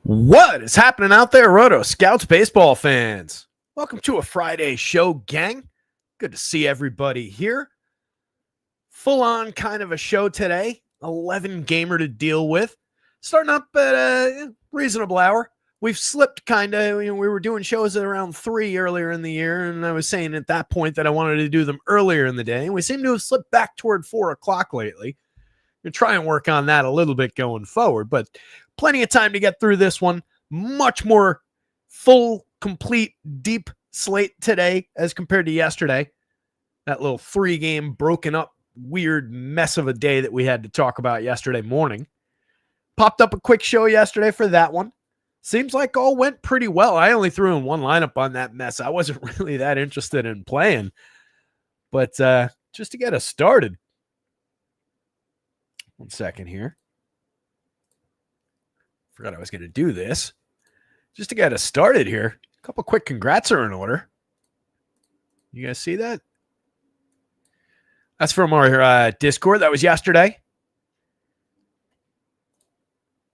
What is happening out there, Roto Scouts baseball fans? Welcome to a Friday show, gang. Good to see everybody here. Full on kind of a show today. 11 gamer to deal with. Starting up at a reasonable hour. We've slipped kind of, we were doing shows at around 3 earlier in the year, and I was saying at that point that I wanted to do them earlier in the day, and we seem to have slipped back toward 4 o'clock lately. We'll try and work on that a little bit going forward, but plenty of time to get through this one. Much more full, complete, deep slate today as compared to yesterday. That little 3-game broken up weird mess of a day that we had to talk about yesterday morning. Popped up a quick show yesterday for that one. Seems like all went pretty well. I only threw in one lineup on that mess. I wasn't really that interested in playing. But just to get us started. 1 second here. Forgot I was going to do this. Just to get us started here, a couple quick congrats are in order. You guys see that? That's from our Discord. That was yesterday.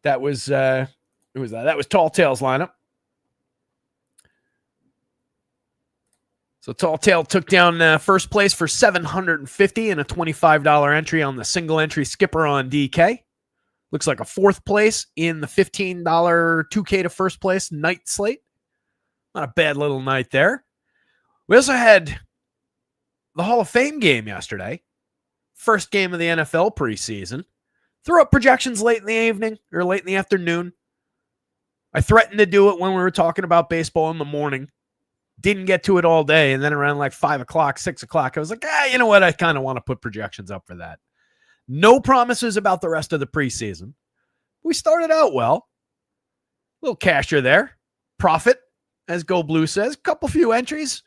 That was who was that? That was Tall Tale's lineup. So Tall Tale took down first place for $750 and a $25 entry on the single entry skipper on DK. Looks like a fourth place in the $15 2K to first place night slate. Not a bad little night there. We also had the Hall of Fame game yesterday. First game of the NFL preseason. Threw up projections late in the evening or late in the afternoon. I threatened to do it when we were talking about baseball in the morning. Didn't get to it all day. And then around like 5 o'clock, 6 o'clock, I was like, you know what? I kind of want to put projections up for that. No promises about the rest of the preseason. We started out well. A little casher there. Profit, as Go Blue says. Couple few entries.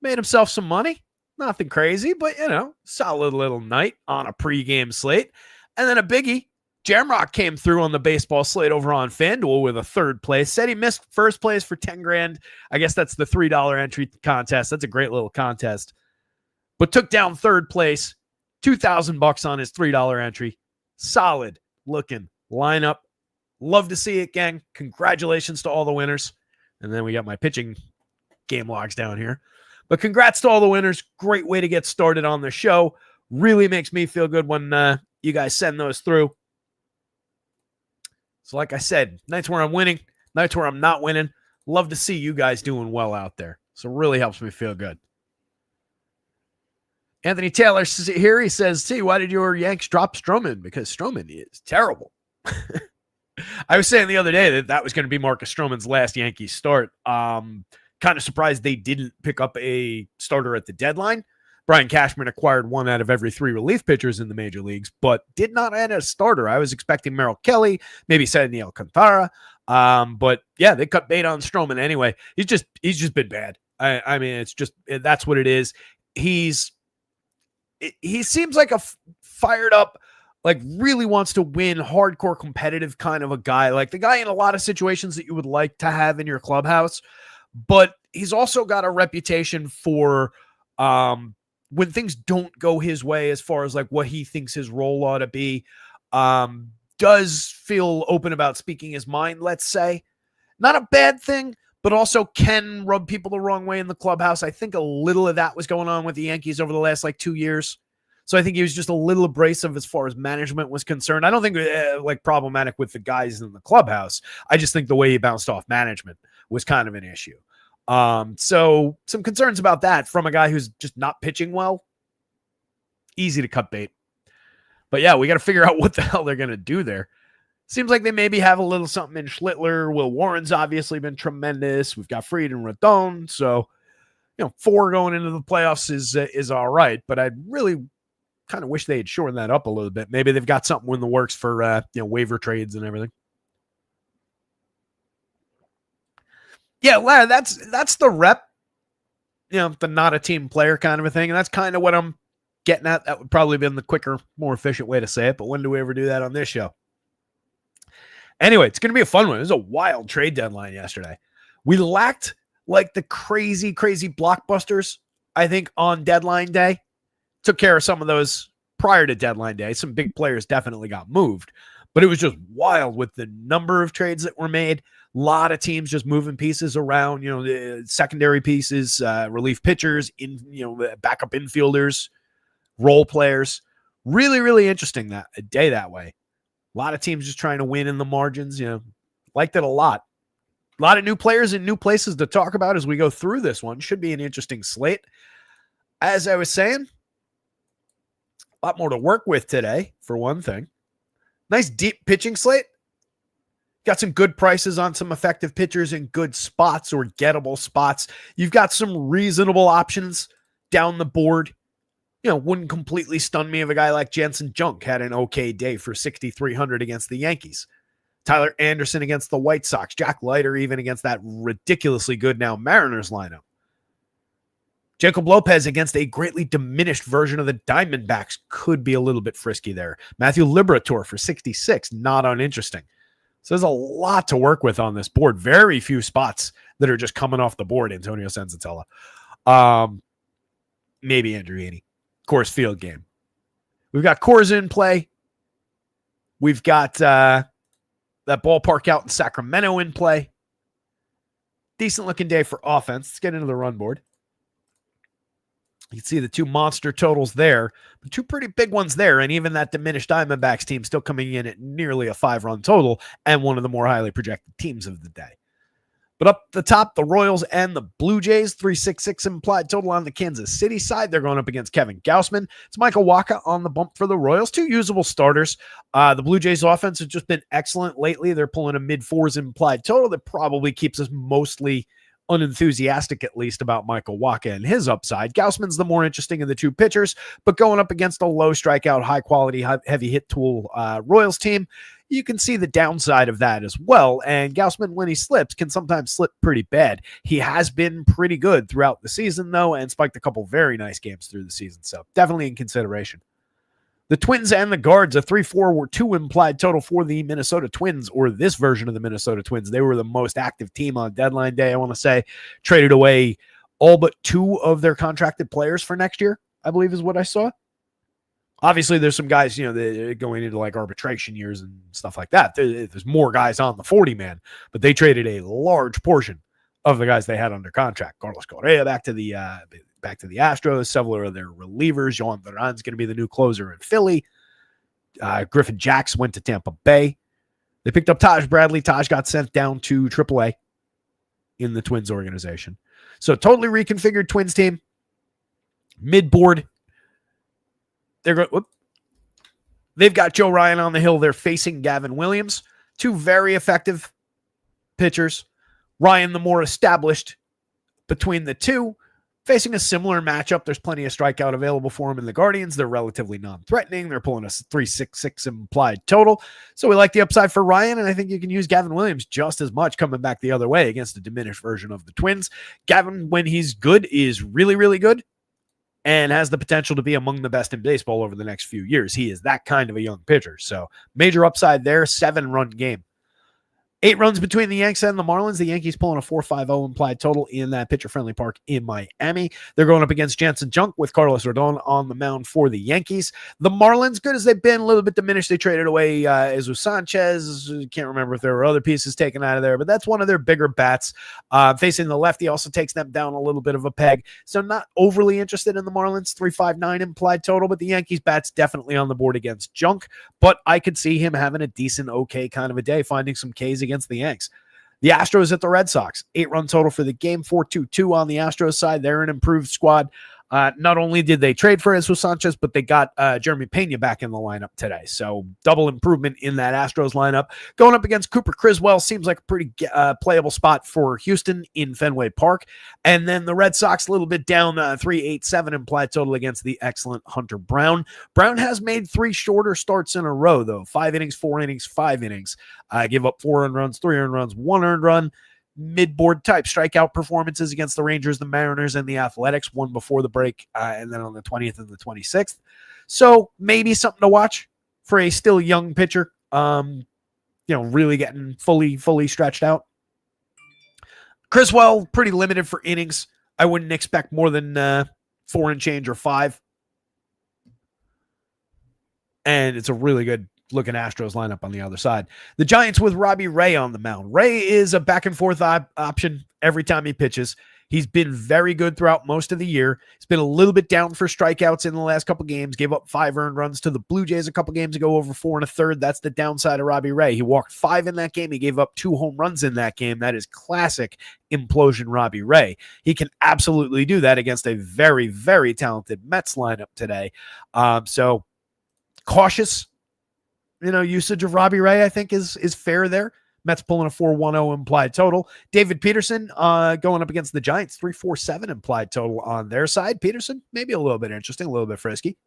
Made himself some money. Nothing crazy, but, solid little night on a pregame slate. And then a biggie. Jamrock came through on the baseball slate over on FanDuel with a third place. Said he missed first place for $10,000. I guess that's the $3 entry contest. That's a great little contest. But took down third place. $2,000 on his $3 entry. Solid looking lineup. Love to see it, gang. Congratulations to all the winners. And then we got my pitching game logs down here. But congrats to all the winners. Great way to get started on the show. Really makes me feel good when you guys send those through. So like I said, nights where I'm winning, nights where I'm not winning. Love to see you guys doing well out there. So it really helps me feel good. Anthony Taylor here, he says, see, why did your Yanks drop Stroman? Because Stroman is terrible. I was saying the other day that was going to be Marcus Stroman's last Yankees start. Kind of surprised they didn't pick up a starter at the deadline. Brian Cashman acquired one out of every 3 relief pitchers in the major leagues, but did not add a starter. I was expecting Merrill Kelly, maybe Sandy Alcantara. But yeah, they cut bait on Stroman anyway. He's just been bad. I mean, that's what it is. He seems like a fired up, like really wants to win, hardcore competitive kind of a guy, like the guy in a lot of situations that you would like to have in your clubhouse. But he's also got a reputation for when things don't go his way as far as like what he thinks his role ought to be, does feel open about speaking his mind, let's say. Not a bad thing, but also can rub people the wrong way in the clubhouse. I think a little of that was going on with the Yankees over the last 2 years. So I think he was just a little abrasive as far as management was concerned. I don't think problematic with the guys in the clubhouse. I just think the way he bounced off management was kind of an issue. So some concerns about that from a guy who's just not pitching well. Easy to cut bait. But yeah, we got to figure out what the hell they're going to do there. Seems like they maybe have a little something in Schlittler. Will Warren's obviously been tremendous. We've got Fried and Rodon. So, 4 going into the playoffs is all right. But I'd really kind of wish they had shortened that up a little bit. Maybe they've got something in the works for, waiver trades and everything. Yeah, Larry, that's the rep, the not a team player kind of a thing. And that's kind of what I'm getting at. That would probably have been the quicker, more efficient way to say it. But when do we ever do that on this show? Anyway, it's going to be a fun one. It was a wild trade deadline yesterday. We lacked the crazy, crazy blockbusters, I think, on deadline day. Took care of some of those prior to deadline day. Some big players definitely got moved. But it was just wild with the number of trades that were made. A lot of teams just moving pieces around, the secondary pieces, relief pitchers, backup infielders, role players. Really, really interesting that a day that way. A lot of teams just trying to win in the margins. Liked it a lot. A lot of new players and new places to talk about as we go through this one. Should be an interesting slate. As I was saying, a lot more to work with today, for one thing. Nice deep pitching slate. Got some good prices on some effective pitchers in good spots or gettable spots. You've got some reasonable options down the board. Wouldn't completely stun me if a guy like Jansen Junk had an okay day for 6,300 against the Yankees. Tyler Anderson against the White Sox. Jack Leiter even against that ridiculously good now Mariners lineup. Jacob Lopez against a greatly diminished version of the Diamondbacks could be a little bit frisky there. Matthew Liberatore for 66, not uninteresting. So there's a lot to work with on this board. Very few spots that are just coming off the board. Antonio Senzatella. Maybe Andrew Heaney. Coors Field game. We've got Coors in play. We've got that ballpark out in Sacramento in play. Decent looking day for offense. Let's get into the run board. You can see the two monster totals there, but two pretty big ones there, and even that diminished Diamondbacks team still coming in at nearly a 5-run total and one of the more highly projected teams of the day. But up the top, the Royals and the Blue Jays, 366 implied total on the Kansas City side. They're going up against Kevin Gausman. It's Michael Wacha on the bump for the Royals. Two usable starters. The Blue Jays offense has just been excellent lately. They're pulling a mid-4s implied total that probably keeps us mostly unenthusiastic, at least, about Michael Wacha and his upside. Gausman's the more interesting of the two pitchers, but going up against a low strikeout, high-quality, heavy hit tool Royals team, you can see the downside of that as well. And Gausman, when he slips, can sometimes slip pretty bad. He has been pretty good throughout the season, though, and spiked a couple very nice games through the season. So definitely in consideration. The Twins and the Guards, a 3-4 were 2 implied total for the Minnesota Twins, or this version of the Minnesota Twins. They were the most active team on deadline day, I want to say. Traded away all but 2 of their contracted players for next year, I believe is what I saw. Obviously, there's some guys, that going into like arbitration years and stuff like that. There's more guys on the 40-man, but they traded a large portion of the guys they had under contract. Carlos Correa back to the Astros. Several of their relievers. Johan Duran's going to be the new closer in Philly. Griffin Jacks went to Tampa Bay. They picked up Taj Bradley. Taj got sent down to AAA in the Twins organization. So totally reconfigured Twins team. Mid-board. They've got Joe Ryan on the hill. They're facing Gavin Williams. 2 very effective pitchers. Ryan, the more established between the two. Facing a similar matchup, there's plenty of strikeout available for him in the Guardians. They're relatively non-threatening. They're pulling a 3.66 implied total. So we like the upside for Ryan, and I think you can use Gavin Williams just as much coming back the other way against a diminished version of the Twins. Gavin, when he's good, is really, really good and has the potential to be among the best in baseball over the next few years. He is that kind of a young pitcher. So major upside there, 7-run game. 8 runs between the Yanks and the Marlins. The Yankees pulling a 4.50 implied total in that pitcher-friendly park in Miami. They're going up against Jansen Junk with Carlos Rodon on the mound for the Yankees. The Marlins, good as they've been, a little bit diminished. They traded away Jesus Sanchez. Can't remember if there were other pieces taken out of there, but that's one of their bigger bats. Facing the lefty also takes them down a little bit of a peg. So not overly interested in the Marlins. 3.59 implied total, but the Yankees bat's definitely on the board against Junk. But I could see him having a decent, okay kind of a day, finding some Ks against the Yanks. The Astros at the Red Sox, 8-run total for the game, 4-2-2 on the Astros side. They're an improved squad. Not only did they trade for Jesus Sanchez, but they got Jeremy Pena back in the lineup today. So double improvement in that Astros lineup. Going up against Cooper Criswell seems like a pretty playable spot for Houston in Fenway Park. And then the Red Sox a little bit down, 3.87 implied total against the excellent Hunter Brown. Brown has made 3 shorter starts in a row, though. 5 innings, 4 innings, 5 innings. Give up 4 earned runs, 3 earned runs, 1 earned run. Mid-board type strikeout performances against the Rangers, the Mariners, and the Athletics, one before the break, and then on the 20th and the 26th. So maybe something to watch for a still young pitcher, really getting fully stretched out. Criswell, pretty limited for innings. I wouldn't expect more than 4 and change or 5. And it's a really good looking Astros lineup on the other side. The Giants with Robbie Ray on the mound. Ray is a back and forth option every time he pitches. He's been very good throughout most of the year. He's been a little bit down for strikeouts in the last couple games. Gave up 5 earned runs to the Blue Jays a couple games ago, over 4 1/3. That's the downside of Robbie Ray. He walked 5 in that game. He gave up 2 home runs in that game. That is classic implosion Robbie Ray. He can absolutely do that against a very, very talented Mets lineup today. So cautious, usage of Robbie Ray, I think is fair there. Mets pulling a 4.10 implied total. David Peterson going up against the Giants, 3.47 implied total on their side. Peterson, maybe a little bit interesting, a little bit frisky.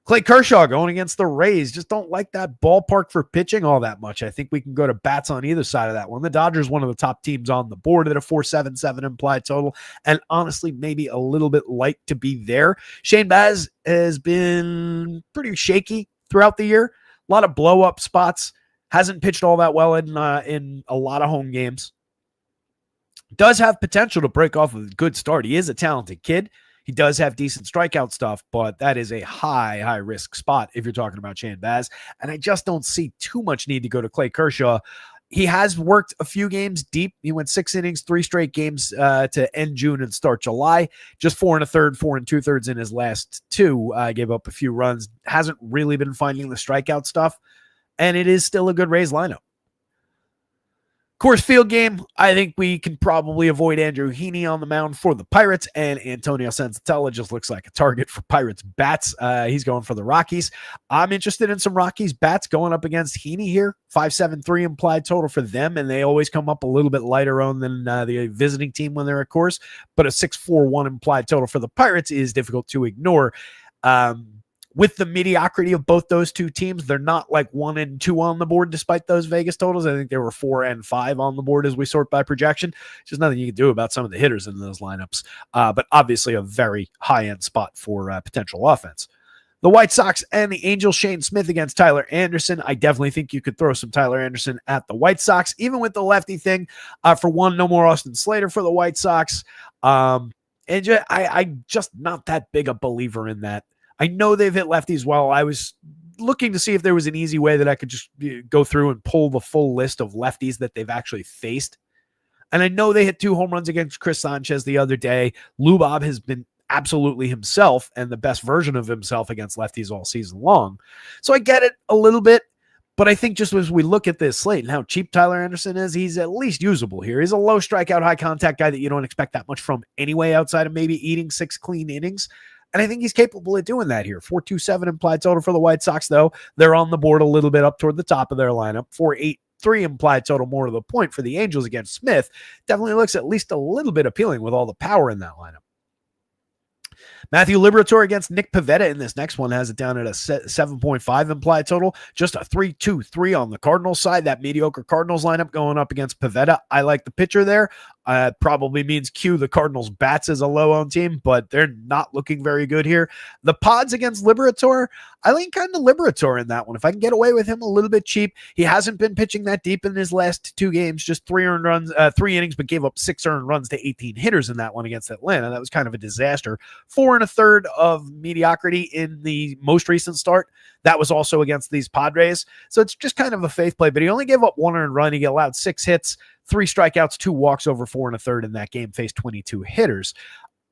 Clay Kershaw going against the Rays. Just don't like that ballpark for pitching all that much. I think we can go to bats on either side of that one. The Dodgers, one of the top teams on the board at a 4.77 implied total, and honestly, maybe a little bit light to be there. Shane Baz has been pretty shaky throughout the year. A lot of blow-up spots. Hasn't pitched all that well in a lot of home games. Does have potential to break off a good start. He is a talented kid. He does have decent strikeout stuff, but that is a high risk spot if you're talking about Shane Baz. And I just don't see too much need to go to Clay Kershaw. He has worked a few games deep. He went 6 innings, 3 straight games to end June and start July. Just 4 1/3, 4 2/3 in his last 2. Gave up a few runs. Hasn't really been finding the strikeout stuff. And it is still a good Rays lineup. Coors Field game, I think we can probably avoid Andrew Heaney on the mound for the Pirates, and Antonio Senzatella just looks like a target for Pirates bats. He's going for the Rockies. I'm interested in some Rockies bats going up against Heaney here. 5.73 implied total for them, and they always come up a little bit lighter on than the visiting team when they're at Coors, but a 6.41 implied total for the Pirates is difficult to ignore. With the mediocrity of both those two teams, they're not like 1 and 2 on the board despite those Vegas totals. I think they were 4 and 5 on the board as we sort by projection. There's nothing you can do about some of the hitters in those lineups, but obviously a very high-end spot for potential offense. The White Sox and the Angels, Shane Smith against Tyler Anderson. I definitely think you could throw some Tyler Anderson at the White Sox, even with the lefty thing. For one, no more Austin Slater for the White Sox. I'm just not that big a believer in that. I know they've hit lefties well. I was looking to see if there was an easy way that I could just go through and pull the full list of lefties that they've actually faced. And I know they hit 2 home runs against Chris Sanchez the other day. Lou Bob has been absolutely himself and the best version of himself against lefties all season long. So I get it a little bit, but I think just as we look at this slate and how cheap Tyler Anderson is, he's at least usable here. He's a low strikeout, high contact guy that you don't expect that much from anyway, outside of maybe eating 6 clean innings. And I think he's capable of doing that here. 4.27 implied total for the White Sox, though. They're on the board a little bit up toward the top of their lineup. 4.83 implied total, more to the point for the Angels against Smith. Definitely looks at least a little bit appealing with all the power in that lineup. Matthew Liberatore against Nick Pivetta in this next one has it down at a 7.5 implied total. Just a 3.23 on the Cardinals side. That mediocre Cardinals lineup going up against Pivetta. I like the pitcher there. Probably means cue the Cardinals bats as a low-owned team, but they're not looking very good here. The Pods against Liberatore, I lean kind of Liberatore in that one. If I can get away with him a little bit cheap, he hasn't been pitching that deep in his last 2 games, just 3 innings, but gave up 6 earned runs to 18 hitters in that one against Atlanta. That was kind of a disaster. 4 1/3 of mediocrity in the most recent start. That was also against these Padres. So it's just kind of a faith play, but he only gave up 1 earned run. He allowed 6 hits, 3 strikeouts, 2 walks over 4 1/3 in that game, faced 22 hitters.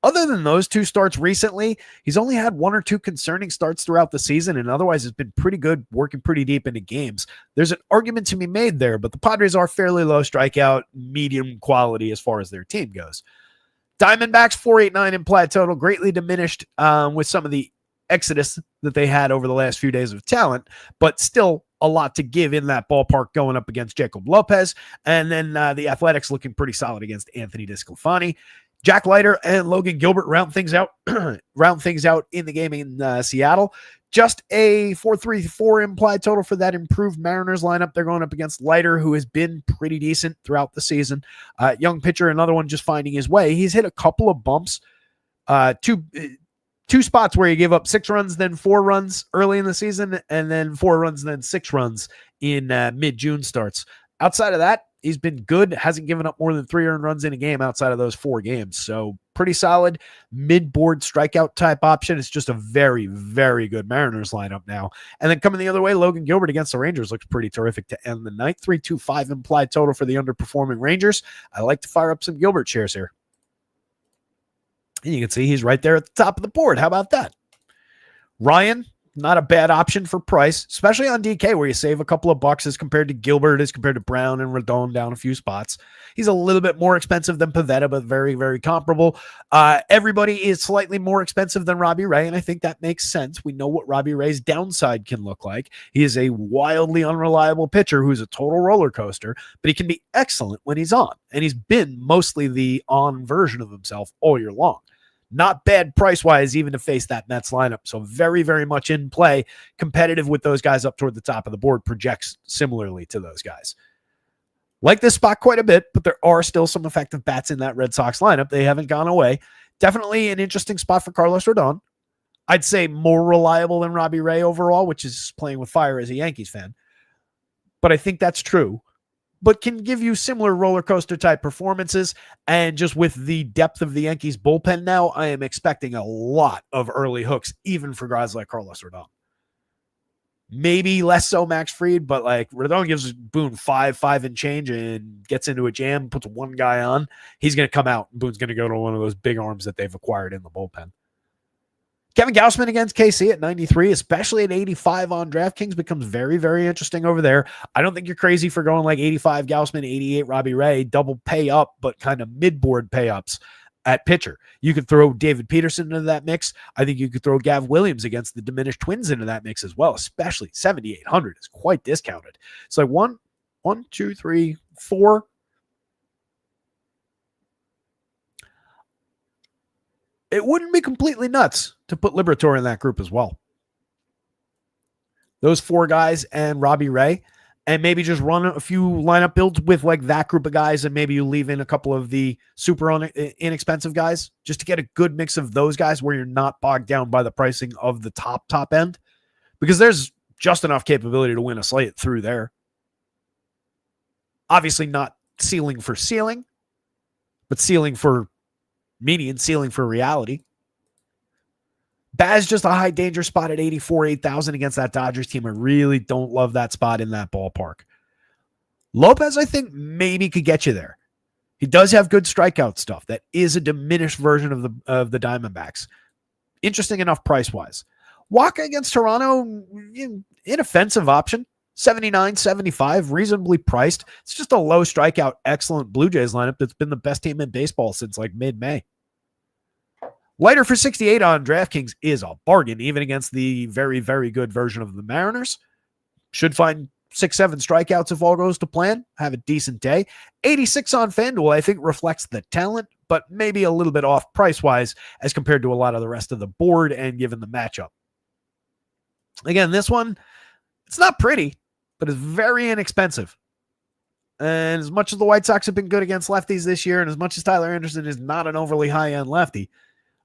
Other than those 2 starts recently, he's only had 1 or 2 concerning starts throughout the season, and otherwise has been pretty good, working pretty deep into games. There's an argument to be made there, but the Padres are fairly low strikeout, medium quality as far as their team goes. Diamondbacks, 4.89 implied total, greatly diminished with some of the exodus that they had over the last few days of talent, but still a lot to give in that ballpark going up against Jacob Lopez. And then the Athletics looking pretty solid against Anthony DeSclafani. Jack Leiter and Logan Gilbert round things out in the game in Seattle. Just a 4.34 implied total for that improved Mariners lineup. They're going up against Leiter, who has been pretty decent throughout the season. Young pitcher, another one just finding his way. He's hit a couple of bumps, two spots where he gave up 6 runs, then 4 runs early in the season, and then 4 runs, then 6 runs in mid-June starts. Outside of that, He's been good, hasn't given up more than 3 earned runs in a game outside of those 4 games. So pretty solid mid-board strikeout type option. It's just a very, very good Mariners lineup now. And then coming the other way, Logan Gilbert against the Rangers looks pretty terrific to end the night. 3.25 implied total for the underperforming Rangers. I like to fire up some Gilbert shares here. And you can see he's right there at the top of the board. How about that? Ryan, not a bad option for price, especially on DK where you save a couple of bucks as compared to Gilbert, as compared to Brown and Rodon down a few spots. He's a little bit more expensive than Pivetta, but very, very comparable. Everybody is slightly more expensive than Robbie Ray, and I think that makes sense. We know what Robbie Ray's downside can look like. He is a wildly unreliable pitcher who's a total roller coaster, but he can be excellent when he's on, and he's been mostly the on version of himself all year long. Not bad price-wise even to face that Mets lineup. So very, very much in play, competitive with those guys up toward the top of the board, projects similarly to those guys. Like this spot quite a bit, but there are still some effective bats in that Red Sox lineup. They haven't gone away. Definitely an interesting spot for Carlos Rodon. I'd say more reliable than Robbie Ray overall, which is playing with fire as a Yankees fan. But I think that's true. But can give you similar roller coaster type performances. And just with the depth of the Yankees bullpen now, I am expecting a lot of early hooks, even for guys like Carlos Rodon. Maybe less so Max Fried, but like Rodon gives Boone five and change and gets into a jam, puts one guy on. He's going to come out and Boone's going to go to one of those big arms that they've acquired in the bullpen. Kevin Gausman against KC at 93, especially at 85 on DraftKings, becomes very, very interesting over there. I don't think you're crazy for going like 85 Gausman, 88 Robbie Ray, double pay up, but kind of mid-board pay ups at pitcher. You could throw David Peterson into that mix. I think you could throw Gav Williams against the diminished Twins into that mix as well, especially 7,800 is quite discounted. It's like 1, 2, 3, 4. It wouldn't be completely nuts to put Liberatore in that group as well. Those 4 guys and Robbie Ray, and maybe just run a few lineup builds with like that group of guys, and maybe you leave in a couple of the super inexpensive guys just to get a good mix of those guys where you're not bogged down by the pricing of the top end, because there's just enough capability to win a slate through there. Obviously not ceiling for ceiling, but ceiling for median, ceiling for reality. Baz just a high danger spot at 84, 8,000 against that Dodgers team. I really don't love that spot in that ballpark. Lopez, I think, maybe could get you there. He does have good strikeout stuff. That is a diminished version of the Diamondbacks. Interesting enough price-wise. Waka against Toronto, inoffensive option. 79, 75, reasonably priced. It's just a low strikeout, excellent Blue Jays lineup that's been the best team in baseball since like mid-May. Lighter for 68 on DraftKings is a bargain, even against the very, very good version of the Mariners. Should find 6-7 strikeouts if all goes to plan. Have a decent day. 86 on FanDuel, I think, reflects the talent, but maybe a little bit off price-wise as compared to a lot of the rest of the board and given the matchup. Again, this one, it's not pretty, but it's very inexpensive. And as much as the White Sox have been good against lefties this year, and as much as Tyler Anderson is not an overly high-end lefty,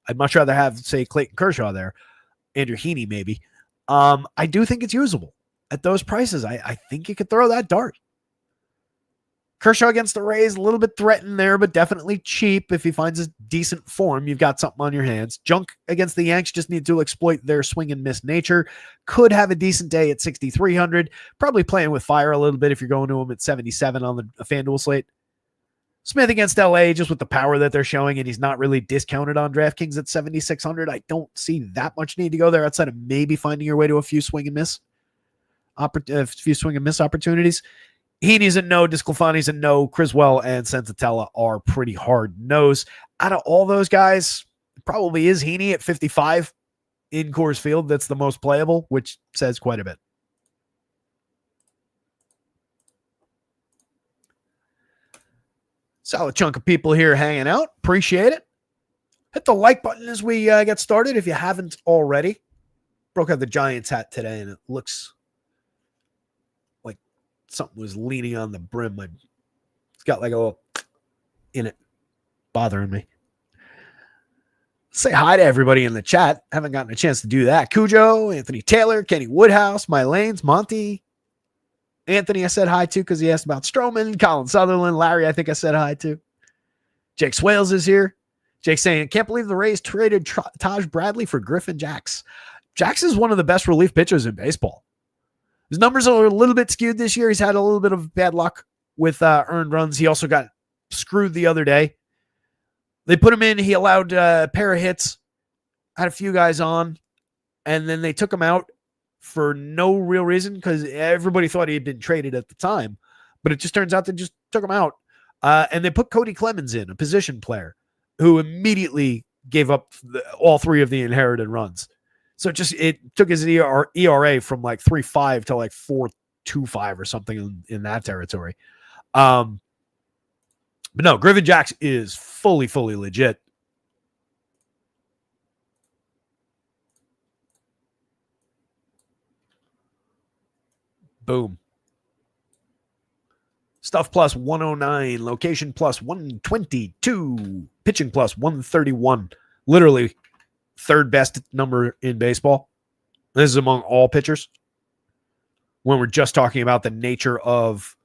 I'd much rather have, say, Clayton Kershaw there, Andrew Heaney maybe. I do think it's usable. At those prices, I think you could throw that dart. Kershaw against the Rays, a little bit threatened there, but definitely cheap. If he finds a decent form, you've got something on your hands. Junk against the Yanks, just need to exploit their swing and miss nature. Could have a decent day at 6,300. Probably playing with fire a little bit if you're going to him at 77 on the FanDuel slate. Smith against LA, just with the power that they're showing, and he's not really discounted on DraftKings at 7,600. I don't see that much need to go there outside of maybe finding your way to a few swing and miss opportunities. Heaney's a no, Disclafani's a no, Criswell and Senzatella are pretty hard no's. Out of all those guys, it probably is Heaney at 55 in Coors Field. That's the most playable, which says quite a bit. Solid chunk of people here hanging out. Appreciate it. Hit the like button as we get started if you haven't already. Broke out the Giants hat today, and it looks like something was leaning on the brim. It's got like a little in it, bothering me. Say hi to everybody in the chat. Haven't gotten a chance to do that. Cujo, Anthony Taylor, Kenny Woodhouse, My Lanes, Monty, Anthony, I said hi to because he asked about Stroman. Colin Sutherland. Larry, I think I said hi to. Jake Swales is here. Jake saying, can't believe the Rays traded Taj Bradley for Griffin Jax. Jax is one of the best relief pitchers in baseball. His numbers are a little bit skewed this year. He's had a little bit of bad luck with earned runs. He also got screwed the other day. They put him in. He allowed a pair of hits, had a few guys on, and then they took him out for no real reason because everybody thought he had been traded at the time. But it just turns out they just took him out. And they put Cody Clemens in, a position player, who immediately gave up all three of the inherited runs. So it took his ERA from like 3.5 to like 4.25 or something in that territory. But no, Griffin Jax is fully legit. Boom. Stuff plus 109, location plus 122, pitching plus 131. Literally third best number in baseball. This is among all pitchers. When we're just talking about the nature of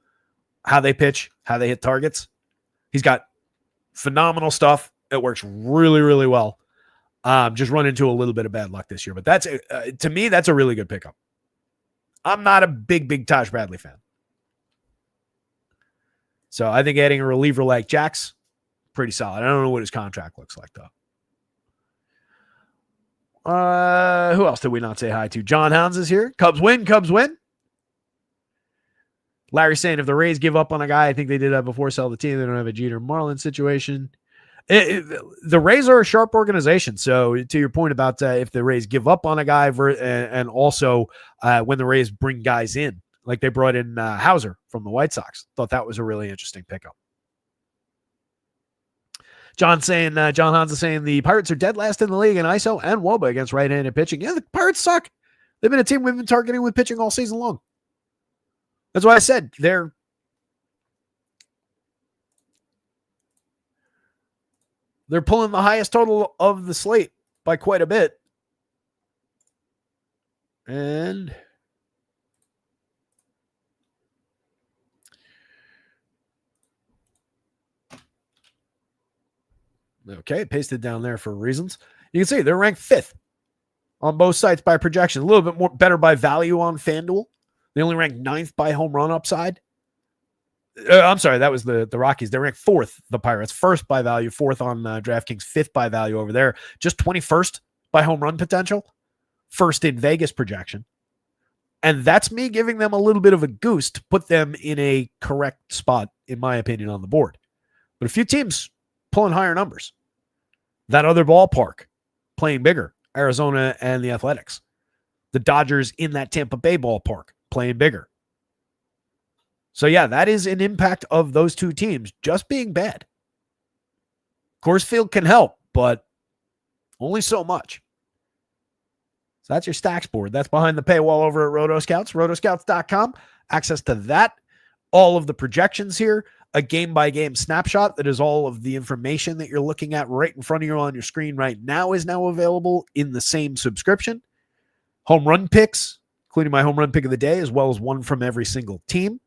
how they pitch, how they hit targets. He's got phenomenal stuff. It works really well. Just run into a little bit of bad luck this year. But that's to me, that's a really good pickup. I'm not a big Taj Bradley fan. So I think adding a reliever like Jax, pretty solid. I don't know what his contract looks like, though. Who else did we not say hi to? John Hounds is here. Cubs win. Larry saying if the Rays give up on a guy, I think they did that before, sell the team. They don't have a Jeter Marlin situation. The Rays are a sharp organization. So to your point about if the Rays give up on a guy and also when the Rays bring guys in, like they brought in Hauser from the White Sox. Thought that was a really interesting pickup. John Hans is saying the Pirates are dead last in the league in ISO and WOBA against right-handed pitching. Yeah, the Pirates suck. They've been a team we've been targeting with pitching all season long. That's why I said they're pulling the highest total of the slate by quite a bit. And okay, pasted down there for reasons. You can see they're ranked 5th on both sites by projection. A little bit more better by value on FanDuel. They only ranked 9th by home run upside. I'm sorry, that was the Rockies. They're ranked 4th, the Pirates. 1st by value, 4th on DraftKings, 5th by value over there. Just 21st by home run potential. 1st in Vegas projection. And that's me giving them a little bit of a goose to put them in a correct spot, in my opinion, on the board. But a few teams pulling higher numbers. That other ballpark playing bigger, Arizona and the Athletics. The Dodgers in that Tampa Bay ballpark playing bigger. So yeah, that is an impact of those two teams just being bad. Coors Field can help, but only so much. So that's your stacks board. That's behind the paywall over at rotoscouts, rotoscouts.com. Access to that, all of the projections here, a game-by-game snapshot that is all of the information that you're looking at right in front of you on your screen right now is now available in the same subscription. Home run picks, including my home run pick of the day, as well as one from every single team.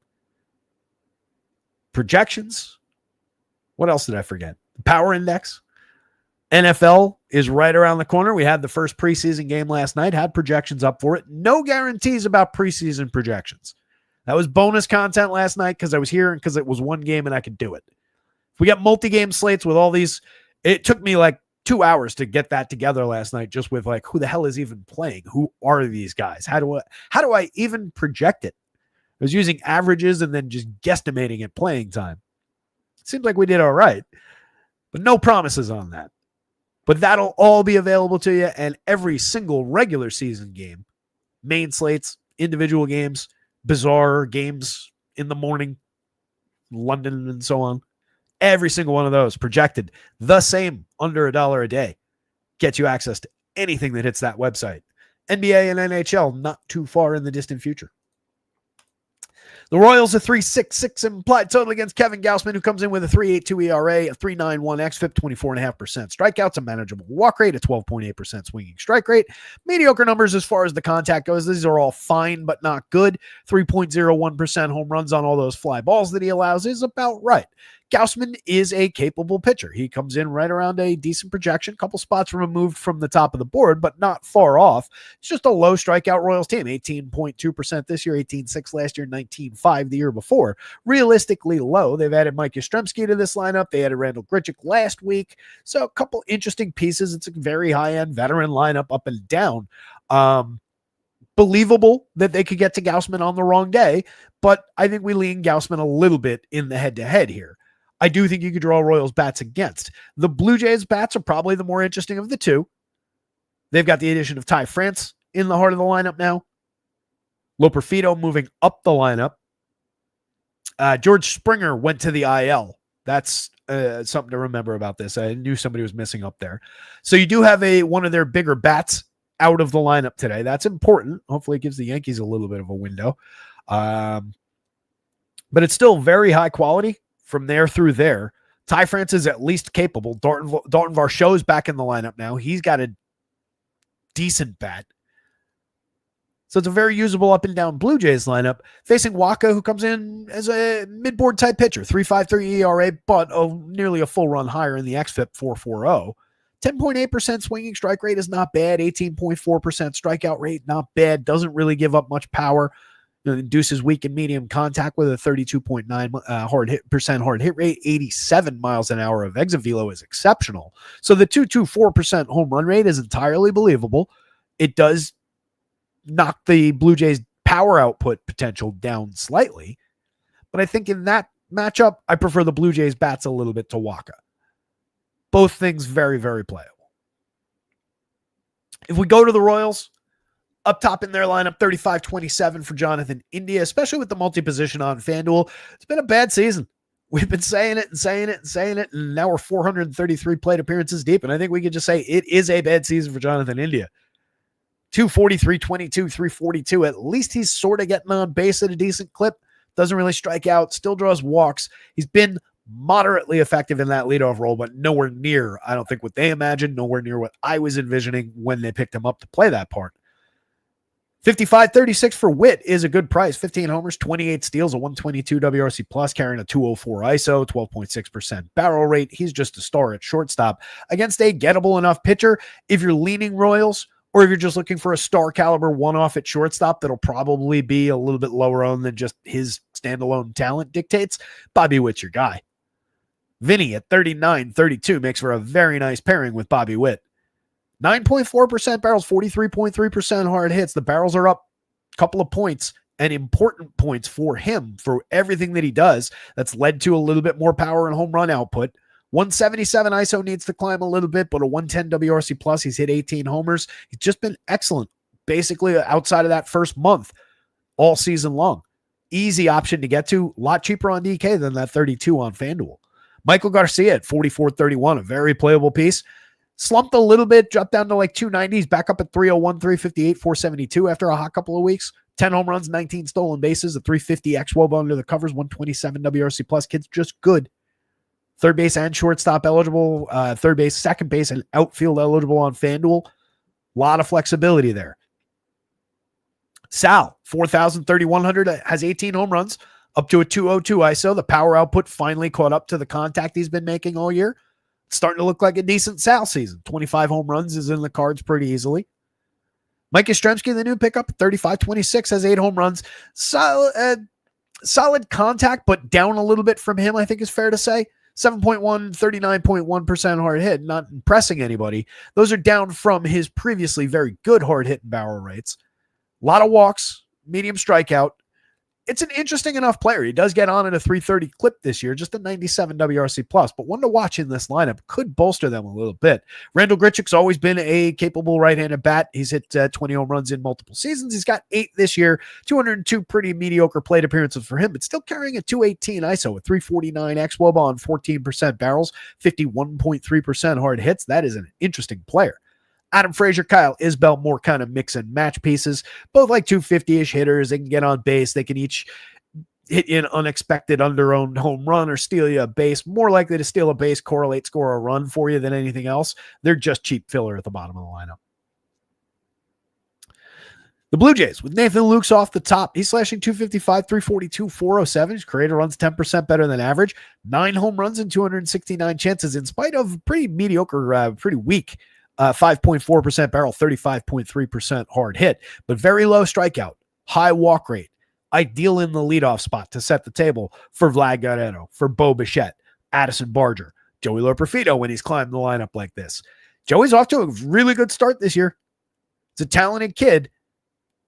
Projections. What else did I forget? Power index. NFL is right around the corner. We had the first preseason game last night, had projections up for it. No guarantees about preseason projections. That was bonus content last night because I was here and because it was one game and I could do it. If we got multi-game slates with all these, it took me like 2 hours to get that together last night, just with like, who the hell is even playing? Who are these guys? How do I even project it? I was using averages and then just guesstimating at playing time. It seems like we did all right, but no promises on that. But that'll all be available to you, and every single regular season game, main slates, individual games, bizarre games in the morning, London and so on. Every single one of those projected the same, under $1 a day. Get you access to anything that hits that website. NBA and NHL not too far in the distant future. The Royals a 3.66 implied total against Kevin Gausman, who comes in with a 3.82 ERA, a 3.91 xFIP, 24.5%. Strikeouts, a manageable walk rate, a 12.8% swinging strike rate. Mediocre numbers as far as the contact goes. These are all fine, but not good. 3.01% home runs on all those fly balls that he allows is about right. Gausman is a capable pitcher. He comes in right around a decent projection, couple spots removed from the top of the board, but not far off. It's just a low strikeout Royals team, 18.2% this year, 18.6 last year, 19.5 the year before. Realistically low. They've added Mike Yastrzemski to this lineup. They added Randall Grichuk last week. So a couple interesting pieces. It's a very high-end veteran lineup up and down. Believable that they could get to Gausman on the wrong day, but I think we lean Gausman a little bit in the head-to-head here. I do think you could draw Royals bats against. The Blue Jays bats are probably the more interesting of the two. They've got the addition of Ty France in the heart of the lineup now. Loperfido moving up the lineup. George Springer went to the IL. That's something to remember about this. I knew somebody was missing up there. So you do have one of their bigger bats out of the lineup today. That's important. Hopefully it gives the Yankees a little bit of a window. But it's still very high quality. From there through there, Ty France is at least capable. Dalton Varsho's back in the lineup now. He's got a decent bat. So it's a very usable up and down Blue Jays lineup. Facing Waka, who comes in as a mid-board type pitcher. 3.53 ERA, but nearly a full run higher in the xFIP, 4.40. 10.8% swinging strike rate is not bad. 18.4% strikeout rate, not bad. Doesn't really give up much power. Induces weak and medium contact with a 32.9% hard hit rate. 87 miles an hour of exit velo is exceptional. So the 2.24% home run rate is entirely believable. It does knock the Blue Jays' power output potential down slightly. But I think in that matchup, I prefer the Blue Jays bats a little bit to Waka. Both things very, very playable. If we go to the Royals, up top in their lineup, 35-27 for Jonathan India, especially with the multi-position on FanDuel. It's been a bad season. We've been saying it, and now we're 433 plate appearances deep, and I think we could just say it is a bad season for Jonathan India. 240, 322, 342. At least he's sort of getting on base at a decent clip. Doesn't really strike out, still draws walks. He's been moderately effective in that leadoff role, but nowhere near, I don't think, what they imagined, nowhere near what I was envisioning when they picked him up to play that part. 55-36 for Witt is a good price. 15 homers, 28 steals, a 122 WRC plus, carrying a 204 ISO, 12.6% barrel rate. He's just a star at shortstop against a gettable enough pitcher. If you're leaning Royals, or if you're just looking for a star caliber one-off at shortstop that'll probably be a little bit lower owned than just his standalone talent dictates, Bobby Witt's your guy. Vinny at 39-32 makes for a very nice pairing with Bobby Witt. 9.4% barrels, 43.3% hard hits. The barrels are up a couple of points, and important points for him for everything that he does. That's led to a little bit more power and home run output. 177 ISO needs to climb a little bit, but a 110 WRC plus. He's hit 18 homers. He's just been excellent, basically outside of that first month all season long. Easy option to get to. A lot cheaper on DK than that 32 on FanDuel. Michael Garcia at 44.31, a very playable piece. Slumped a little bit, dropped down to like 290s, back up at 301, 358, 472 after a hot couple of weeks. 10 home runs, 19 stolen bases, a 350 xWOB under the covers, 127 WRC plus. Kid's just good. Third base and shortstop eligible, third base, second base, and outfield eligible on FanDuel. A lot of flexibility there. Sal, 4,000, 3,100, has 18 home runs, up to a 202 ISO. The power output finally caught up to the contact he's been making all year. It's starting to look like a decent Sal season. 25 home runs is in the cards pretty easily. Mike Yastrzemski, the new pickup, 35-26, has 8 home runs. Solid contact, but down a little bit from him, I think is fair to say. 7.1, 39.1% hard hit, not impressing anybody. Those are down from his previously very good hard hit and barrel rates. A lot of walks, medium strikeout. It's an interesting enough player. He does get on at a 330 clip this year, just a 97 WRC plus, but one to watch in this lineup. Could bolster them a little bit. Randall Grichuk's always been a capable right-handed bat. He's hit 20 home runs in multiple seasons. He's got 8 this year, 202 pretty mediocre plate appearances for him, but still carrying a 218 ISO, a 349 xWOB on 14% barrels, 51.3% hard hits. That is an interesting player. Adam Frazier, Kyle Isbell, more kind of mix and match pieces. Both like 250-ish hitters. They can get on base. They can each hit you an unexpected under-owned home run or steal you a base. More likely to steal a base, correlate, score a run for you than anything else. They're just cheap filler at the bottom of the lineup. The Blue Jays with Nathan Lukes off the top. He's slashing 255, 342, 407. His career runs 10% better than average. 9 home runs and 269 chances in spite of pretty mediocre, pretty weak 5.4% barrel, 35.3% hard hit, but very low strikeout, high walk rate. Ideal in the leadoff spot to set the table for Vlad Guerrero, for Bo Bichette, Addison Barger, Joey Loperfido when he's climbed the lineup like this. Joey's off to a really good start this year. It's a talented kid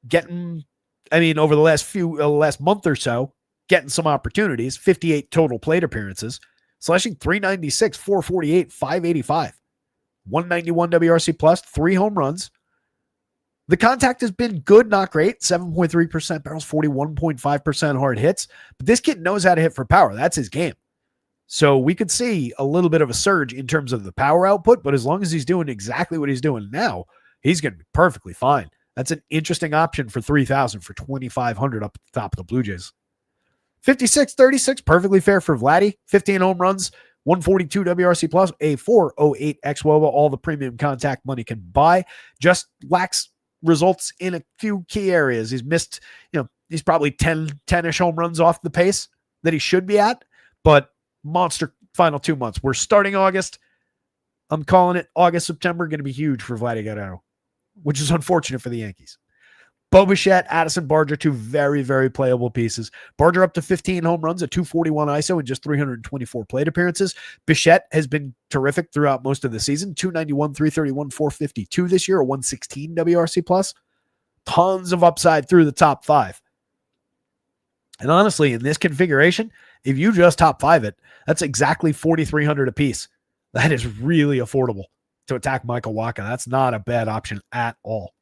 getting, over the last month or so, getting some opportunities, 58 total plate appearances, slashing 396, 448, 585, 191 WRC plus, 3 home runs. The contact has been good, not great. 7.3% barrels, 41.5% hard hits. But this kid knows how to hit for power. That's his game. So we could see a little bit of a surge in terms of the power output, but as long as he's doing exactly what he's doing now, he's going to be perfectly fine. That's an interesting option for 3,000 for 2,500 up at the top of the Blue Jays. 56-36, perfectly fair for Vladdy. 15 home runs, 142 WRC plus, a 408 xWOBA, all the premium contact money can buy. Just lacks results in a few key areas. He's missed, he's probably 10-ish home runs off the pace that he should be at, but monster final 2 months. We're starting August. I'm calling it August, September, going to be huge for Vladdy Guerrero, which is unfortunate for the Yankees. Bo Bichette, Addison Barger, 2 very, very playable pieces. Barger up to 15 home runs, a 241 ISO, and just 324 plate appearances. Bichette has been terrific throughout most of the season. 291, 331, 452 this year, a 116 WRC plus. Tons of upside through the top 5. And honestly, in this configuration, if you just top 5 it, that's exactly 4,300 apiece. That is really affordable to attack Michael Wacha. That's not a bad option at all.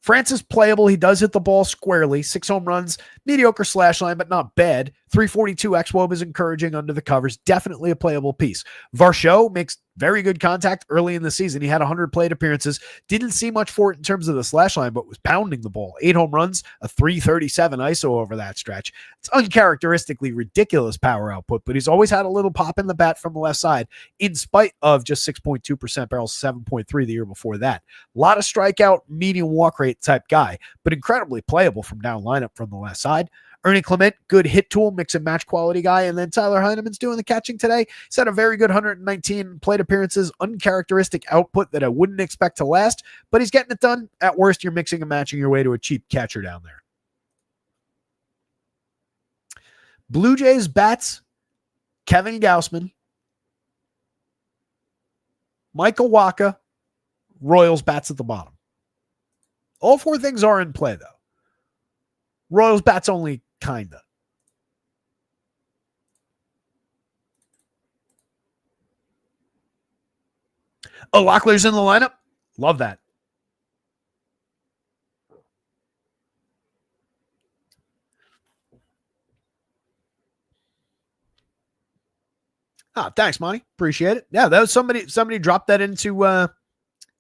France is playable. He does hit the ball squarely. 6 home runs, mediocre slash line, but not bad. 342 xWOB is encouraging under the covers. Definitely a playable piece. Varsho makes very good contact early in the season. He had 100 plate appearances. Didn't see much for it in terms of the slash line, but was pounding the ball. 8 home runs, a 337 ISO over that stretch. It's uncharacteristically ridiculous power output, but he's always had a little pop in the bat from the left side, in spite of just 6.2% barrels, 7.3 the year before that. A lot of strikeout, medium walk rate type guy, but incredibly playable from down lineup from the left side. Ernie Clement, good hit tool, mix and match quality guy. And then Tyler Heineman's doing the catching today. He's had a very good 119 plate appearances, uncharacteristic output that I wouldn't expect to last, but he's getting it done. At worst, you're mixing and matching your way to a cheap catcher down there. Blue Jays bats, Kevin Gausman, Michael Wacha, Royals bats at the bottom. All 4 things are in play, though. Royals bats only kinda. Oh, Locklear's in the lineup? Love that. Thanks, Monty. Appreciate it. Yeah, that was somebody dropped that into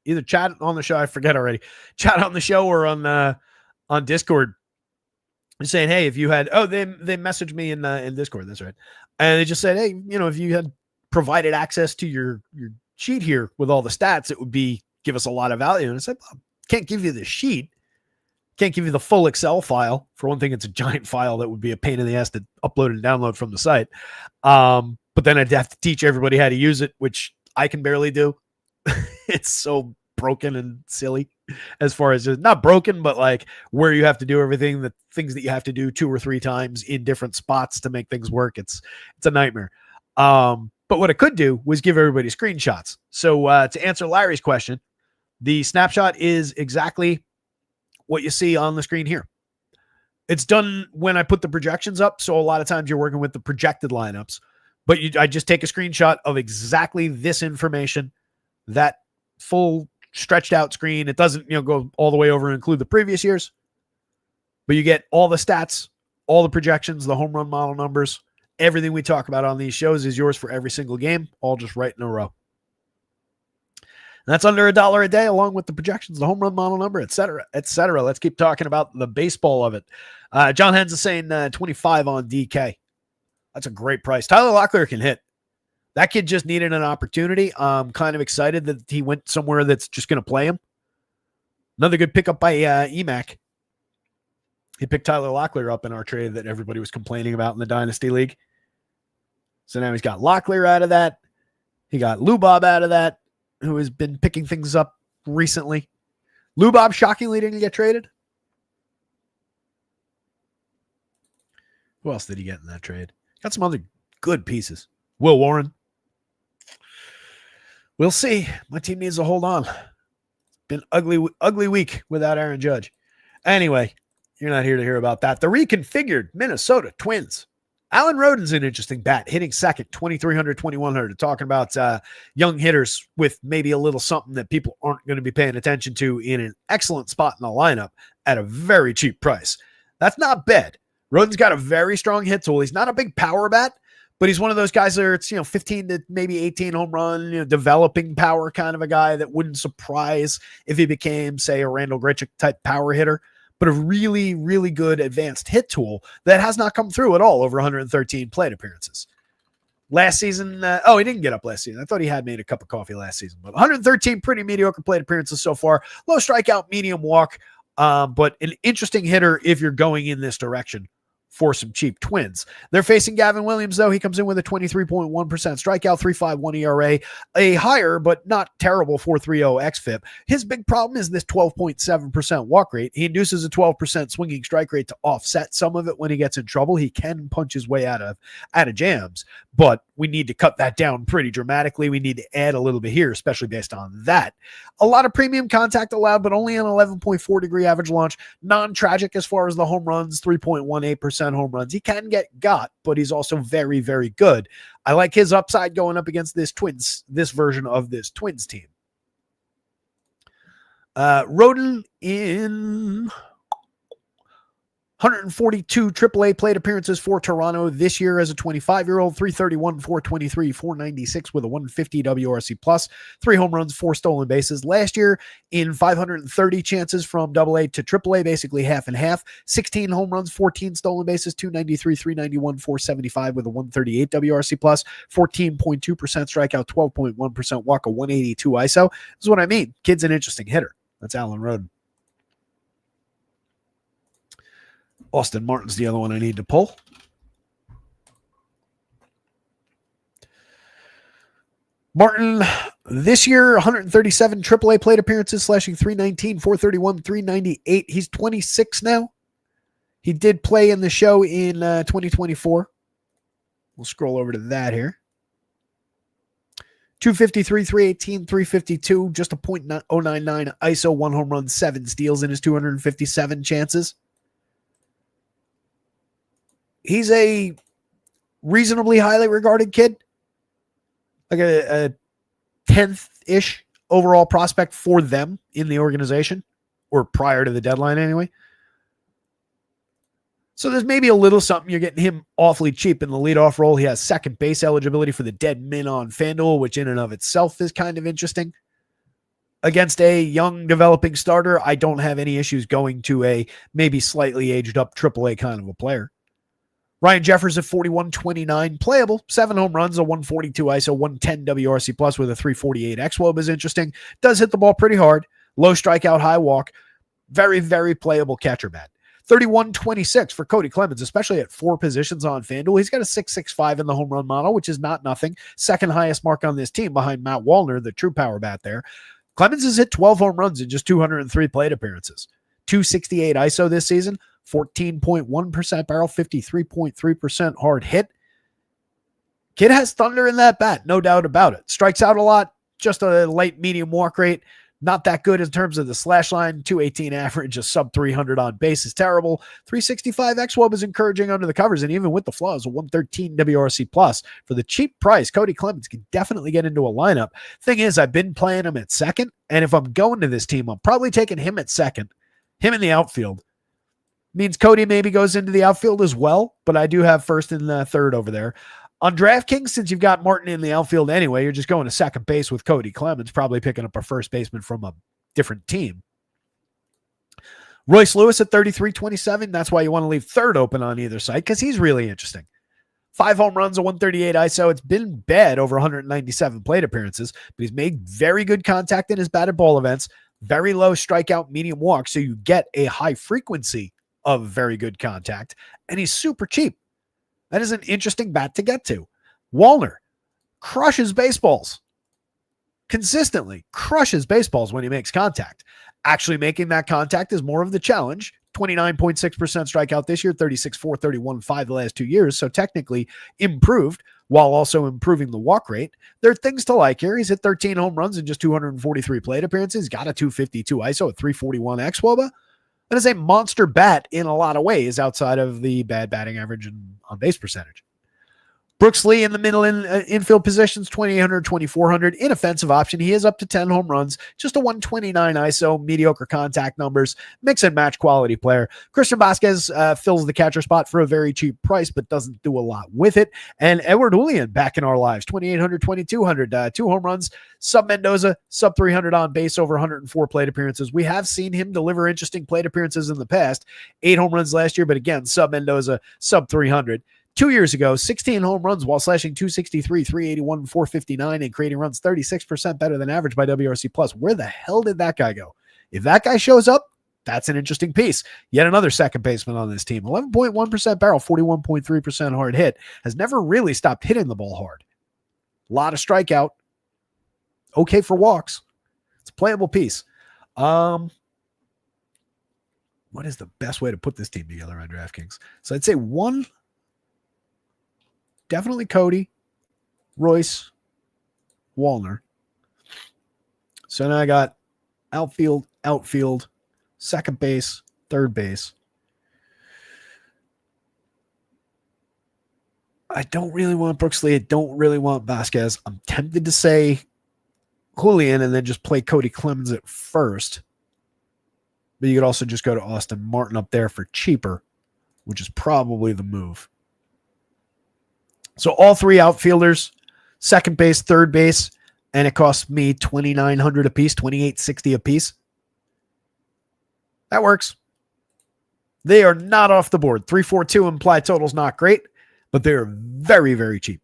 either chat on the show. I forget already. Chat on the show or on Discord. Saying, hey, if you had, they messaged me in Discord. That's right. And they just said, hey, if you had provided access to your sheet here with all the stats, it would give us a lot of value. And I said, well, can't give you the sheet. Can't give you the full Excel file. For one thing, it's a giant file that would be a pain in the ass to upload and download from the site. But then I'd have to teach everybody how to use it, which I can barely do. It's so broken and silly as far as just not broken, but like where you have to do everything, the things that you have to do 2 or 3 times in different spots to make things work. It's a nightmare. But what I could do was give everybody screenshots. So to answer Larry's question, the snapshot is exactly what you see on the screen here. It's done when I put the projections up. So a lot of times you're working with the projected lineups, but I just take a screenshot of exactly this information, that full stretched out screen. It doesn't, go all the way over and include the previous years, but you get all the stats, all the projections, the home run model numbers, everything we talk about on these shows is yours for every single game, all just right in a row. That's under $1 a day, along with the projections, the home run model number, et cetera, et cetera. Let's keep talking about the baseball of it. John Hens is saying 25 on DK. That's a great price. Tyler Locklear can hit. That kid just needed an opportunity. I'm kind of excited that he went somewhere that's just going to play him. Another good pickup by EMAC. He picked Tyler Locklear up in our trade that everybody was complaining about in the Dynasty League. So now he's got Locklear out of that. He got Lubob out of that, who has been picking things up recently. Lubob shockingly didn't get traded. Who else did he get in that trade? Got some other good pieces. Will Warren. We'll see. My team needs to hold on. Been ugly week without Aaron Judge. Anyway, you're not here to hear about that. The reconfigured Minnesota Twins. Alan Roden's an interesting bat, hitting second, 2,300, 2,100. Talking about young hitters with maybe a little something that people aren't going to be paying attention to in an excellent spot in the lineup at a very cheap price. That's not bad. Roden's got a very strong hit tool. He's not a big power bat, but he's one of those guys that it's 15 to maybe 18 home run, developing power kind of a guy that wouldn't surprise if he became, say, a Randall Grichuk type power hitter. But a really, really good advanced hit tool that has not come through at all over 113 plate appearances. Last season, he didn't get up last season. I thought he had made a cup of coffee last season. But 113 pretty mediocre plate appearances so far. Low strikeout, medium walk, but an interesting hitter if you're going in this direction for some cheap Twins. They're facing Gavin Williams, though. He comes in with a 23.1% strikeout, 3.51 ERA, a higher but not terrible 4.30 xFIP. His big problem is this 12.7% walk rate. He induces a 12% swinging strike rate to offset some of it when he gets in trouble. He can punch his way out of jams, but we need to cut that down pretty dramatically. We need to add a little bit here, especially based on that. A lot of premium contact allowed, but only an 11.4 degree average launch. Non-tragic as far as the home runs, 3.18% home runs. He can get got, but he's also very, very good. I like his upside going up against this version of this Twins team. Roden in 142 AAA plate appearances for Toronto this year as a 25-year-old, 331, 423, 496 with a 150 WRC plus, 3 home runs, 4 stolen bases. Last year in 530 chances from AA to AAA, basically half and half, 16 home runs, 14 stolen bases, 293, 391, 475 with a 138 WRC plus, 14.2% strikeout, 12.1% walk, a 182 ISO. This is what I mean. Kid's an interesting hitter. That's Alan Roden. Austin Martin's the other one I need to pull. Martin, this year, 137 AAA plate appearances, slashing 319, 431, 398. He's 26 now. He did play in the show in 2024. We'll scroll over to that here. 253, 318, 352, just a .099 ISO, 1 home run, 7 steals in his 257 chances. He's a reasonably highly regarded kid, like a 10th-ish overall prospect for them in the organization, or prior to the deadline anyway. So there's maybe a little something. You're getting him awfully cheap in the leadoff role. He has second base eligibility for the dead min on FanDuel, which in and of itself is kind of interesting. Against a young developing starter, I don't have any issues going to a maybe slightly aged up AAA kind of a player. Ryan Jeffers at 41.29, playable, 7 home runs, a 142 ISO, 110 WRC plus with a 348 xWOB is interesting. Does hit the ball pretty hard. Low strikeout, high walk. Very, very playable catcher bat. 31.26 for Cody Clemens, especially at 4 positions on FanDuel. He's got a 6.65 in the home run model, which is not nothing. Second highest mark on this team behind Matt Wallner, the true power bat there. Clemens has hit 12 home runs in just 203 plate appearances. 268 ISO this season. 14.1% barrel, 53.3% hard hit. Kid has thunder in that bat, no doubt about it. Strikes out a lot, just a light medium walk rate. Not that good in terms of the slash line. 218 average, a sub 300 on base is terrible. 365 xWOB is encouraging under the covers, and even with the flaws, a 113 WRC plus. For the cheap price, Cody Clemens can definitely get into a lineup. Thing is, I've been playing him at second, and if I'm going to this team, I'm probably taking him at second, him in the outfield. Means Cody maybe goes into the outfield as well, but I do have first and third over there. On DraftKings, since you've got Martin in the outfield anyway, you're just going to second base with Cody Clemens, probably picking up a first baseman from a different team. Royce Lewis at 33.27. That's why you want to leave third open on either side because he's really interesting. 5 home runs, a 138 ISO. It's been bad over 197 plate appearances, but he's made very good contact in his batted ball events, very low strikeout, medium walk, so you get a high frequency of very good contact, and he's super cheap. That is an interesting bat to get to. Wallner crushes baseballs. Consistently crushes baseballs when he makes contact. Actually making that contact is more of the challenge. 29.6% strikeout this year, 36.4, 31.5 the last 2 years. So technically improved while also improving the walk rate. There are things to like here. He's hit 13 home runs in just 243 plate appearances. He's got a 252 ISO, a 341 xWOBA. That is a monster bat in a lot of ways outside of the bad batting average and on base percentage. Brooks Lee in the middle infield positions, 2,800, 2,400. Inoffensive option. He is up to 10 home runs, just a 129 ISO, mediocre contact numbers, mix and match quality player. Christian Vasquez fills the catcher spot for a very cheap price, but doesn't do a lot with it. And Edward Julian back in our lives, 2,800, 2,200, 2 home runs, sub Mendoza, sub 300 on base, over 104 plate appearances. We have seen him deliver interesting plate appearances in the past. 8 home runs last year, but again, sub Mendoza, sub 300. 2 years ago, 16 home runs while slashing 263, 381, 459, and creating runs 36% better than average by WRC+. Where the hell did that guy go? If that guy shows up, that's an interesting piece. Yet another second baseman on this team. 11.1% barrel, 41.3% hard hit. Has never really stopped hitting the ball hard. A lot of strikeout. Okay for walks. It's a playable piece. What is the best way to put this team together on DraftKings? So I'd say one... Definitely Cody, Royce, Wallner. So now I got outfield, second base, third base. I don't really want Brooks Lee. I don't really want Vasquez. I'm tempted to say Julian and then just play Cody Clemens at first. But you could also just go to Austin Martin up there for cheaper, which is probably the move. So all 3 outfielders, second base, third base, and it costs me $2,900 a piece, $2,860 a piece. That works. They are not off the board. 342 implied total is not great, but they're very, very cheap.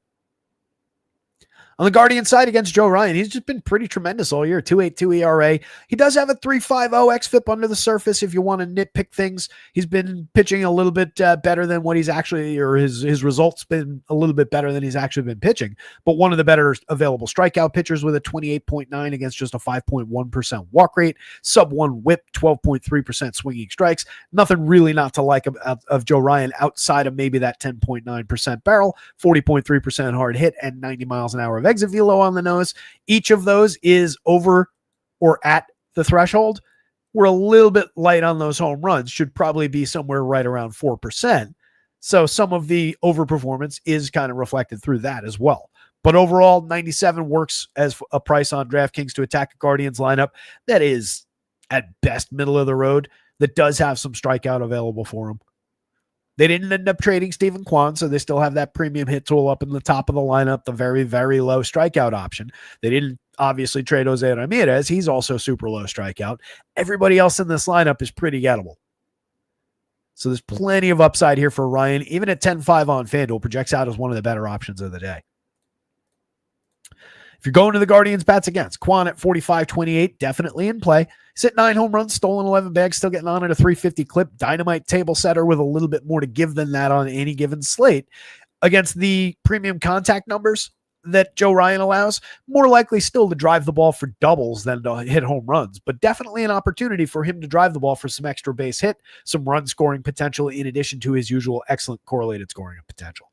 On the Guardian side against Joe Ryan, he's just been pretty tremendous all year. 2.82 ERA. He does have a 3.50 xFIP under the surface if you want to nitpick things. He's been pitching a little bit better than what he's actually, or his results been a little bit better than he's actually been pitching. But one of the better available strikeout pitchers with a 28.9 against just a 5.1% walk rate. Sub 1 whip, 12.3% swinging strikes. Nothing really not to like of Joe Ryan outside of maybe that 10.9% barrel, 40.3% hard hit, and 90 miles an hour of exit velo on the nose. Each of those is over or at the threshold. We're a little bit light on those home runs. Should probably be somewhere right around 4%. So some of the overperformance is kind of reflected through that as well. But overall, 97 works as a price on DraftKings to attack a Guardians lineup that is at best middle of the road, that does have some strikeout available for them. They didn't end up trading Stephen Kwan, so they still have that premium hit tool up in the top of the lineup, the very, very low strikeout option. They didn't obviously trade Jose Ramirez. He's also super low strikeout. Everybody else in this lineup is pretty gettable. So there's plenty of upside here for Ryan. Even at 10.5 on FanDuel, projects out as one of the better options of the day. If you're going to the Guardians bats against, Kwan at 45.28, definitely in play. He's hit 9 home runs, stolen 11 bags, still getting on at a 350 clip. Dynamite table setter with a little bit more to give than that on any given slate. Against the premium contact numbers that Joe Ryan allows, more likely still to drive the ball for doubles than to hit home runs, but definitely an opportunity for him to drive the ball for some extra base hit, some run scoring potential in addition to his usual excellent correlated scoring potential.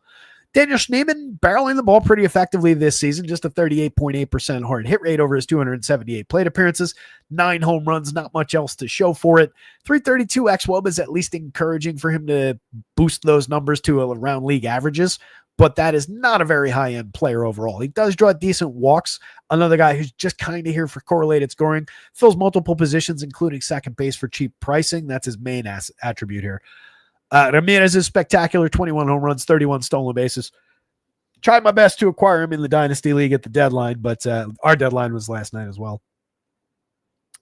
Daniel Schneemann barreling the ball pretty effectively this season, just a 38.8% hard hit rate over his 278 plate appearances, 9 home runs, not much else to show for it. 332 xWOB is at least encouraging for him to boost those numbers to around league averages, but that is not a very high-end player overall. He does draw decent walks. Another guy who's just kind of here for correlated scoring, fills multiple positions, including second base for cheap pricing. That's his main attribute here. Ramirez is spectacular, 21 home runs, 31 stolen bases. Tried my best to acquire him in the Dynasty League at the deadline, but our deadline was last night as well.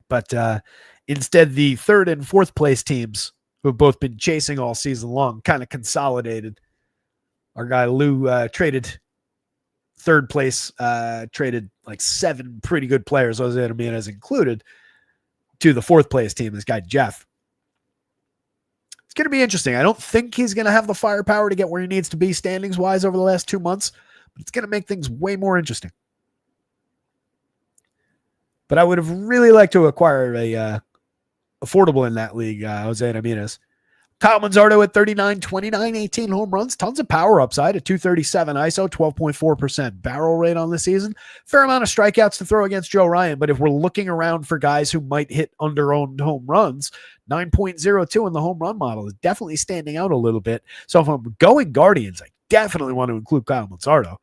But instead, the third and fourth place teams, who have both been chasing all season long, kind of consolidated. Our guy Lou traded third place, traded like 7 pretty good players, Jose Ramirez included, to the fourth place team, this guy Jeff. It's going to be interesting. I don't think he's going to have the firepower to get where he needs to be standings-wise over the last 2 months, but it's going to make things way more interesting. But I would have really liked to acquire a affordable in that league, Jose Ramirez. Kyle Manzardo at 39, 29, 18 home runs. Tons of power upside at 237 ISO, 12.4% barrel rate on the season. Fair amount of strikeouts to throw against Joe Ryan, but if we're looking around for guys who might hit under-owned home runs, 9.02 in the home run model is definitely standing out a little bit. So if I'm going Guardians, I definitely want to include Kyle Manzardo.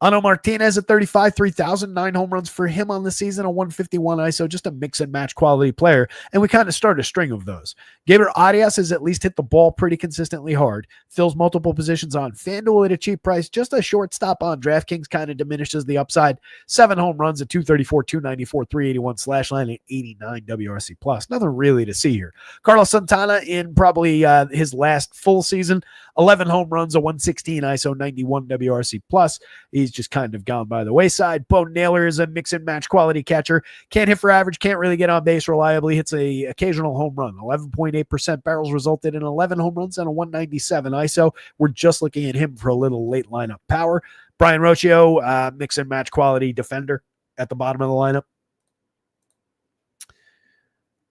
Ano Martinez at 35, 3,000, 9 home runs for him on the season, a 151 ISO, just a mix and match quality player. And we kind of start a string of those. Gabriel Arias has at least hit the ball pretty consistently hard, fills multiple positions on FanDuel at a cheap price, just a shortstop on DraftKings kind of diminishes the upside. 7 home runs at 234, 294, 381 slash line, and 89 WRC plus. Nothing really to see here. Carlos Santana in probably his last full season, 11 home runs, a 116 ISO, 91 WRC plus. He's just kind of gone by the wayside. Bo Naylor is a mix and match quality catcher. Can't hit for average, can't really get on base reliably. Hits a occasional home run. 11.8% barrels resulted in 11 home runs and a 197 ISO. We're just looking at him for a little late lineup power. Brian Rocchio, mix and match quality defender at the bottom of the lineup.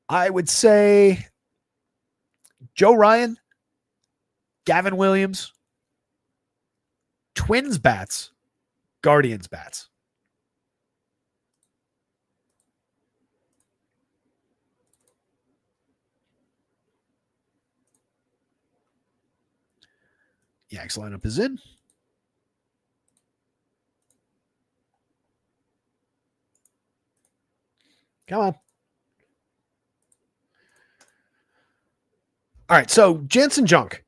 I would say Joe Ryan, Gavin Williams, Twins bats, Guardians bats. Yanks lineup is in. Come on. All right, so Jansen Junk.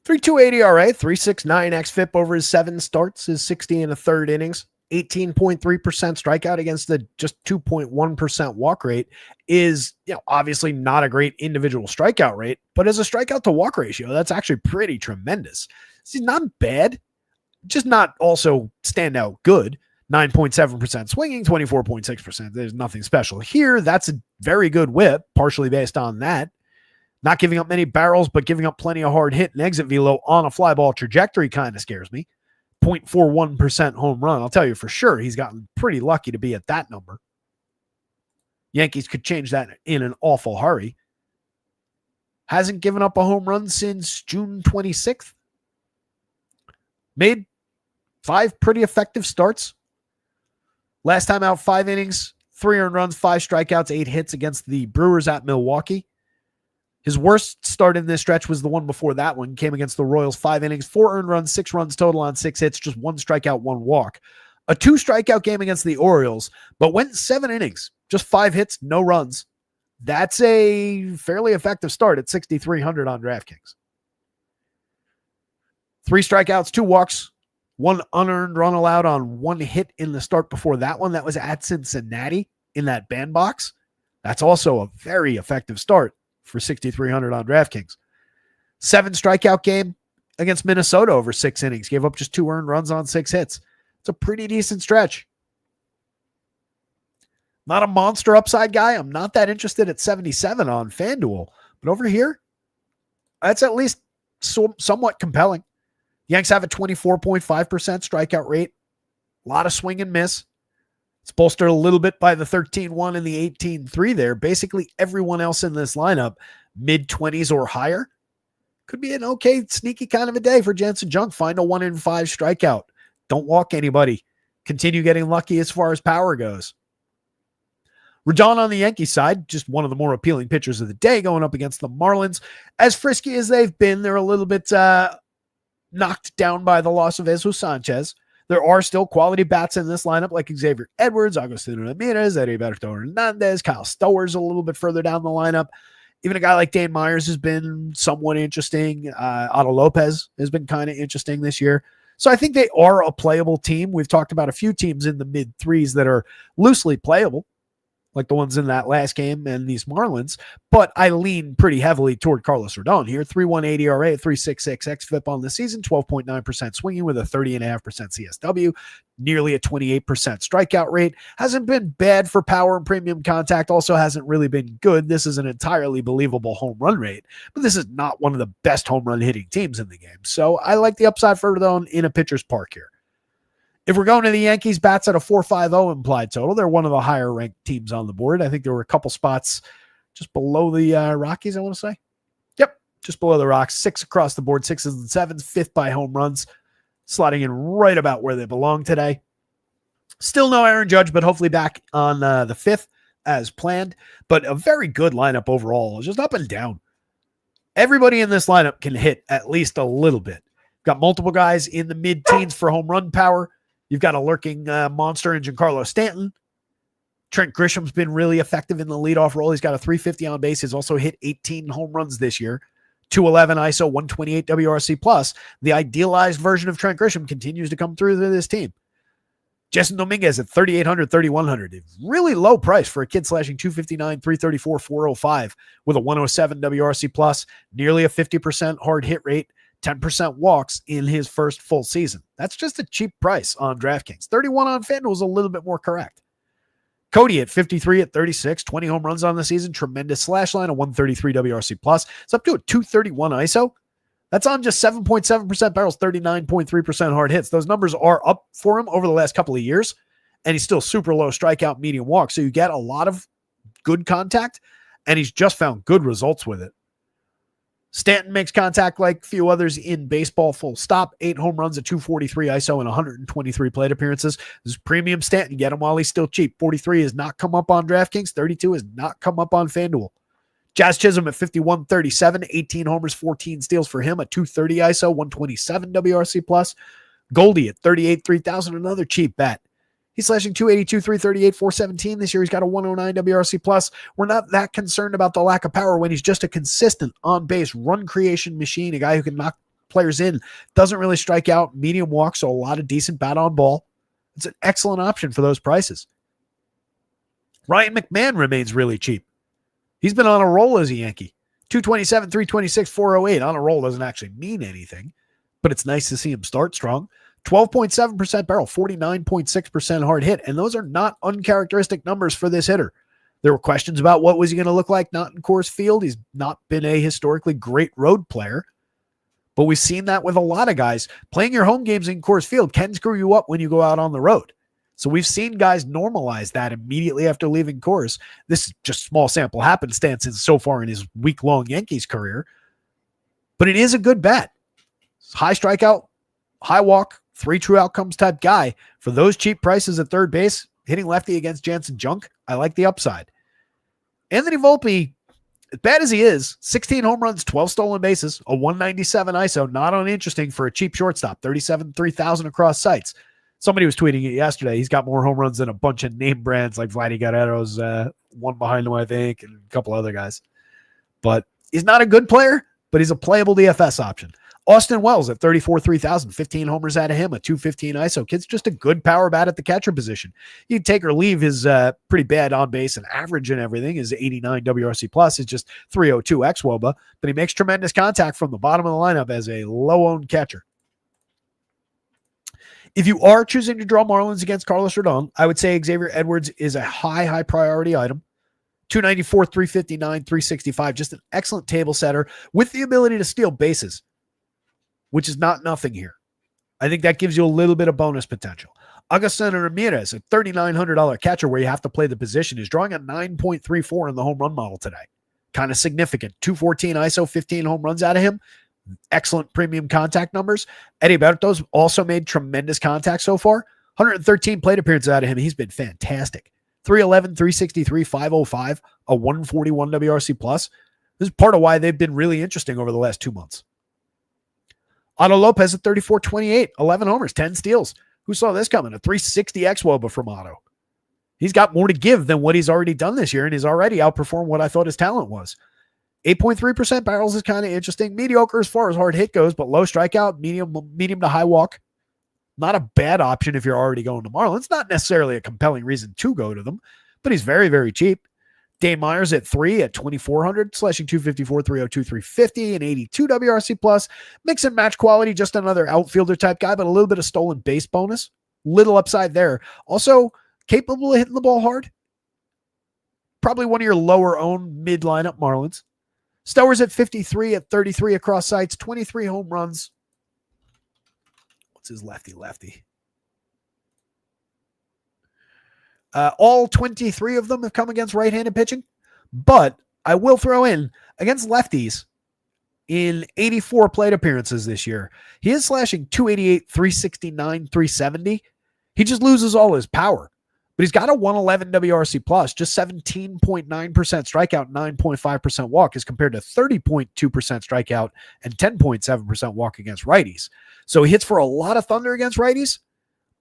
3.28 ERA, 3.69 xFIP over his 7 starts, his 60 and a third innings, 18.3% strikeout against the just 2.1% walk rate is, obviously not a great individual strikeout rate, but as a strikeout to walk ratio, that's actually pretty tremendous. He's not bad, just not also standout good. 9.7% swinging, 24.6%. There's nothing special here. That's a very good whip, partially based on that. Not giving up many barrels, but giving up plenty of hard hit and exit velo on a fly ball trajectory kind of scares me. 0.41% home run. I'll tell you for sure he's gotten pretty lucky to be at that number. Yankees could change that in an awful hurry. Hasn't given up a home run since June 26th. Made 5 pretty effective starts. Last time out, 5 innings, 3 earned runs, 5 strikeouts, 8 hits against the Brewers at Milwaukee. His worst start in this stretch was the one before that one. Came against the Royals, 5 innings, 4 earned runs, 6 runs total on 6 hits, just 1 strikeout, 1 walk. A 2 strikeout game against the Orioles, but went 7 innings, just 5 hits, no runs. That's a fairly effective start at 6,300 on DraftKings. 3 strikeouts, 2 walks, 1 unearned run allowed on 1 hit in the start before that one. That was at Cincinnati in that bandbox. That's also a very effective start for 6,300 on DraftKings. 7 strikeout game against Minnesota over 6 innings. Gave up just 2 earned runs on 6 hits. It's a pretty decent stretch. Not a monster upside guy. I'm not that interested at 77 on FanDuel. But over here, that's at least somewhat compelling. Yanks have a 24.5% strikeout rate. A lot of swing and miss. It's bolstered a little bit by the 13-1 and the 18-3 there. Basically, everyone else in this lineup, mid-20s or higher. Could be an okay, sneaky kind of a day for Jansen Junk. Find a 1-in-5 strikeout. Don't walk anybody. Continue getting lucky as far as power goes. Rodon on the Yankees side, just one of the more appealing pitchers of the day going up against the Marlins. As frisky as they've been, they're a little bit knocked down by the loss of Jesus Sanchez. There are still quality bats in this lineup like Xavier Edwards, Agustin Ramirez, Heriberto Hernandez, Kyle Stowers a little bit further down the lineup. Even a guy like Dane Myers has been somewhat interesting. Otto Lopez has been kind of interesting this year. So I think they are a playable team. We've talked about a few teams in the mid threes that are loosely playable, like the ones in that last game and these Marlins, but I lean pretty heavily toward Carlos Rodon here. 3.18 ERA, 3.66 xFIP on the season, 12.9% swinging with a 30.5% CSW, nearly a 28% strikeout rate. Hasn't been bad for power and premium contact, also hasn't really been good. This is an entirely believable home run rate, but this is not one of the best home run hitting teams in the game. So I like the upside for Rodon in a pitcher's park here. If we're going to the Yankees, bats at a 4.50 implied total. They're one of the higher ranked teams on the board. I think there were a couple spots just below the Rockies, I want to say. Yep, just below the Rocks. 6 across the board, 6s and 7s, 5th by home runs, slotting in right about where they belong today. Still no Aaron Judge, but hopefully back on the 5th as planned. But a very good lineup overall, just up and down. Everybody in this lineup can hit at least a little bit. Got multiple guys in the mid-teens for home run power. You've got a lurking monster in Giancarlo Stanton. Trent Grisham's been really effective in the leadoff role. He's got a 350 on base. He's also hit 18 home runs this year. 211 ISO, 128 WRC plus. The idealized version of Trent Grisham continues to come through to this team. Jason Dominguez at 3,800, 3,100. Really low price for a kid slashing 259, 334, 405 with a 107 WRC plus, nearly a 50% hard hit rate. 10% walks in his first full season. That's just a cheap price on DraftKings. 31 on FanDuel is a little bit more correct. Cody at 53 at 36, 20 home runs on the season. Tremendous slash line, a 133 WRC plus. It's up to a 231 ISO. That's on just 7.7% barrels, 39.3% hard hits. Those numbers are up for him over the last couple of years, and he's still super low strikeout, medium walk. So you get a lot of good contact, and he's just found good results with it. Stanton makes contact like few others in baseball, full stop. 8 home runs, a 243 ISO, and 123 plate appearances. This is premium Stanton. Get him while he's still cheap. 43 has not come up on DraftKings. 32 has not come up on FanDuel. Jazz Chisholm at 51.37, 18 homers, 14 steals for him, a 230 ISO, 127 WRC plus. Goldie at 38, 3,000, another cheap bet. He's slashing 282, 338, 417 this year. He's got a 109 WRC plus. We're not that concerned about the lack of power when he's just a consistent on-base run creation machine, a guy who can knock players in, doesn't really strike out, medium walk, so a lot of decent bat on ball. It's an excellent option for those prices. Ryan McMahon remains really cheap. He's been on a roll as a Yankee. 227, 326, 408. On a roll doesn't actually mean anything, but it's nice to see him start strong. 12.7% barrel, 49.6% hard hit, and those are not uncharacteristic numbers for this hitter. There were questions about what was he going to look like not in Coors Field. He's not been a historically great road player, but we've seen that with a lot of guys. Playing your home games in Coors Field can screw you up when you go out on the road. So we've seen guys normalize that immediately after leaving Coors. This is just small sample happenstance so far in his week-long Yankees career, but it is a good bet. High strikeout, high walk, 3 true outcomes type guy. For those cheap prices at third base, hitting lefty against Jansen Junk, I like the upside. Anthony Volpe, as bad as he is, 16 home runs, 12 stolen bases, a 197 ISO, not uninteresting for a cheap shortstop, 37, 3,000 across sites. Somebody was tweeting it yesterday. He's got more home runs than a bunch of name brands like Vladdy Guerrero's one behind him, I think, and a couple other guys. But he's not a good player, but he's a playable DFS option. Austin Wells at 34, 3,000, 15 homers out of him, a 215 ISO. Kid's just a good power bat at the catcher position. You can take or leave his pretty bad on base and average and everything. His 89 WRC plus is just 302 xWOBA, but he makes tremendous contact from the bottom of the lineup as a low-owned catcher. If you are choosing to draw Marlins against Carlos Rodon, I would say Xavier Edwards is a high priority item. 294, 359, 365, just an excellent table setter with the ability to steal bases, which is not nothing here. I think that gives you a little bit of bonus potential. Agustin Ramirez, a $3,900 catcher where you have to play the position, is drawing a 9.34 in the home run model today. Kind of significant. 214 ISO, 15 home runs out of him. Excellent premium contact numbers. Eddie Berto's also made tremendous contact so far. 113 plate appearances out of him. He's been fantastic. 311, 363, 505, a 141 WRC plus. This is part of why they've been really interesting over the last 2 months. Otto Lopez at 34, 28, 11 homers, 10 steals. Who saw this coming? A 360 xWOBA from Otto. He's got more to give than what he's already done this year, and he's already outperformed what I thought his talent was. 8.3% barrels is kind of interesting. Mediocre as far as hard hit goes, but low strikeout, medium to high walk. Not a bad option if you're already going to Marlins. Not necessarily a compelling reason to go to them, but he's very, very cheap. Dane Myers at 3 at 2,400, slashing 254, 302, 350, and 82 WRC plus. Mix and match quality, just another outfielder type guy, but a little bit of stolen base bonus. Little upside there. Also, capable of hitting the ball hard. Probably one of your lower owned mid lineup Marlins. Stowers at 53 at 33 across sites, 23 home runs. What's his lefty? All 23 of them have come against right-handed pitching, but I will throw in against lefties in 84 plate appearances this year. He is slashing 288, 369, 370. He just loses all his power, but he's got a 111 WRC plus, just 17.9% strikeout, 9.5% walk as compared to 30.2% strikeout and 10.7% walk against righties. So he hits for a lot of thunder against righties,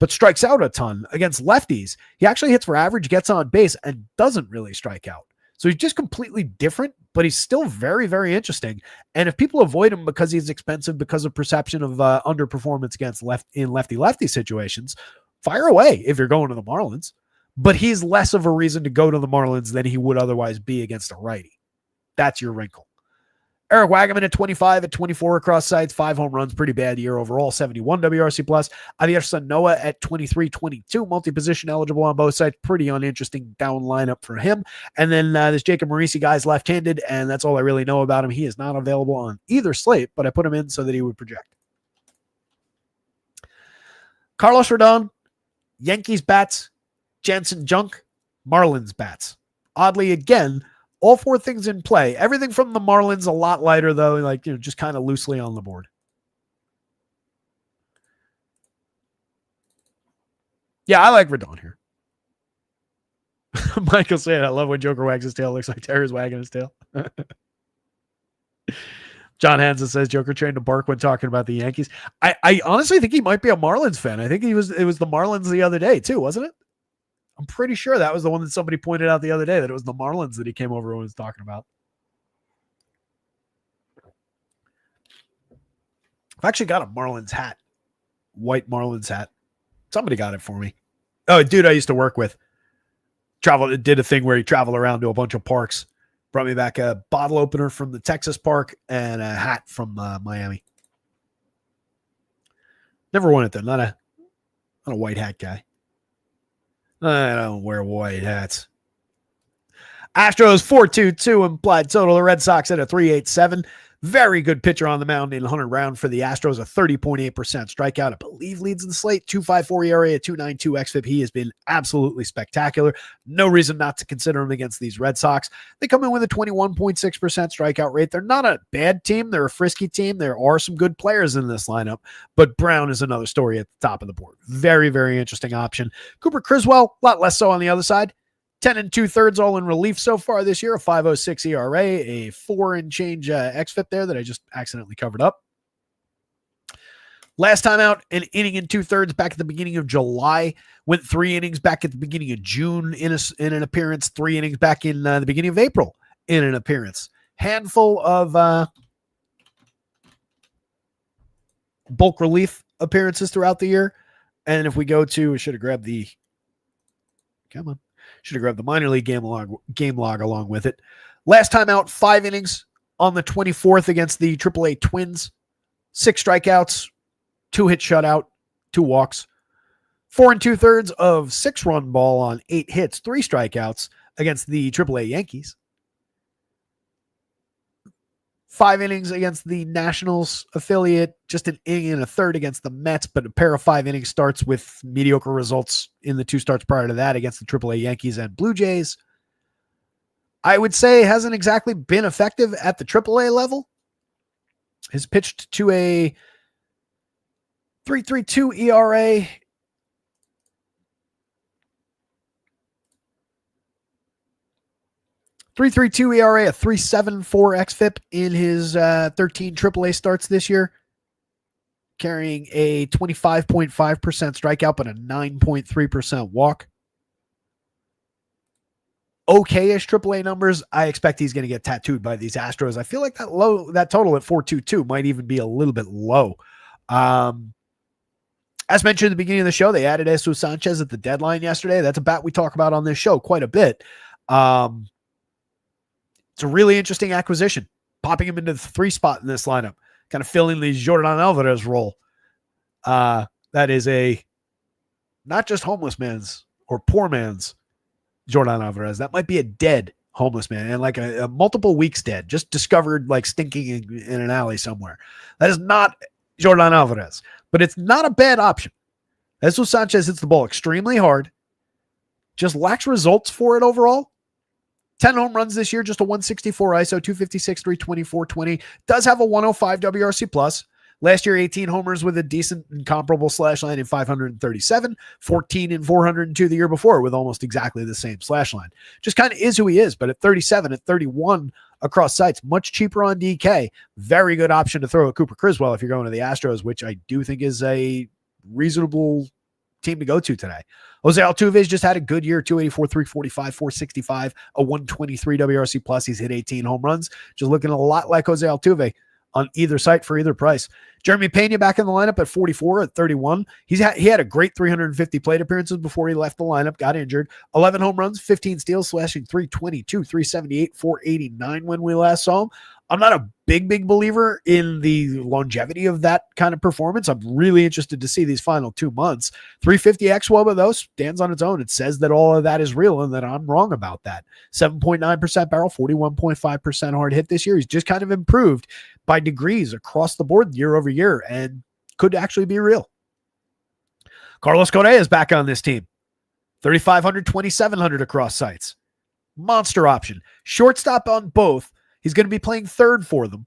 but strikes out a ton against lefties. He actually hits for average, gets on base, and doesn't really strike out. So he's just completely different, but he's still very, very interesting. And if people avoid him because he's expensive, because of perception of underperformance against lefty-lefty situations, fire away if you're going to the Marlins. But he's less of a reason to go to the Marlins than he would otherwise be against a righty. That's your wrinkle. Eric Wagaman at 25 at 24 across sites, 5 home runs, pretty bad year overall, 71 WRC plus. Javier Sanoa at 23, 22, multi-position eligible on both sides, pretty uninteresting down lineup for him. And then this Jacob Marisi guy's left-handed, and that's all I really know about him. He is not available on either slate, but I put him in so that he would project. Carlos Rodon, Yankees bats, Jansen Junk, Marlins bats. Oddly, again, all 4 things in play. Everything from the Marlins a lot lighter, though, just kind of loosely on the board. Yeah, I like Rodon here. Michael said, I love when Joker wags his tail. Looks like Terry's wagging his tail. John Hansen says Joker trained to bark when talking about the Yankees. I honestly think he might be a Marlins fan. I think it was the Marlins the other day, too, wasn't it? I'm pretty sure that was the one that somebody pointed out the other day, that it was the Marlins that he came over and was talking about. I've actually got a Marlins hat. White Marlins hat. Somebody got it for me. Oh, a dude I used to work with. Did a thing where he traveled around to a bunch of parks. Brought me back a bottle opener from the Texas park and a hat from Miami. Never won it though. Not a white hat guy. I don't wear white hats. Astros 4.22 implied total. The Red Sox at a 3.87. Very good pitcher on the mound in Hunter Brown for the Astros, a 30.8% strikeout. I believe leads in the slate. 2.54 ERA, a 2.92 xFIP. He has been absolutely spectacular. No reason not to consider him against these Red Sox. They come in with a 21.6% strikeout rate. They're not a bad team. They're a frisky team. There are some good players in this lineup, but Brown is another story at the top of the board. Very, very interesting option. Cooper Criswell, a lot less so on the other side. 10 2/3 all in relief so far this year, a 5.06 ERA, a 4 and change xFIP there that I just accidentally covered up. Last time out, an inning and 2/3 back at the beginning of July. Went 3 innings back at the beginning of June in an appearance. 3 innings back in the beginning of April in an appearance. Handful of bulk relief appearances throughout the year. And if we go to, we should have grabbed the, come on. Should have grabbed the minor league game log along with it. Last time out, 5 innings on the 24th against the AAA Twins. 6 strikeouts, 2 hit shutout, 2 walks. 4 2/3 of 6-run ball on 8 hits, 3 strikeouts against the AAA Yankees. 5 innings against the Nationals affiliate, just an inning and a third against the Mets, but a pair of 5 inning starts with mediocre results in the 2 starts prior to that against the AAA Yankees and Blue Jays. I would say hasn't exactly been effective at the AAA level. Has pitched to a 3.32 ERA. .332 ERA, a 3.74 xFIP in his 13 AAA starts this year, carrying a 25.5% strikeout, but a 9.3% walk. Okay-ish AAA numbers. I expect he's going to get tattooed by these Astros. I feel like that total at 4.22 might even be a little bit low. As mentioned at the beginning of the show, they added Jesus Sanchez at the deadline yesterday. That's a bat we talk about on this show quite a bit. It's a really interesting acquisition, popping him into the 3 spot in this lineup, kind of filling the Jordan Alvarez role. That is a not just homeless man's or poor man's Jordan Alvarez. That might be a dead homeless man and like a multiple weeks dead, just discovered like stinking in an alley somewhere. That is not Jordan Alvarez, but it's not a bad option. Jesus Sanchez hits the ball extremely hard, just lacks results for it overall. 10 home runs this year, just a 164 ISO, 256, 324, 20. Does have a 105 WRC plus. Last year, 18 homers with a decent and comparable slash line in 537, 14 and 402 the year before with almost exactly the same slash line. Just kind of is who he is, but at 37, at 31 across sites, much cheaper on DK. Very good option to throw at Cooper Criswell if you're going to the Astros, which I do think is a reasonable team to go to today. Jose Altuve's just had a good year, 284, 345, 465, a 123 WRC plus. He's hit 18 home runs. Just looking a lot like Jose Altuve on either site for either price. Jeremy Pena back in the lineup at 44, at 31. He had a great 350 plate appearances before he left the lineup, got injured. 11 home runs, 15 steals, slashing 322, 378, 489 when we last saw him. I'm not a big believer in the longevity of that kind of performance. I'm really interested to see these final 2 months. 350 xWOBA, though, stands on its own. It says that all of that is real and that I'm wrong about that. 7.9% barrel, 41.5% hard hit this year. He's just kind of improved by degrees across the board year over year and could actually be real. Carlos Correa is back on this team. 3,500, 2,700 across sites. Monster option. Shortstop on both. He's going to be playing third for them.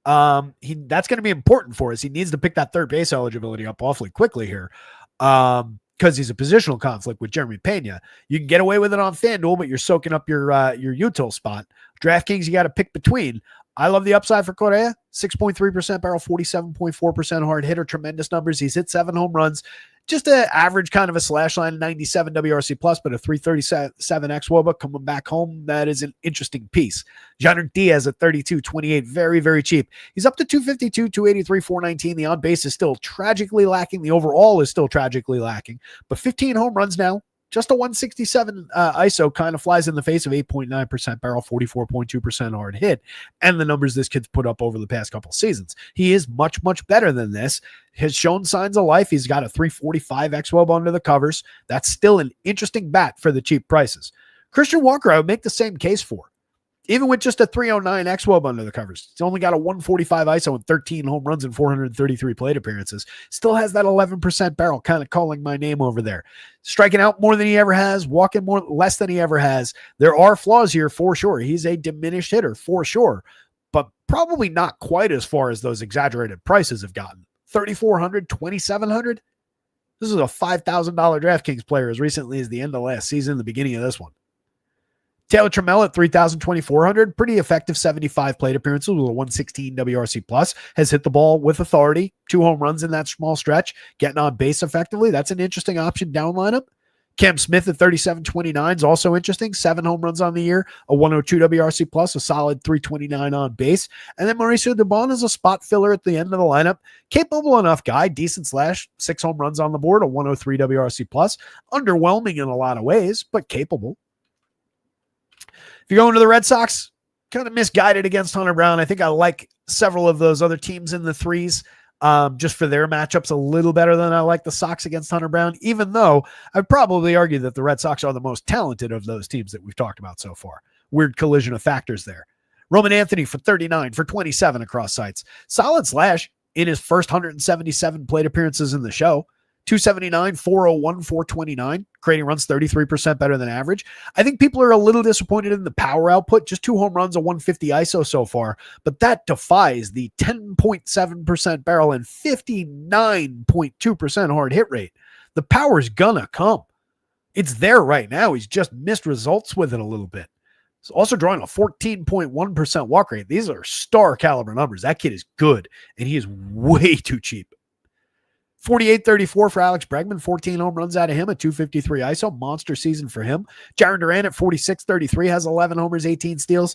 That's going to be important for us. He needs to pick that third base eligibility up awfully quickly here because he's a positional conflict with Jeremy Pena. You can get away with it on FanDuel, but you're soaking up your util spot. DraftKings, you got to pick between. I love the upside for Correa. 6.3% barrel, 47.4% hard hitter. Tremendous numbers. He's hit 7 home runs. Just an average kind of a slash line, 97 WRC plus, but a 337 xWOBA coming back home. That is an interesting piece. Jhonder Diaz at 32, 28, very cheap. He's up to 252, 283, 419. The on base is still tragically lacking. The overall is still tragically lacking, but 15 home runs now. Just a 167 ISO kind of flies in the face of 8.9% barrel, 44.2% hard hit, and the numbers this kid's put up over the past couple seasons. He is much better than this. Has shown signs of life. He's got a 345 xWOB under the covers. That's still an interesting bat for the cheap prices. Christian Walker, I would make the same case for. Even with just a 309 xWOB under the covers, he's only got a 145 ISO and 13 home runs and 433 plate appearances. Still has that 11% barrel, kind of calling my name over there. Striking out more than he ever has, walking less than he ever has. There are flaws here for sure. He's a diminished hitter for sure, but probably not quite as far as those exaggerated prices have gotten. 3,400, 2,700. This is a $5,000 DraftKings player as recently as the end of last season, the beginning of this one. Taylor Trammell at 3,000, 2,400, pretty effective 75 plate appearances with a 116 WRC plus, has hit the ball with authority, 2 home runs in that small stretch, getting on base effectively. That's an interesting option down lineup. Cam Smith at 37, 29 is also interesting, 7 home runs on the year, a 102 WRC plus, a solid 329 on base. And then Mauricio Dubon is a spot filler at the end of the lineup, capable enough guy, decent slash, 6 home runs on the board, a 103 WRC plus, underwhelming in a lot of ways, but capable. If you're going to the Red Sox, kind of misguided against Hunter Brown. I think I like several of those other teams in the threes just for their matchups a little better than I like the Sox against Hunter Brown, even though I'd probably argue that the Red Sox are the most talented of those teams that we've talked about so far. Weird collision of factors there. Roman Anthony for 39, for 27 across sites. Solid slash in his first 177 plate appearances in the show. 279, 401, 429, creating runs 33% better than average. I think people are a little disappointed in the power output, just 2 home runs, a 150 ISO so far, but that defies the 10.7% barrel and 59.2% hard hit rate. The power's gonna come. It's there right now. He's just missed results with it a little bit. He's also drawing a 14.1% walk rate. These are star caliber numbers. That kid is good, and he is way too cheap. 48-34 for Alex Bregman, 14 home runs out of him, a 253 ISO, monster season for him. Jaron Duran at 46-33 has 11 homers, 18 steals.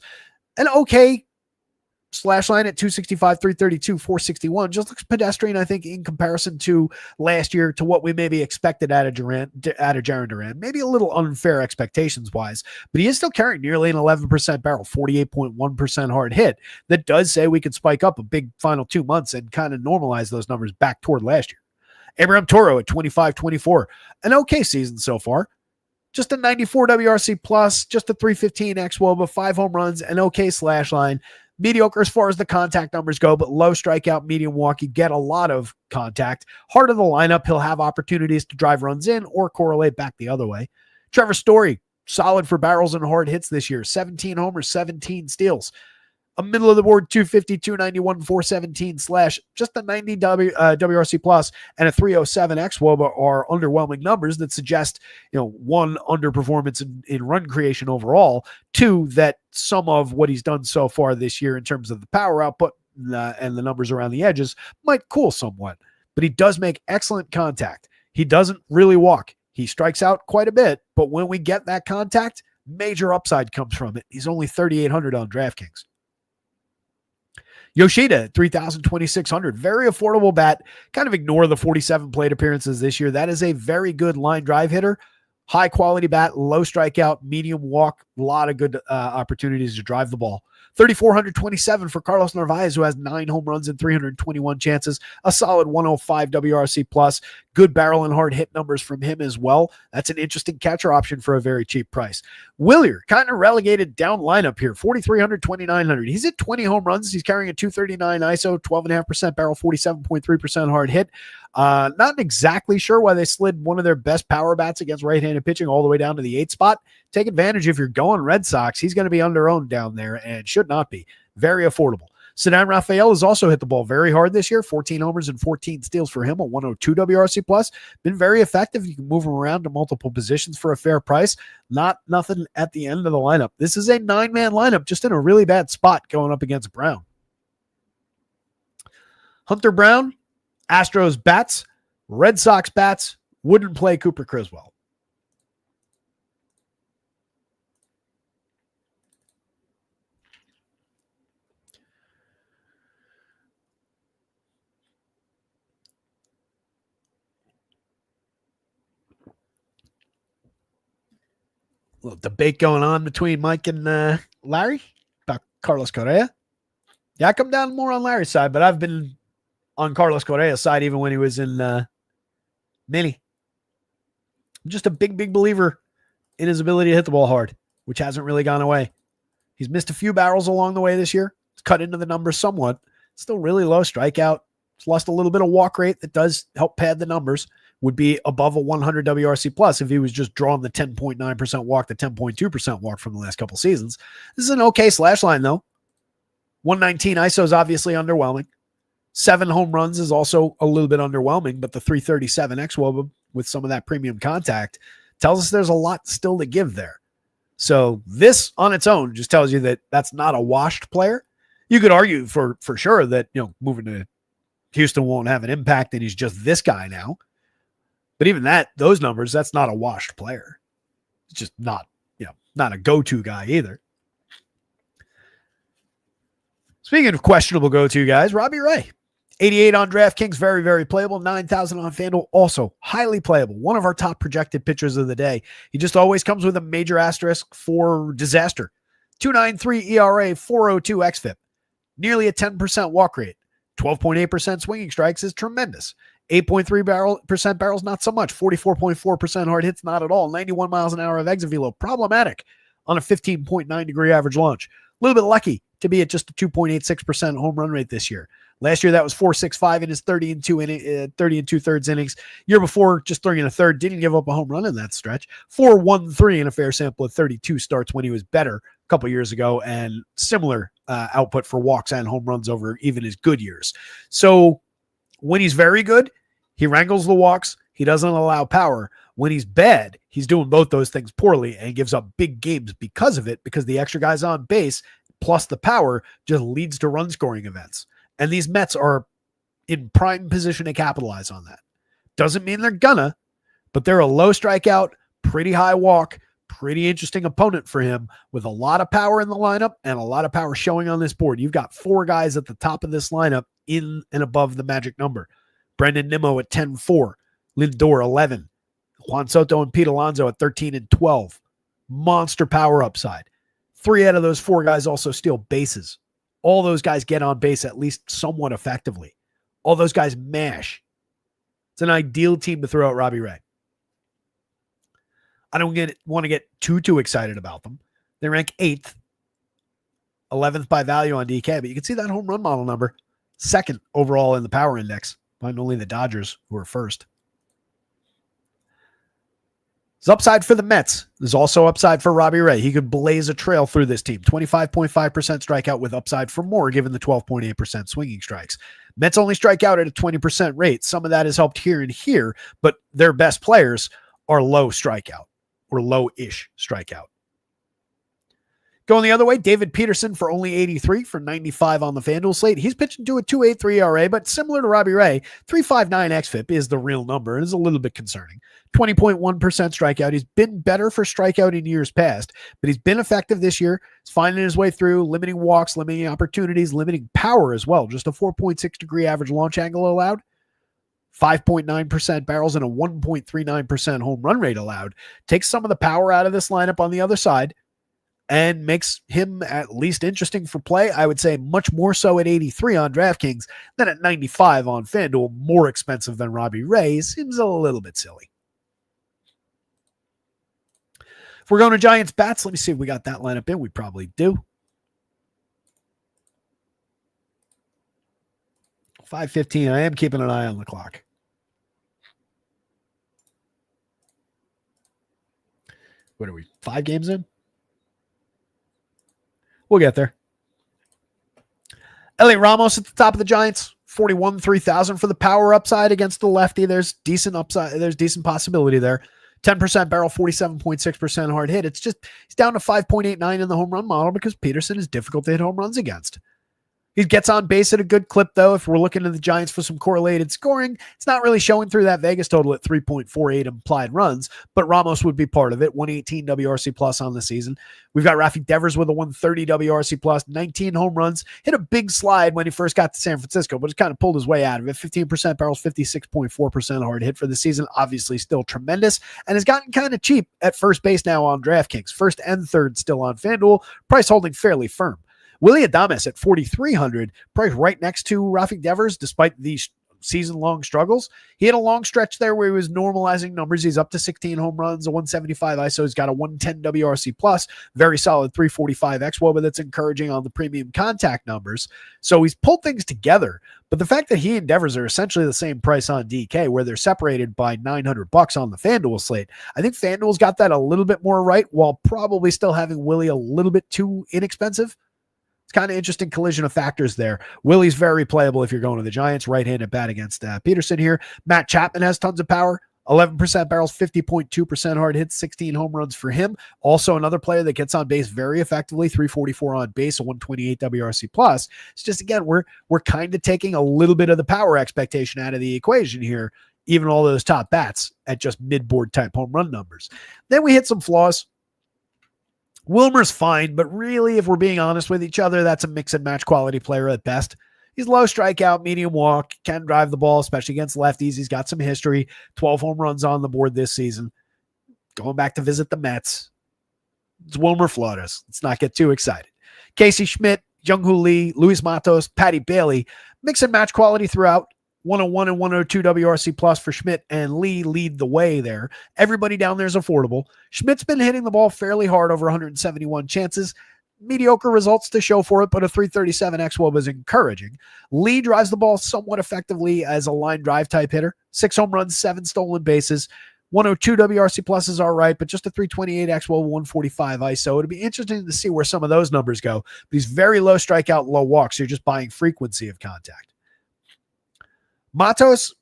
An okay Slash line at 265, 332, 461 just looks pedestrian, I think, in comparison to last year, to what we maybe expected out of Jarren Duran. Maybe a little unfair expectations wise, but he is still carrying nearly an 11% barrel, 48.1% hard hit. That does say we could spike up a big final 2 months and kind of normalize those numbers back toward last year. Abraham Toro at 25-24, an okay season so far. Just a 94 WRC plus, just a 315 xWOBA, 5 home runs, an okay slash line. Mediocre as far as the contact numbers go, but low strikeout, medium walk. You get a lot of contact. Heart of the lineup, he'll have opportunities to drive runs in or correlate back the other way. Trevor Story, solid for barrels and hard hits this year. 17 homers, 17 steals. A middle of the board 250, 291, 417 slash, just a 90 WRC plus and a 307 xWOBA are underwhelming numbers that suggest, one, underperformance in run creation overall, two, that some of what he's done so far this year in terms of the power output and the numbers around the edges might cool somewhat. But he does make excellent contact. He doesn't really walk. He strikes out quite a bit, but when we get that contact, major upside comes from it. He's only 3,800 on DraftKings. Yoshida, 3,000, 2,600. Very affordable bat. Kind of ignore the 47 plate appearances this year. That is a very good line drive hitter. High quality bat, low strikeout, medium walk. A lot of good opportunities to drive the ball. 3,427 for Carlos Narvaez, who has 9 home runs and 321 chances. A solid 105 WRC plus. Good barrel and hard hit numbers from him as well. That's an interesting catcher option for a very cheap price. Willier, kind of relegated down lineup here. 4,300, 2,900. He's at 20 home runs. He's carrying a 239 ISO, 12.5% barrel, 47.3% hard hit. Not exactly sure why they slid one of their best power bats against right-handed pitching all the way down to the 8 spot. Take advantage if you're going Red Sox. He's going to be under-owned down there and should not be. Very affordable. Cedar Rafael has also hit the ball very hard this year. 14 homers and 14 steals for him, a 102 WRC plus. Been very effective. You can move him around to multiple positions for a fair price. Nothing at the end of the lineup. This is a 9-man lineup, just in a really bad spot going up against Brown. Hunter Brown, Astros bats, Red Sox bats, wouldn't play Cooper Criswell. A little debate going on between Mike and Larry about Carlos Correa. Yeah, I come down more on Larry's side, but I've been on Carlos Correa's side even when he was in Mini. I'm just a big believer in his ability to hit the ball hard, which hasn't really gone away. He's missed a few barrels along the way this year. It's cut into the numbers somewhat. Still really low strikeout. It's lost a little bit of walk rate that does help pad the numbers. Would be above a 100 WRC plus if he was just drawing the 10.9% walk, the 10.2% walk from the last couple seasons. This is an okay slash line, though. 119 ISO is obviously underwhelming. 7 home runs is also a little bit underwhelming, but the 337 xWOBA with some of that premium contact tells us there's a lot still to give there. So this on its own just tells you that that's not a washed player. You could argue for sure that, moving to Houston won't have an impact and he's just this guy now. But even those numbers, that's not a washed player. It's just not a go-to guy either. Speaking of questionable go-to guys, Robbie Ray. 88 on DraftKings, very, very playable. 9,000 on FanDuel, also highly playable. One of our top projected pitchers of the day. He just always comes with a major asterisk for disaster. 2.93 ERA, 4.02 xFIP. Nearly a 10% walk rate. 12.8% swinging strikes is tremendous. 8.3% barrels, not so much. 44.4% hard hits, not at all. 91 miles an hour of exit velo, problematic on a 15.9 degree average launch. A little bit lucky to be at just a 2.86% home run rate this year. Last year, that was 4.65 in his 30 and 2/3 innings. Year before, just 3 1/3, didn't give up a home run in that stretch. 4.13 in a fair sample of 32 starts when he was better a couple years ago, and similar output for walks and home runs over even his good years. So when he's very good, he wrangles the walks. He doesn't allow power. When he's bad, he's doing both those things poorly and gives up big games because of it, because the extra guys on base plus the power just leads to run scoring events. And these Mets are in prime position to capitalize on that. Doesn't mean they're gonna, but they're a low strikeout, pretty high walk, pretty interesting opponent for him with a lot of power in the lineup and a lot of power showing on this board. You've got 4 guys at the top of this lineup in and above the magic number. Brendan Nimmo at 10-4, Lindor 11, Juan Soto and Pete Alonso at 13 and 12. Monster power upside. 3 out of those 4 guys also steal bases. All those guys get on base at least somewhat effectively. All those guys mash. It's an ideal team to throw at Robbie Ray. I don't want to get too excited about them. They rank 8th, 11th by value on DK, but you can see that home run model number, 2nd overall in the power index, behind only the Dodgers, who are 1st. There's upside for the Mets. There's also upside for Robbie Ray. He could blaze a trail through this team. 25.5% strikeout with upside for more, given the 12.8% swinging strikes. Mets only strike out at a 20% rate. Some of that is helped here and here, but their best players are low strikeout or low-ish strikeout. Going the other way, David Peterson for only 83 for 95 on the FanDuel slate. He's pitching to a 2.83 ERA, but similar to Robbie Ray, 3.59 xFIP is the real number and is a little bit concerning. 20.1% strikeout. He's been better for strikeout in years past, but he's been effective this year. He's finding his way through, limiting walks, limiting opportunities, limiting power as well. Just a 4.6 degree average launch angle allowed. 5.9% barrels and a 1.39% home run rate allowed. Takes some of the power out of this lineup on the other side and makes him at least interesting for play. I would say much more so at 83 on DraftKings than at 95 on FanDuel. More expensive than Robbie Ray. Seems a little bit silly. If we're going to Giants bats, let me see if we got that lineup in. We probably do. 5:15. I am keeping an eye on the clock. What are we, 5 games in? We'll get there. Elliot Ramos at the top of the Giants, 41, 3,000 for the power upside against the lefty. There's decent upside. There's decent possibility there. 10% barrel, 47.6% hard hit. It's just, he's down to 5.89 in the home run model because Peterson is difficult to hit home runs against. He gets on base at a good clip, though. If we're looking at the Giants for some correlated scoring, it's not really showing through that Vegas total at 3.48 implied runs, but Ramos would be part of it. 118 WRC plus on the season. We've got Rafi Devers with a 130 WRC plus, 19 home runs. Hit a big slide when he first got to San Francisco, but just kind of pulled his way out of it. 15% barrels, 56.4% hard hit for the season. Obviously still tremendous, and has gotten kind of cheap at first base now on DraftKings. First and third still on FanDuel. Price holding fairly firm. Willie Adames at 4,300, price right next to Rafi Devers, despite these season-long struggles. He had a long stretch there where he was normalizing numbers. He's up to 16 home runs, a 175 ISO. He's got a 110 WRC plus, very solid 345 xWOBA that's encouraging on the premium contact numbers. So he's pulled things together. But the fact that he and Devers are essentially the same price on DK, where they're separated by $900 on the FanDuel slate, I think FanDuel's got that a little bit more right, while probably still having Willie a little bit too inexpensive. It's kind of interesting collision of factors there. Willie's very playable if you're going to the Giants. Right-handed bat against Peterson here. Matt Chapman has tons of power. 11% barrels, 50.2% hard hits, 16 home runs for him. Also another player that gets on base very effectively, 344 on base, a 128 WRC plus. It's just, again, we're kind of taking a little bit of the power expectation out of the equation here, even all those top bats at just mid-board type home run numbers. Then we hit some flaws. Wilmer's fine, but really, if we're being honest with each other, that's a mix and match quality player at best. He's low strikeout, medium walk, can drive the ball, especially against lefties. He's got some history, 12 home runs on the board this season. Going back to visit the Mets. It's Wilmer Flores. Let's not get too excited. Casey Schmidt, Jung-Hoo Lee, Luis Matos, Patty Bailey, mix and match quality throughout. 101 and 102 WRC plus for Schmidt, and Lee lead the way there. Everybody down there is affordable. Schmidt's been hitting the ball fairly hard, over 171 chances. Mediocre results to show for it, but a 337 xWOBA is encouraging. Lee drives the ball somewhat effectively as a line drive type hitter. 6 home runs, 7 stolen bases. 102 WRC plus is all right, but just a 328 xWOBA, 145 ISO. It'll be interesting to see where some of those numbers go. But he's very low strikeout, low walks. So you're just buying frequency of contact. Matos,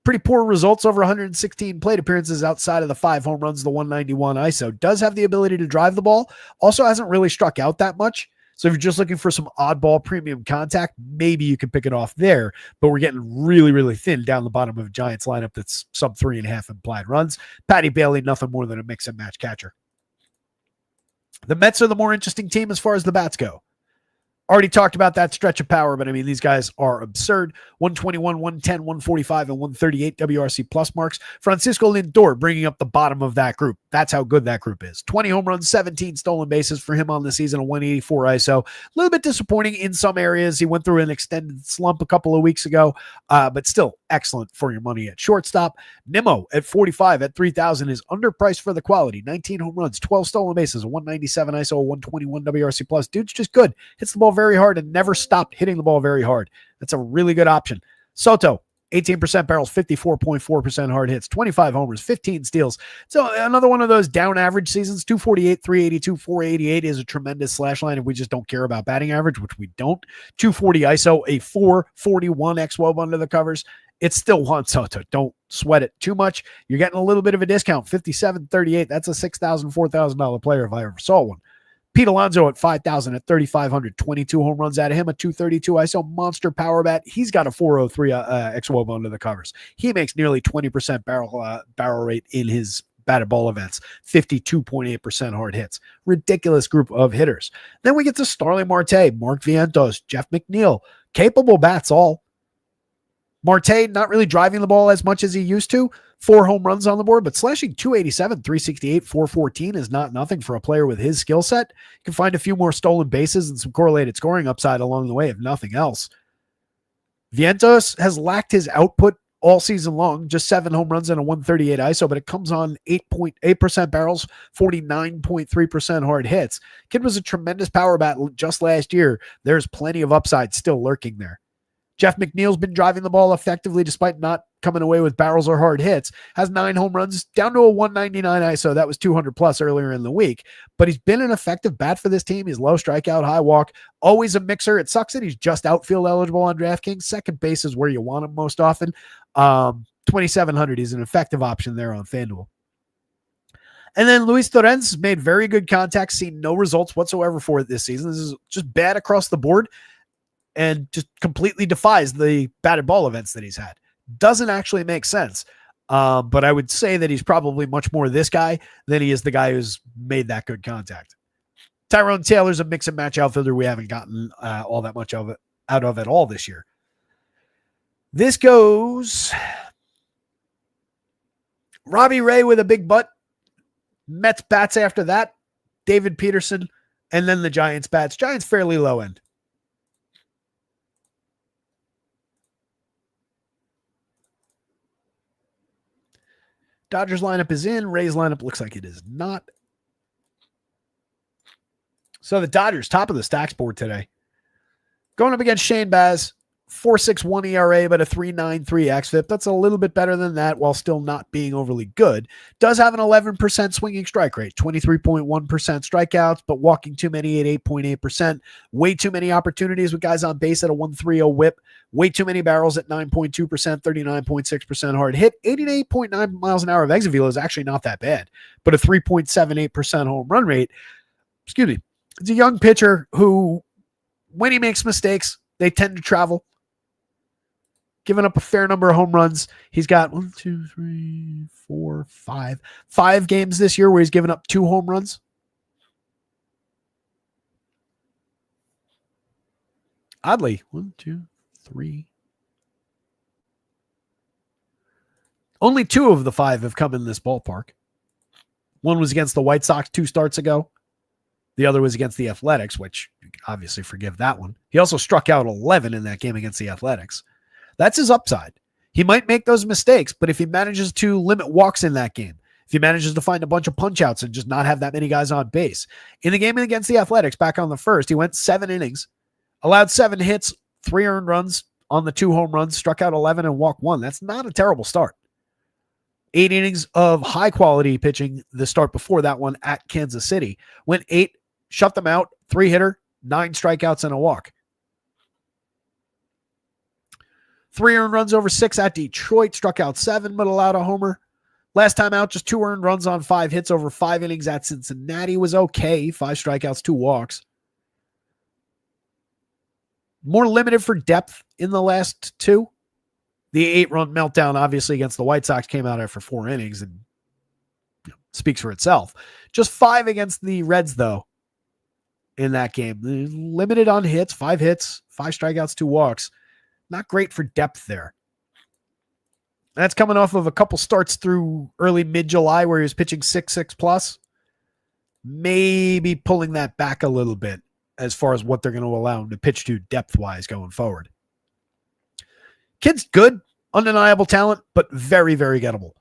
pretty poor results, over 116 plate appearances outside of the 5 home runs, the 191 ISO. Does have the ability to drive the ball. Also hasn't really struck out that much. So if you're just looking for some oddball premium contact, maybe you can pick it off there. But we're getting really, really thin down the bottom of a Giants lineup that's sub 3.5 implied runs. Patty Bailey, nothing more than a mix and match catcher. The Mets are the more interesting team as far as the bats go. Already talked about that stretch of power, but I mean, these guys are absurd. 121, 110, 145, and 138 WRC plus marks. Francisco Lindor bringing up the bottom of that group. That's how good that group is. 20 home runs, 17 stolen bases for him on the season, a 184 ISO. A little bit disappointing in some areas. He went through an extended slump a couple of weeks ago, but still excellent for your money at shortstop. Nimmo at 45 at 3,000 is underpriced for the quality. 19 home runs, 12 stolen bases, a 197 ISO, a 121 WRC plus. Dude's just good. Hits the ball very hard and never stopped hitting the ball very hard. That's a really good option. Soto, 18% barrels, 54.4% hard hits, 25 homers, 15 steals. So another one of those down average seasons. 248, 382, 488 is a tremendous slash line if we just don't care about batting average, which we don't. 240 ISO, a 441 xWOB under the covers. It's still Juan Soto. Don't sweat it too much. You're getting a little bit of a discount. 57.38. That's a $6,000, $4,000 player if I ever saw one. Pete Alonso at 5,000 at 3,500, 22 home runs out of him, a 232 ISO monster power bat. He's got a 403 xWOB under the covers. He makes nearly 20% barrel rate in his batted ball events, 52.8% hard hits. Ridiculous group of hitters. Then we get to Starling Marte, Mark Vientos, Jeff McNeil, capable bats all. Marte not really driving the ball as much as he used to. 4 home runs on the board, but slashing 287, 368, 414 is not nothing for a player with his skill set. You can find a few more stolen bases and some correlated scoring upside along the way, if nothing else. Vientos has lacked his output all season long, just 7 home runs and a 138 ISO, but it comes on 8.8% barrels, 49.3% hard hits. Kid was a tremendous power bat just last year. There's plenty of upside still lurking there. Jeff McNeil's been driving the ball effectively despite not coming away with barrels or hard hits. Has 9 home runs, down to a 199 ISO. That was 200 plus earlier in the week. But he's been an effective bat for this team. He's low strikeout, high walk, always a mixer. It sucks that he's just outfield eligible on DraftKings. Second base is where you want him most often. 2,700, he's an effective option there on FanDuel. And then Luis Torrens made very good contact, seen no results whatsoever for it this season. This is just bad across the board and just completely defies the batted ball events that he's had. Doesn't actually make sense. But I would say that he's probably much more this guy than he is the guy who's made that good contact. Tyrone Taylor's a mix and match outfielder we haven't gotten all that much of it out of at all this year. This goes Robbie Ray with a big butt. Mets bats after that. David Peterson. And then the Giants bats. Giants fairly low end. Dodgers lineup is in. Rays lineup looks like it is not. So the Dodgers, top of the stacks board today. Going up against Shane Baz, 4.61 ERA, but a 3.93 xFIP. That's a little bit better than that while still not being overly good. Does have an 11% swinging strike rate, 23.1% strikeouts, but walking too many at 8.8%. Way too many opportunities with guys on base at a 1.30 whip. Way too many barrels at 9.2%, 39.6% hard hit. 88.9 miles an hour of exit velo is actually not that bad, but a 3.78% home run rate. Excuse me. It's a young pitcher who, when he makes mistakes, they tend to travel. Giving up a fair number of home runs. He's got 5 games this year where he's given up 2 home runs. Oddly, 1, 2, 3. Only 2 of the 5 have come in this ballpark. One was against the White Sox 2 starts ago. The other was against the Athletics, which you can obviously forgive that one. He also struck out 11 in that game against the Athletics. That's his upside. He might make those mistakes, but if he manages to limit walks in that game, if he manages to find a bunch of punch outs and just not have that many guys on base. In the game against the Athletics back on the first, he went 7 innings, allowed 7 hits, 3 earned runs on the 2 home runs, struck out 11 and walked 1. That's not a terrible start. 8 innings of high quality pitching the start before that one at Kansas City. Went 8, shut them out, 3 hitter, 9 strikeouts and a walk. 3 earned runs over 6 at Detroit, struck out 7, but allowed a homer. Last time out, just 2 earned runs on 5 hits over 5 innings at Cincinnati was okay. 5 strikeouts, 2 walks. More limited for depth in the last 2. The 8-run meltdown, obviously, against the White Sox came out after 4 innings and speaks for itself. Just 5 against the Reds, though, in that game. Limited on hits, 5 strikeouts, 2 walks. Not great for depth there. That's coming off of a couple starts through early mid-July where he was pitching 6.6 plus. Maybe pulling that back a little bit as far as what they're going to allow him to pitch to depth-wise going forward. Kid's good, undeniable talent, but very, very gettable.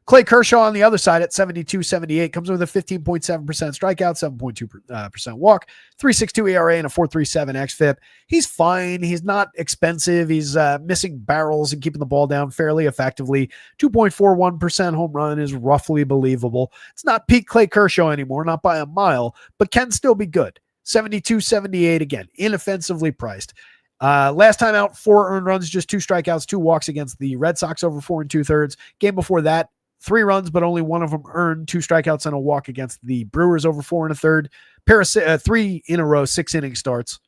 Clay Kershaw on the other side at 72-78 comes with a 15.7% strikeout, 7.2% walk, 3.62 ERA, and a 4.37 xFIP. He's fine. He's not expensive. He's missing barrels and keeping the ball down fairly effectively. 2.41% home run is roughly believable. It's not peak Clay Kershaw anymore, not by a mile, but can still be good. 72-78 again, inoffensively priced. Last time out, 4 earned runs, just 2 strikeouts, 2 walks against the Red Sox over 4 2/3. Game before that, 3 runs, but only 1 of them earned, 2 strikeouts and a walk against the Brewers over 4 1/3. 3 in a row, 6 inning starts.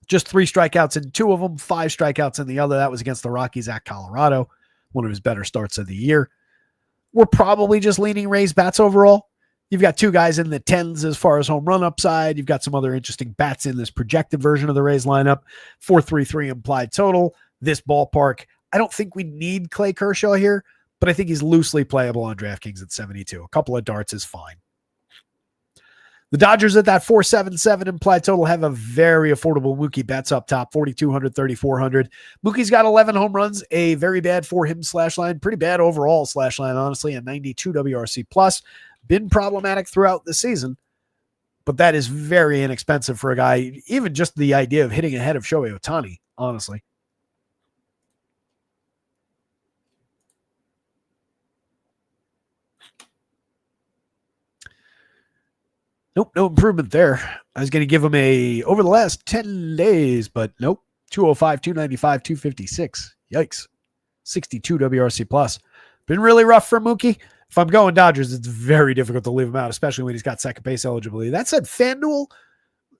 Just 3 strikeouts in 2 of them, 5 strikeouts in the other. That was against the Rockies at Colorado, one of his better starts of the year. We're probably just leaning Rays bats overall. You've got 2 guys in the 10s as far as home run upside. You've got some other interesting bats in this projected version of the Rays lineup. 4.33 implied total. This ballpark, I don't think we need Clay Kershaw here, but I think he's loosely playable on DraftKings at 72. A couple of darts is fine. The Dodgers at that 4.77 implied total have a very affordable Mookie Betts up top, 4,200, 3,400. Mookie's got 11 home runs, a very bad for him slash line, pretty bad overall slash line, honestly, a 92 WRC plus. Been problematic throughout the season, but that is very inexpensive for a guy, even just the idea of hitting ahead of Shohei Ohtani, honestly. Nope, no improvement there. I was going to give him a over the last 10 days, but nope. 205, 295, 256. Yikes. 62 WRC plus. Been really rough for Mookie. If I'm going Dodgers, it's very difficult to leave him out, especially when he's got second base eligibility. That said, FanDuel,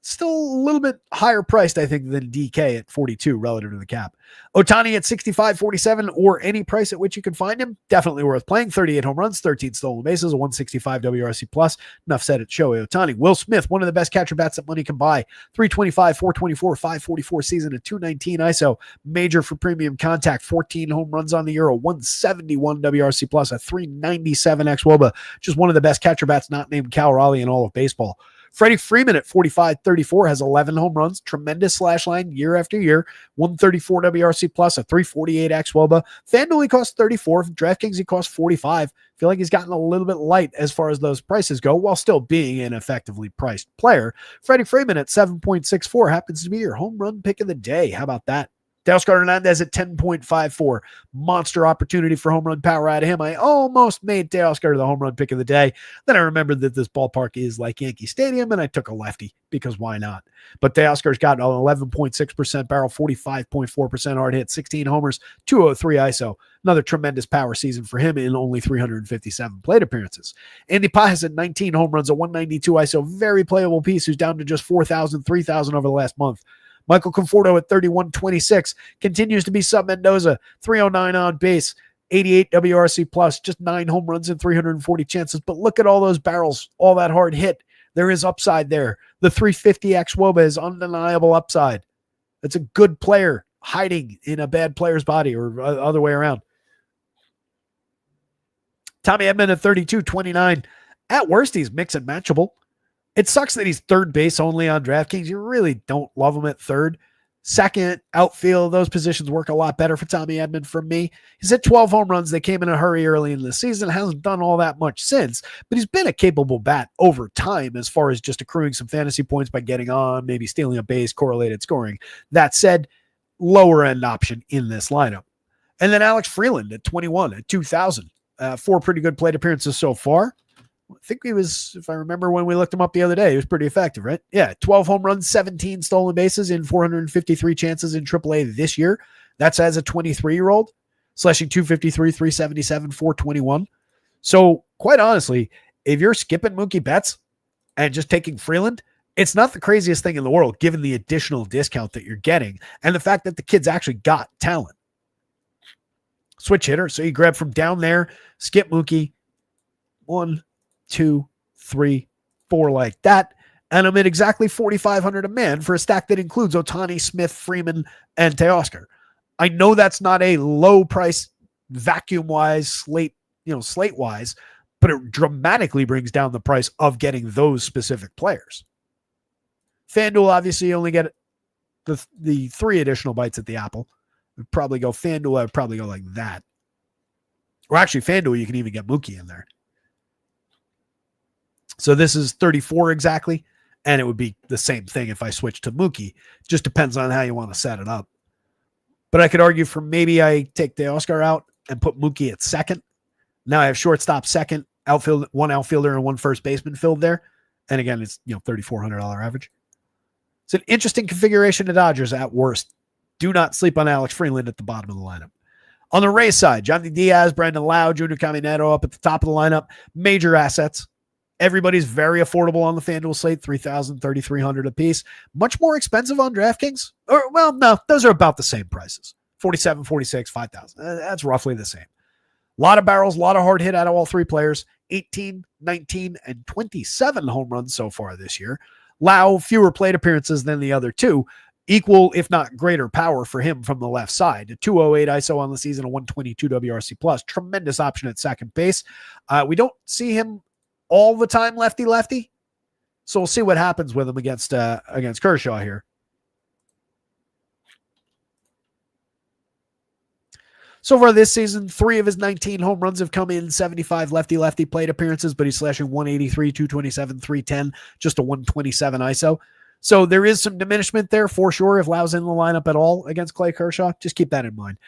still a little bit higher priced, I think, than DK at 42 relative to the cap. Ohtani at 65.47 or any price at which you can find him, definitely worth playing. 38 home runs, 13 stolen bases, a 165 WRC plus. Enough said at Shohei Ohtani. Will Smith, one of the best catcher bats that money can buy. 325, 424, 544 season at 219 ISO. Major for premium contact, 14 home runs on the year, a 171 WRC plus, a 397 xWOBA. Just one of the best catcher bats not named Cal Raleigh in all of baseball. Freddie Freeman at 45.34 has 11 home runs, tremendous slash line year after year, 134 WRC plus, a 348 xWOBA. FanDuel, he costs 34. DraftKings, he costs 45. Feel like he's gotten a little bit light as far as those prices go, while still being an effectively priced player. Freddie Freeman at 7.64 happens to be your home run pick of the day. How about that? Teoscar Hernandez at 10.54. Monster opportunity for home run power out of him. I almost made Teoscar the home run pick of the day. Then I remembered that this ballpark is like Yankee Stadium, and I took a lefty because why not? But Teoscar's got an 11.6% barrel, 45.4% hard hit, 16 homers, 203 ISO. Another tremendous power season for him in only 357 plate appearances. Andy Pajas at 19 home runs, a 192 ISO. Very playable piece who's down to just 4,000, 3,000 over the last month. Michael Conforto at 31.26 continues to be sub Mendoza, 309 on base, 88 WRC plus, just 9 home runs and 340 chances. But look at all those barrels, all that hard hit. There is upside there. The 350 xWOBA is undeniable upside. That's a good player hiding in a bad player's body, or other way around. Tommy Edman at 32.29. At worst, he's mix and matchable. It sucks that he's third base only on DraftKings. You really don't love him at third. Second, outfield, those positions work a lot better for Tommy Edman for me. He's hit 12 home runs. They came in a hurry early in the season. Hasn't done all that much since, but he's been a capable bat over time as far as just accruing some fantasy points by getting on, maybe stealing a base, correlated scoring. That said, lower end option in this lineup. And then Alex Freeland at 21 at 2,000. 4 pretty good plate appearances so far. I think he was, if I remember when we looked him up the other day, he was pretty effective, right? Yeah, 12 home runs, 17 stolen bases in 453 chances in AAA this year. That's as a 23-year-old, slashing 253, 377, 421. So quite honestly, if you're skipping Mookie Betts and just taking Freeland, it's not the craziest thing in the world, given the additional discount that you're getting and the fact that the kid's actually got talent. Switch hitter, so you grab from down there, skip Mookie, 1, 2, 3, 4 like that. And I'm at exactly 4,500 a man for a stack that includes Ohtani, Smith, Freeman, and Teoscar. I know that's not a low price vacuum-wise, slate-wise, but it dramatically brings down the price of getting those specific players. FanDuel, obviously, you only get the 3 additional bites at the apple. I'd probably go FanDuel. I'd probably go like that. Or actually, FanDuel, you can even get Mookie in there. So this is 34 exactly, and it would be the same thing if I switched to Mookie. Just depends on how you want to set it up. But I could argue for maybe I take the Oscar out and put Mookie at second. Now I have shortstop second, outfield, 1 outfielder and 1 first baseman filled there. And again, it's $3,400 average. It's an interesting configuration of Dodgers at worst. Do not sleep on Alex Freeland at the bottom of the lineup. On the Rays side, Johnny Diaz, Brandon Lau, Junior Caminero up at the top of the lineup. Major assets. Everybody's very affordable on the FanDuel slate, $3,000, $3,300 a piece. Much more expensive on DraftKings? No, those are about the same prices. $47, $46, $5,000. That's roughly the same. A lot of barrels, a lot of hard hit out of all 3 players. 18, 19, and 27 home runs so far this year. Lau, fewer plate appearances than the other 2. Equal, if not greater, power for him from the left side. A 208 ISO on the season, a 122 WRC+. Tremendous option at second base. We don't see him all the time lefty-lefty. So we'll see what happens with him against Kershaw here. So far this season, 3 of his 19 home runs have come in 75 lefty-lefty plate appearances, but he's slashing 183, 227, 310, just a 127 ISO. So there is some diminishment there for sure if Lau's in the lineup at all against Clay Kershaw. Just keep that in mind.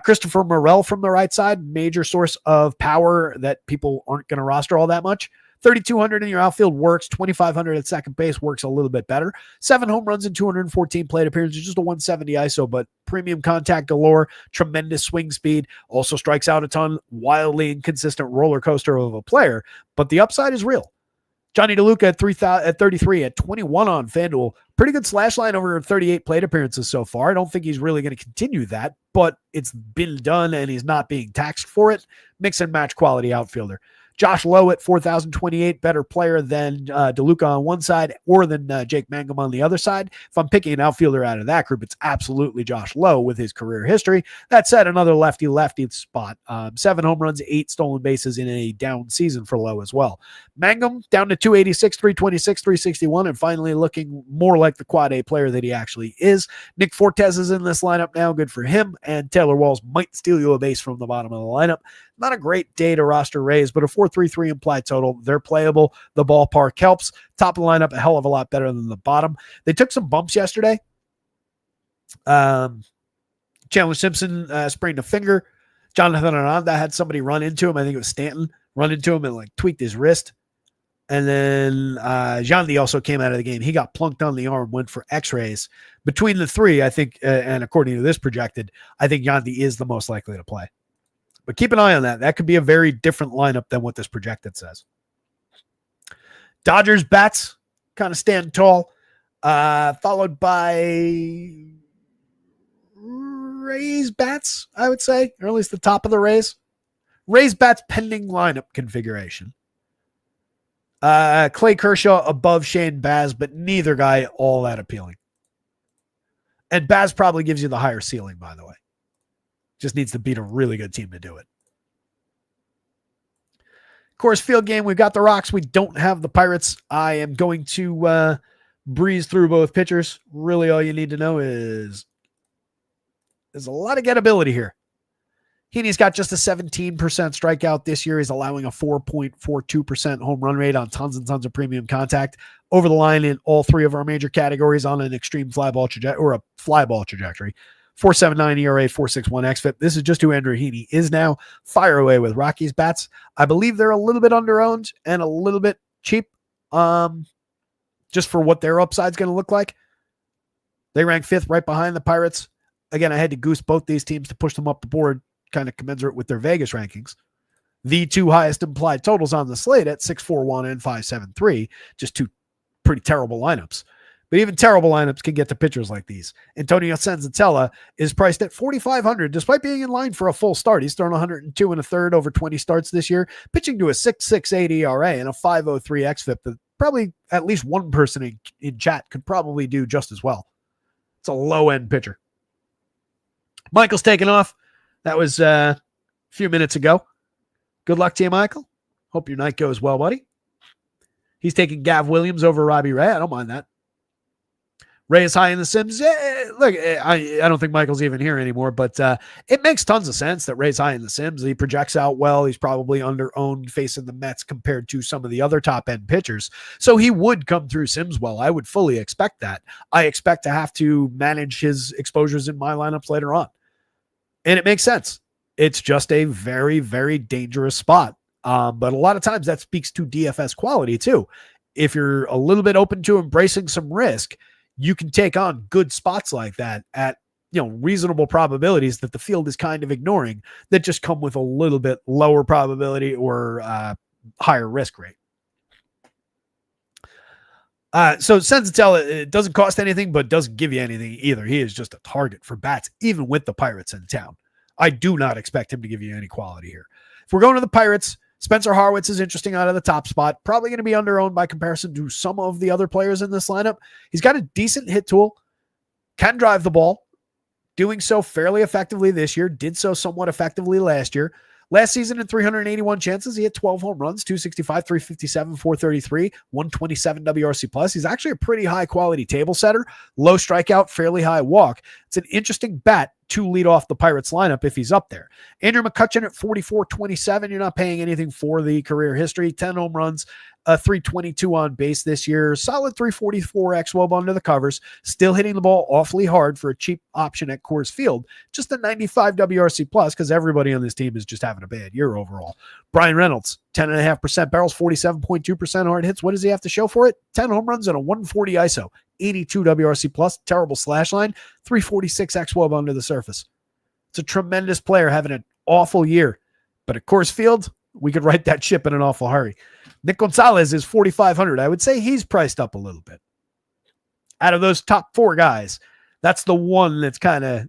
Christopher Morel from the right side, major source of power that people aren't going to roster all that much. 3,200 in your outfield works. 2,500 at second base works a little bit better. 7 home runs and 214 plate appearances, just a 170 ISO, but premium contact galore, tremendous swing speed, also strikes out a ton, wildly inconsistent roller coaster of a player, but the upside is real. Johnny DeLuca at 33 at 21 on FanDuel. Pretty good slash line over 38 plate appearances so far. I don't think he's really going to continue that, but it's been done and he's not being taxed for it. Mix and match quality outfielder. Josh Lowe at 4,028, better player than DeLuca on one side or than Jake Mangum on the other side. If I'm picking an outfielder out of that group, it's absolutely Josh Lowe with his career history. That said, another lefty spot. 7 home runs, 8 stolen bases in a down season for Lowe as well. Mangum down to 286, 326, 361, and finally looking more like the quad A player that he actually is. Nick Fortes is in this lineup now, good for him, and Taylor Walls might steal you a base from the bottom of the lineup. Not a great day to roster Rays, but a 4.33 implied total. They're playable. The ballpark helps. Top of the lineup, a hell of a lot better than the bottom. They took some bumps yesterday. Chandler Simpson sprained a finger. Jonathan Aranda had somebody run into him. I think it was Stanton. Run into him and tweaked his wrist. And then Yandy also came out of the game. He got plunked on the arm, went for x-rays. Between the 3, I think, and according to this projected, I think Yandy is the most likely to play. But keep an eye on that. That could be a very different lineup than what this projected says. Dodgers bats kind of stand tall, followed by Rays bats, I would say, or at least the top of the Rays. Rays bats pending lineup configuration. Clay Kershaw above Shane Baz, but neither guy all that appealing. And Baz probably gives you the higher ceiling, by the way. Just needs to beat a really good team to do it. Coors Field game, we've got the Rocks. We don't have the Pirates. I am going to breeze through both pitchers. Really all you need to know is there's a lot of gettability here. Heaney's got just a 17% strikeout this year. He's allowing a 4.42% home run rate on tons and tons of premium contact. Over the line in all 3 of our major categories on an extreme fly ball trajectory. 4.79 ERA, 4.61 xFIP. This is just who Andrew Heaney is now. Fire away with Rockies bats. I believe they're a little bit under-owned and a little bit cheap just for what their upside's going to look like. They rank 5th right behind the Pirates. Again, I had to goose both these teams to push them up the board, kind of commensurate with their Vegas rankings. The 2 highest implied totals on the slate at 6.41 and 5.73. Just 2 pretty terrible lineups. But even terrible lineups can get to pitchers like these. Antonio Senzatella is priced at 4,500 despite being in line for a full start. He's thrown 102 and a third over 20 starts this year, pitching to a 6.68 ERA and a 5.03 xFIP that probably at least one person in chat could probably do just as well. It's a low-end pitcher. Michael's taking off. That was a few minutes ago. Good luck to you, Michael. Hope your night goes well, buddy. He's taking Gav Williams over Robbie Ray. I don't mind that. Ray is high in the Sims. Look, I don't think Michael's even here anymore, but it makes tons of sense that Ray's high in the Sims. He projects out well. He's probably under-owned facing the Mets compared to some of the other top-end pitchers. So he would come through Sims well. I would fully expect that. I expect to have to manage his exposures in my lineups later on. And it makes sense. It's just a very, very dangerous spot. But a lot of times that speaks to DFS quality too. If you're a little bit open to embracing some risk, you can take on good spots like that at, reasonable probabilities that the field is kind of ignoring that just come with a little bit lower probability or higher risk rate. So Senzatella, it doesn't cost anything, but doesn't give you anything either. He is just a target for bats, even with the Pirates in town. I do not expect him to give you any quality here. If we're going to the Pirates, Spencer Horwitz is interesting out of the top spot. Probably going to be under-owned by comparison to some of the other players in this lineup. He's got a decent hit tool, can drive the ball, doing so fairly effectively this year, did so somewhat effectively last year. Last season in 381 chances, he had 12 home runs, 265, 357, 433, 127 WRC plus. He's actually a pretty high-quality table setter, low strikeout, fairly high walk. It's an interesting bat to lead off the Pirates lineup if he's up there. Andrew McCutchen at 44.27. You're not paying anything for the career history. 10 home runs, 322 on base this year. Solid 344 xWOB under the covers. Still hitting the ball awfully hard for a cheap option at Coors Field. Just a 95 WRC plus because everybody on this team is just having a bad year overall. Brian Reynolds, 10.5% barrels, 47.2% hard hits. What does he have to show for it? 10 home runs and a 140 ISO. 82 WRC plus, terrible slash line, 346 xWOB under the surface. It's a tremendous player having an awful year. But at Coors Field, we could right that ship in an awful hurry. Nick Gonzalez is 4,500. I would say he's priced up a little bit. Out of those top four guys, that's the one that's kind of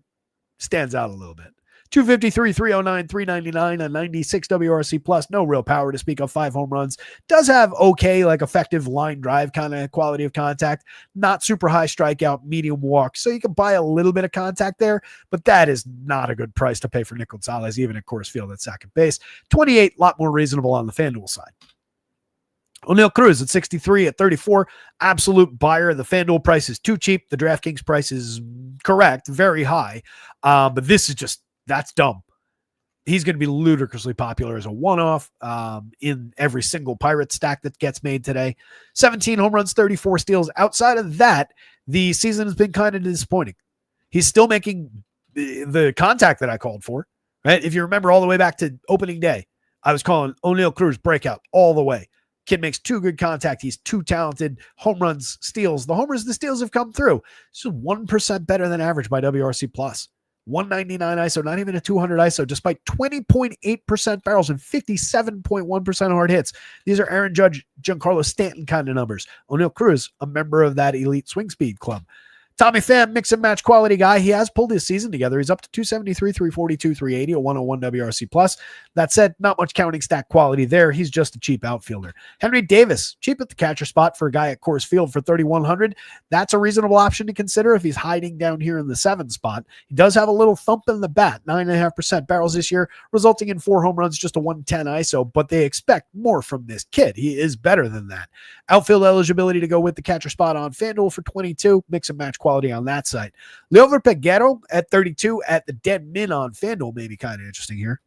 stands out a little bit. 253, 309, 399, a 96 WRC plus. No real power to speak of. 5 home runs. Does have okay, effective line drive kind of quality of contact. Not super high strikeout, medium walk. So you can buy a little bit of contact there, but that is not a good price to pay for Nick Gonzalez, even at Coors Field at second base. 28, a lot more reasonable on the FanDuel side. O'Neill Cruz at 63 at 34. Absolute buyer. The FanDuel price is too cheap. The DraftKings price is correct, very high. But this is just, that's dumb. He's going to be ludicrously popular as a one-off in every single Pirate stack that gets made today. 17 home runs, 34 steals. Outside of that, the season has been kind of disappointing. He's still making the contact that I called for, right? If you remember all the way back to opening day, I was calling O'Neill Cruz breakout all the way. Kid makes too good contact. He's too talented. Home runs, steals. The homers, the steals have come through. This is 1% better than average by WRC plus. 199 ISO, not even a 200 ISO, despite 20.8% barrels and 57.1% hard hits. These are Aaron Judge, Giancarlo Stanton kind of numbers. O'Neill Cruz, a member of that elite swing speed club. Tommy Pham, mix and match quality guy. He has pulled his season together. He's up to 273, 342, 380, a 101 WRC plus. That said, not much counting stack quality there. He's just a cheap outfielder. Henry Davis, cheap at the catcher spot for a guy at Coors Field for 3,100. That's a reasonable option to consider if he's hiding down here in the 7 spot. He does have a little thump in the bat, 9.5% barrels this year, resulting in 4 home runs, just a 110 ISO, but they expect more from this kid. He is better than that. Outfield eligibility to go with the catcher spot on FanDuel for 22, mix and match quality on that site. Leover Peguero at 32 at the dead min on FanDuel may be kind of interesting here.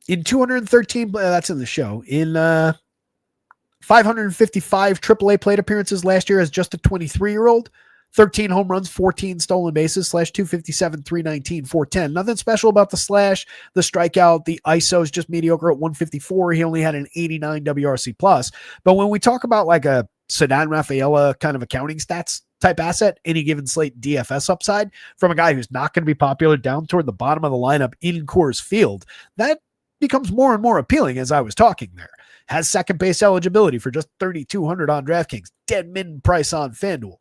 In 213, that's in the show. In 555 AAA plate appearances last year as just a 23-year-old. 13 home runs, 14 stolen bases, slash 257, 319, 410. Nothing special about the slash, the strikeout, the ISO is just mediocre at 154. He only had an 89 WRC plus. But when we talk about like a Sedan Rafaela kind of accounting stats type asset, any given slate DFS upside from a guy who's not going to be popular down toward the bottom of the lineup in Coors Field, that becomes more and more appealing as I was talking there. has second base eligibility for just $3,200 on DraftKings. Dead min price on FanDuel.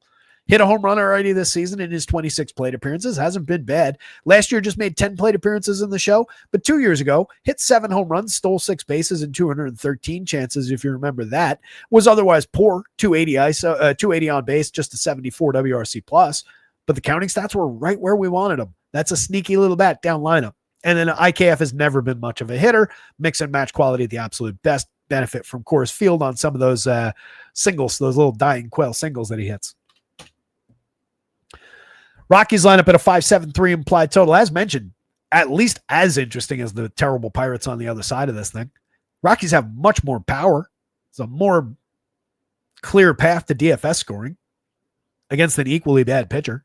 Hit a home run already this season in his 26 plate appearances. Hasn't been bad. Last year just made 10 plate appearances in the show, but 2 years ago, hit 7 home runs, stole 6 bases and 213 chances, if you remember that. Was otherwise poor, 280 on base, just a 74 WRC plus, but the counting stats were right where we wanted them. That's a sneaky little bat down lineup. And then IKF has never been much of a hitter. Mix and match quality at the absolute best. Benefit from Coors Field on some of those singles, those little dying quail singles that he hits. Rockies line up at a 5.73 implied total. As mentioned, at least as interesting as the terrible Pirates on the other side of this thing. Rockies have much more power. It's a more clear path to DFS scoring against an equally bad pitcher.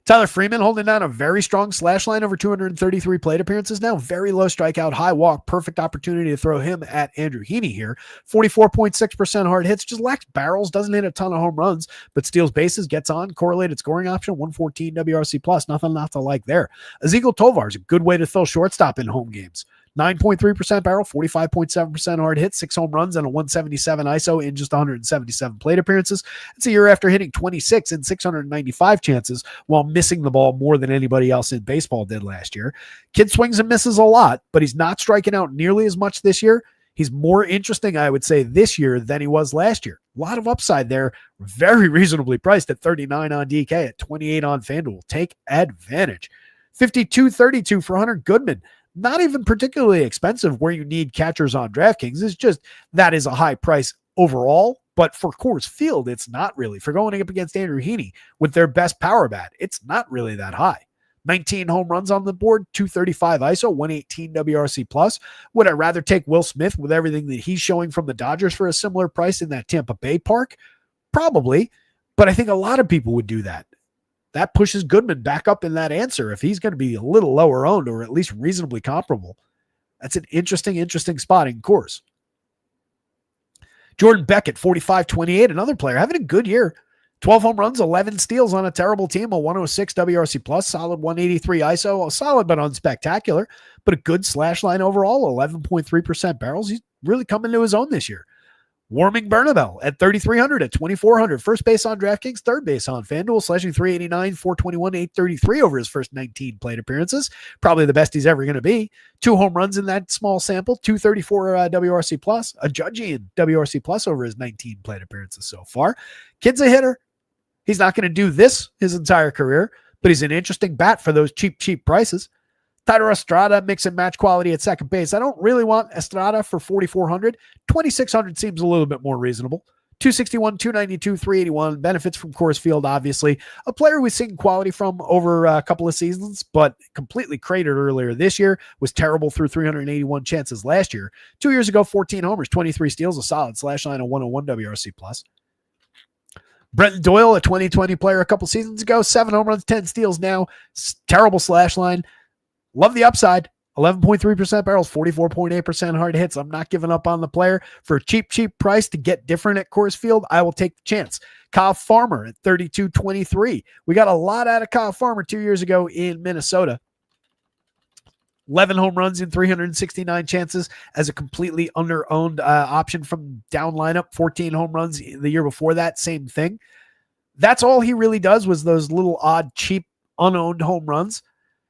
Tyler Freeman holding down a very strong slash line over 233 plate appearances now. Very low strikeout, high walk. Perfect opportunity to throw him at Andrew Heaney here. 44.6% hard hits. Just lacks barrels. Doesn't hit a ton of home runs, but steals bases, gets on. Correlated scoring option, 114 WRC plus. Nothing not to like there. Ezekiel Tovar is a good way to fill shortstop in home games. 9.3% barrel, 45.7% hard hit, 6 home runs, and a 177 ISO in just 177 plate appearances. It's a year after hitting 26 in 695 chances while missing the ball more than anybody else in baseball did last year. Kid swings and misses a lot, but he's not striking out nearly as much this year. He's more interesting, I would say, this year than he was last year. A lot of upside there. Very reasonably priced at 39 on DK, at 28 on FanDuel. Take advantage. 52.32 for Hunter Goodman. Not even particularly expensive where you need catchers on DraftKings. It's just that is a high price overall. But for Coors Field, it's not really. For going up against Andrew Heaney with their best power bat, it's not really that high. 19 home runs on the board, 235 ISO, 118 WRC plus. Would I rather take Will Smith with everything that he's showing from the Dodgers for a similar price in that Tampa Bay park? Probably. But I think a lot of people would do that. That pushes Goodman back up in that answer if he's going to be a little lower owned or at least reasonably comparable. That's an interesting spot in Coors. Jordan Beckett, 45.28, another player having a good year. 12 home runs, 11 steals on a terrible team, a 106 WRC plus, solid 183 ISO, solid but unspectacular, but a good slash line overall, 11.3% barrels. He's really coming to his own this year. Warming Bernabel at 3,300, at 2,400. First base on DraftKings, third base on FanDuel, slashing 389, 421, 833 over his first 19 plate appearances. Probably the best he's ever going to be. 2 home runs in that small sample, 234 WRC plus, a judgy in WRC plus over his 19 plate appearances so far. Kid's a hitter. He's not going to do this his entire career, but he's an interesting bat for those cheap prices. Tyler Estrada, mix and match quality at second base. I don't really want Estrada for 4,400. 2,600 seems a little bit more reasonable. 261, 292, 381. Benefits from Coors Field, obviously. A player we've seen quality from over a couple of seasons, but completely cratered earlier this year. Was terrible through 381 chances last year. 2 years ago, 14 homers, 23 steals, a solid slash line, a 101 WRC plus. Brenton Doyle, a 2020 player a couple seasons ago, 7 home runs, 10 steals now. Terrible slash line. Love the upside. 11.3% barrels, 44.8% hard hits. I'm not giving up on the player. For a cheap price to get different at Coors Field, I will take the chance. Kyle Farmer at 32.23. We got a lot out of Kyle Farmer 2 years ago in Minnesota. 11 home runs in 369 chances as a completely under-owned option from down lineup. 14 home runs the year before that, same thing. That's all he really does was those little odd, cheap, unowned home runs.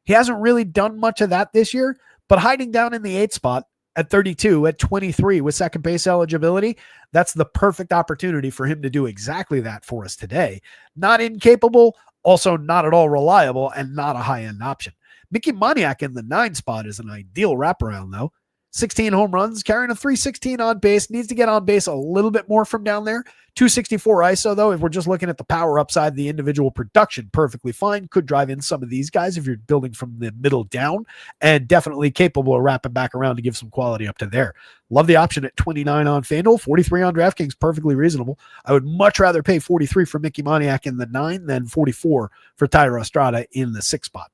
He hasn't really done much of that this year, but hiding down in the 8th spot at 32, at 23 with second base eligibility, that's the perfect opportunity for him to do exactly that for us today. Not incapable, also not at all reliable, and not a high-end option. Mickey Moniak in the 9 spot is an ideal wraparound, though. 16 home runs, carrying a 316 on base. Needs to get on base a little bit more from down there. 264 ISO, though, if we're just looking at the power upside, the individual production, perfectly fine. Could drive in some of these guys if you're building from the middle down, and definitely capable of wrapping back around to give some quality up to there. Love the option at 29 on FanDuel, 43 on DraftKings, perfectly reasonable. I would much rather pay 43 for Mickey Moniak in the 9 than 44 for Tyler Estrada in the 6 spot.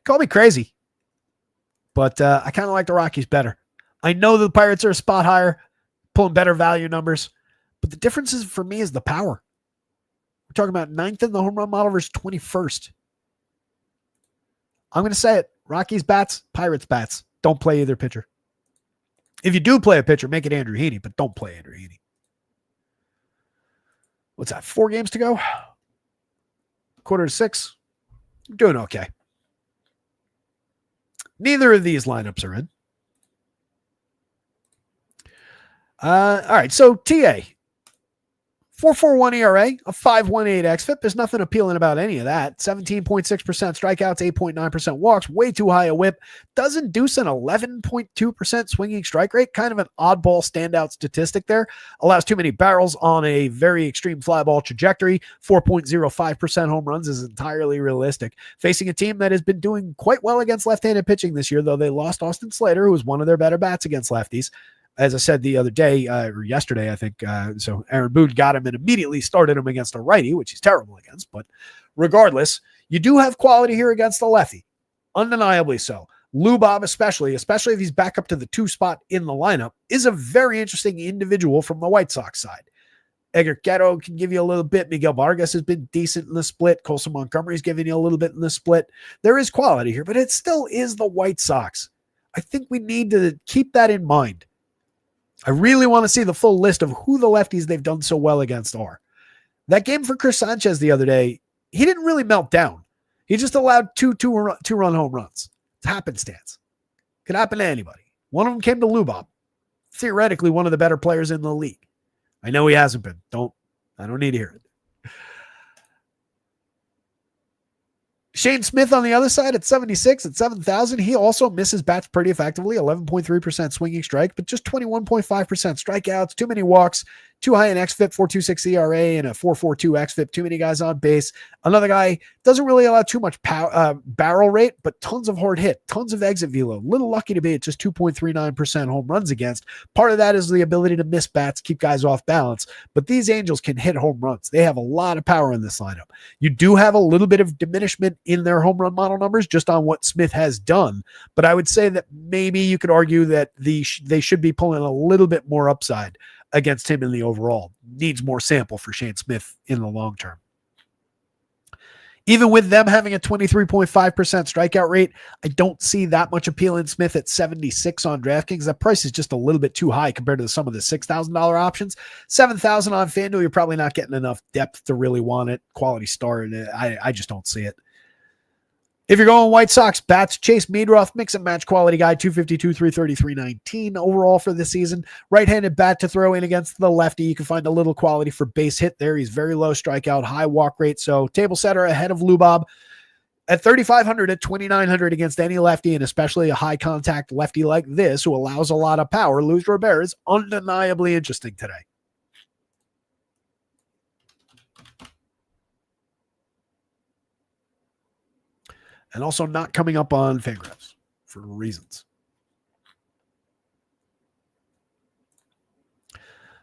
Call me crazy, but I kind of like the Rockies better. I know the Pirates are a spot higher, pulling better value numbers, but the difference is for me is the power. We're talking about 9th in the home run model versus 21st. I'm going to say it. Rockies bats, Pirates bats. Don't play either pitcher. If you do play a pitcher, make it Andrew Heaney, but don't play Andrew Heaney. What's that? 4 games to go? 5:45. I'm doing okay. Neither of these lineups are in. All right, so TA. 4.41 ERA, a 5.18 xFIP. There's nothing appealing about any of that. 17.6% strikeouts, 8.9% walks, way too high a whip. Does induce an 11.2% swinging strike rate. Kind of an oddball standout statistic there. Allows too many barrels on a very extreme fly ball trajectory. 4.05% home runs is entirely realistic. Facing a team that has been doing quite well against left-handed pitching this year, though they lost Austin Slater, who was one of their better bats against lefties. As I said the other day, or yesterday, I think, so Aaron Boone got him and immediately started him against a righty, which he's terrible against. But regardless, you do have quality here against the lefty. Undeniably so. Lubob especially if he's back up to the 2 spot in the lineup, is a very interesting individual from the White Sox side. Edgar Guerrero can give you a little bit. Miguel Vargas has been decent in the split. Colson Montgomery's giving you a little bit in the split. There is quality here, but it still is the White Sox. I think we need to keep that in mind. I really want to see the full list of who the lefties they've done so well against are. That game for Chris Sanchez the other day, he didn't really melt down. He just allowed two-run home runs. It's happenstance. Could happen to anybody. One of them came to Lubob. Theoretically, one of the better players in the league. I know he hasn't been. I don't need to hear it. Shane Smith on the other side at 76 at 7,000. He also misses bats pretty effectively. 11.3% swinging strike, but just 21.5% strikeouts. Too many walks. Too high in xFIP, 4.26 ERA and a 4.42 xFIP. Too many guys on base. Another guy doesn't really allow too much barrel rate, but tons of hard hit, tons of exit velo. Little lucky to be at just 2.39% home runs against. Part of that is the ability to miss bats, keep guys off balance. But these Angels can hit home runs. They have a lot of power in this lineup. You do have a little bit of diminishment in their home run model numbers just on what Smith has done. But I would say that maybe you could argue that they should be pulling a little bit more upside against him in the overall. Needs more sample for Shane Smith in the long term. Even with them having a 23.5% strikeout rate, I don't see that much appeal in Smith at 76 on DraftKings. That price is just a little bit too high compared to some of the $6,000 options. 7,000 on FanDuel, you're probably not getting enough depth to really want it. Quality start, I just don't see it. If you're going White Sox bats, Chase Meadroth, mix and match quality guy, 252, 330, 319 overall for the season. Right-handed bat to throw in against the lefty. You can find a little quality for base hit there. He's very low strikeout, high walk rate. So table setter ahead of Lubob at 3,500 at 2,900 against any lefty, and especially a high contact lefty like this who allows a lot of power. Luz Robert is undeniably interesting today. And also not coming up on Fangraphs for reasons.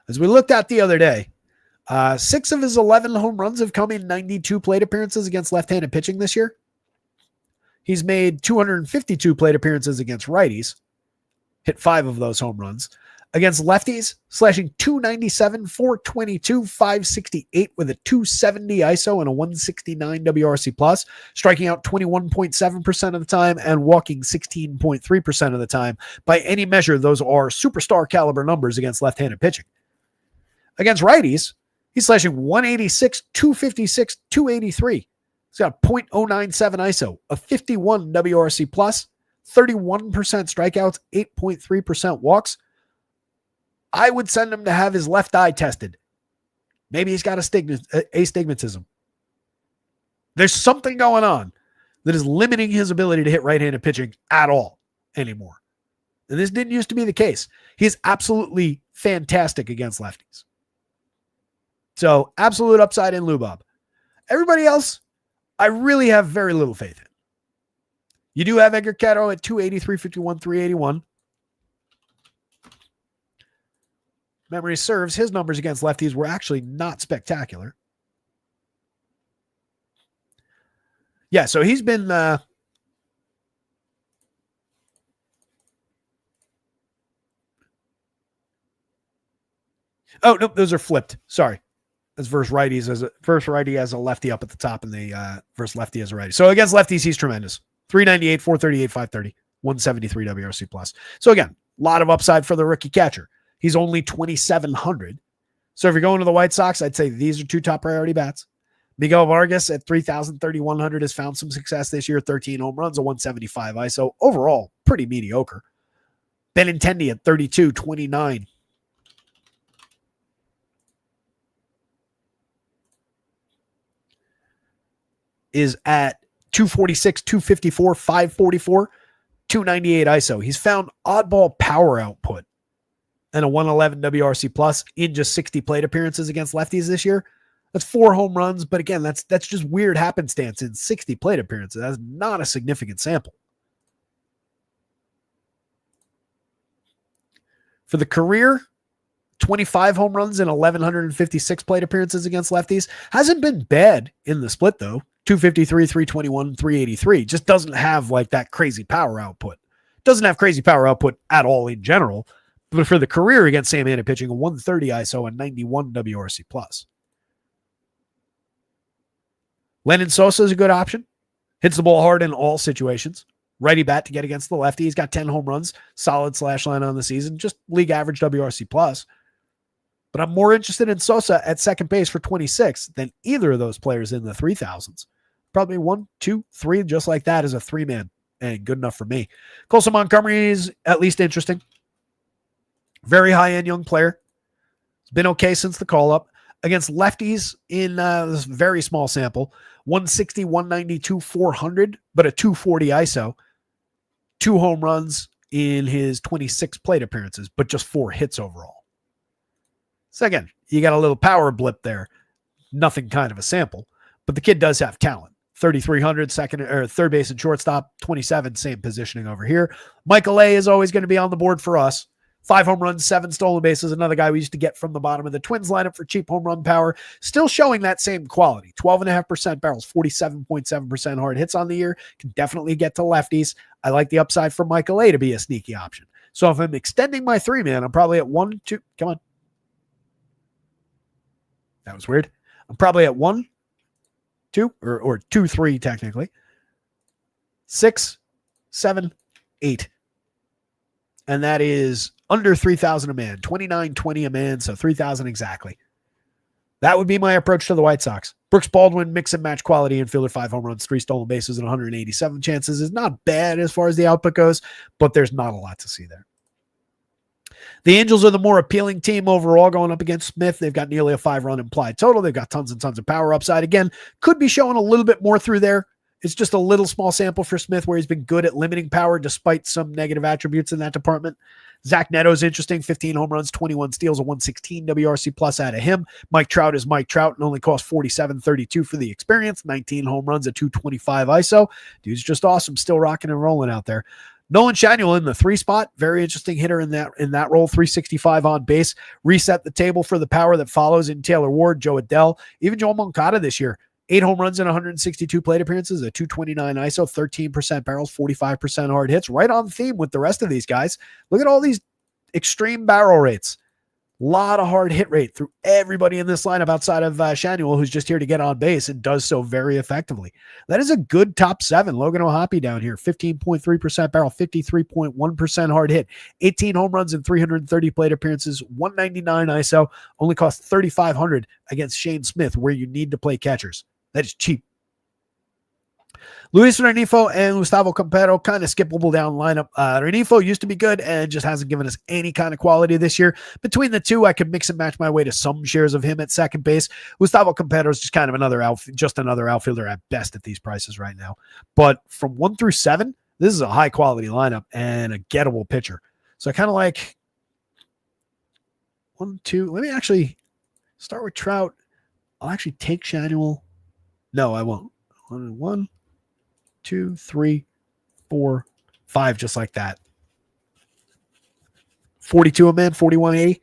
As we looked at the other day, 6 of his 11 home runs have come in 92 plate appearances against left-handed pitching this year. He's made 252 plate appearances against righties, hit 5 of those home runs. Against lefties, slashing 297, 422, 568 with a 270 ISO and a 169 WRC plus, striking out 21.7% of the time and walking 16.3% of the time. By any measure, those are superstar caliber numbers against left-handed pitching. Against righties, he's slashing 186, 256, 283. He's got a .097 ISO, a 51 WRC plus, 31% strikeouts, 8.3% walks. I would send him to have his left eye tested. Maybe he's got astigmatism. There's something going on that is limiting his ability to hit right-handed pitching at all anymore. And this didn't used to be the case. He's absolutely fantastic against lefties. So absolute upside in Lubob. Everybody else, I really have very little faith in. You do have Edgar Guerrero at 280, 351, 381. Memory serves, his numbers against lefties were actually not spectacular. Yeah, so he's been oh, nope, those are flipped. Sorry. That's versus righties. First righty has a lefty up at the top and the first lefty as a righty. So against lefties, he's tremendous. 398, 438, 530, 173 WRC plus. So again, a lot of upside for the rookie catcher. He's only 2,700. So if you're going to the White Sox, I'd say these are two top priority bats. Miguel Vargas at 3,000, 3,100 has found some success this year. 13 home runs, a 175 ISO. Overall, pretty mediocre. Benintendi at 32, 29. Is at 246, 254, 544, 298 ISO. He's found oddball power output and a 111 WRC plus in just 60 plate appearances against lefties this year. That's 4 home runs, but again, that's just weird happenstance in 60 plate appearances. That's not a significant sample. For the career, 25 home runs and 1,156 plate appearances against lefties. Hasn't been bad in the split, though. 253, 321, 383. Just doesn't have like that crazy power output. Doesn't have crazy power output at all in general. But for the career against Sam-handed pitching, a 130 ISO and 91 WRC plus. Lennon Sosa is a good option. Hits the ball hard in all situations. Righty bat to get against the lefty. He's got 10 home runs. Solid slash line on the season. Just league average WRC plus. But I'm more interested in Sosa at second base for 26 than either of those players in the 3,000s. Probably 1, 2, 3, just like that is a 3-man, and good enough for me. Colson Montgomery is at least interesting. Very high-end young player. It's been okay since the call-up. Against lefties in this very small sample, 160, 192, 400, but a 240 ISO. 2 home runs in his 26 plate appearances, but just 4 hits overall. So again, you got a little power blip there. Nothing kind of a sample, but the kid does have talent. 3,300 second or third base and shortstop, 27, same positioning over here. Michael A is always going to be on the board for us. 5 home runs, 7 stolen bases. Another guy we used to get from the bottom of the Twins lineup for cheap home run power. Still showing that same quality. 12.5% barrels, 47.7% hard hits on the year. Can definitely get to lefties. I like the upside for Michael A to be a sneaky option. So if I'm extending my 3-man, I'm probably at 1, 2. Come on. That was weird. I'm probably at 1, 2, or 2, 3 technically. 6, 7, 8. And that is under 3,000 a man. 29.20 a man, so 3,000 exactly. That would be my approach to the White Sox. Brooks Baldwin, mix and match quality infielder, 5 home runs, 3 stolen bases, and 187 chances is not bad as far as the output goes, but there's not a lot to see there. The Angels are the more appealing team overall going up against Smith. They've got nearly a 5-run implied total. They've got tons and tons of power upside. Again, could be showing a little bit more through there. It's just a little small sample for Smith where he's been good at limiting power despite some negative attributes in that department. Zach Neto's interesting. 15 home runs, 21 steals, a 116 WRC plus out of him. Mike Trout is Mike Trout and only costs $47.32 for the experience. 19 home runs, a 225 ISO. Dude's just awesome. Still rocking and rolling out there. Nolan Shanuel in the 3 spot. Very interesting hitter in that role. 365 on base. Reset the table for the power that follows in Taylor Ward, Joe Adell, even Joe Moncada this year. 8 home runs and 162 plate appearances, a 229 ISO, 13% barrels, 45% hard hits. Right on theme with the rest of these guys. Look at all these extreme barrel rates. A lot of hard hit rate through everybody in this lineup outside of Shanuel, who's just here to get on base and does so very effectively. That is a good top 7. Logan O'Hoppe down here, 15.3% barrel, 53.1% hard hit, 18 home runs and 330 plate appearances, 199 ISO, only cost $3,500 against Shane Smith, where you need to play catchers. That is cheap. Luis Renifo and Gustavo Campero, kind of skippable down lineup. Renifo used to be good and just hasn't given us any kind of quality this year. Between the two, I could mix and match my way to some shares of him at second base. Gustavo Campero is just kind of another outfielder at best at these prices right now. But from 1 through 7, this is a high quality lineup and a gettable pitcher. So I kind of like 1, 2. Let me actually start with Trout. I'll actually take Shanuel. No, I won't. 1, 2, 3, 4, 5, just like that. 42 a man, 41.80.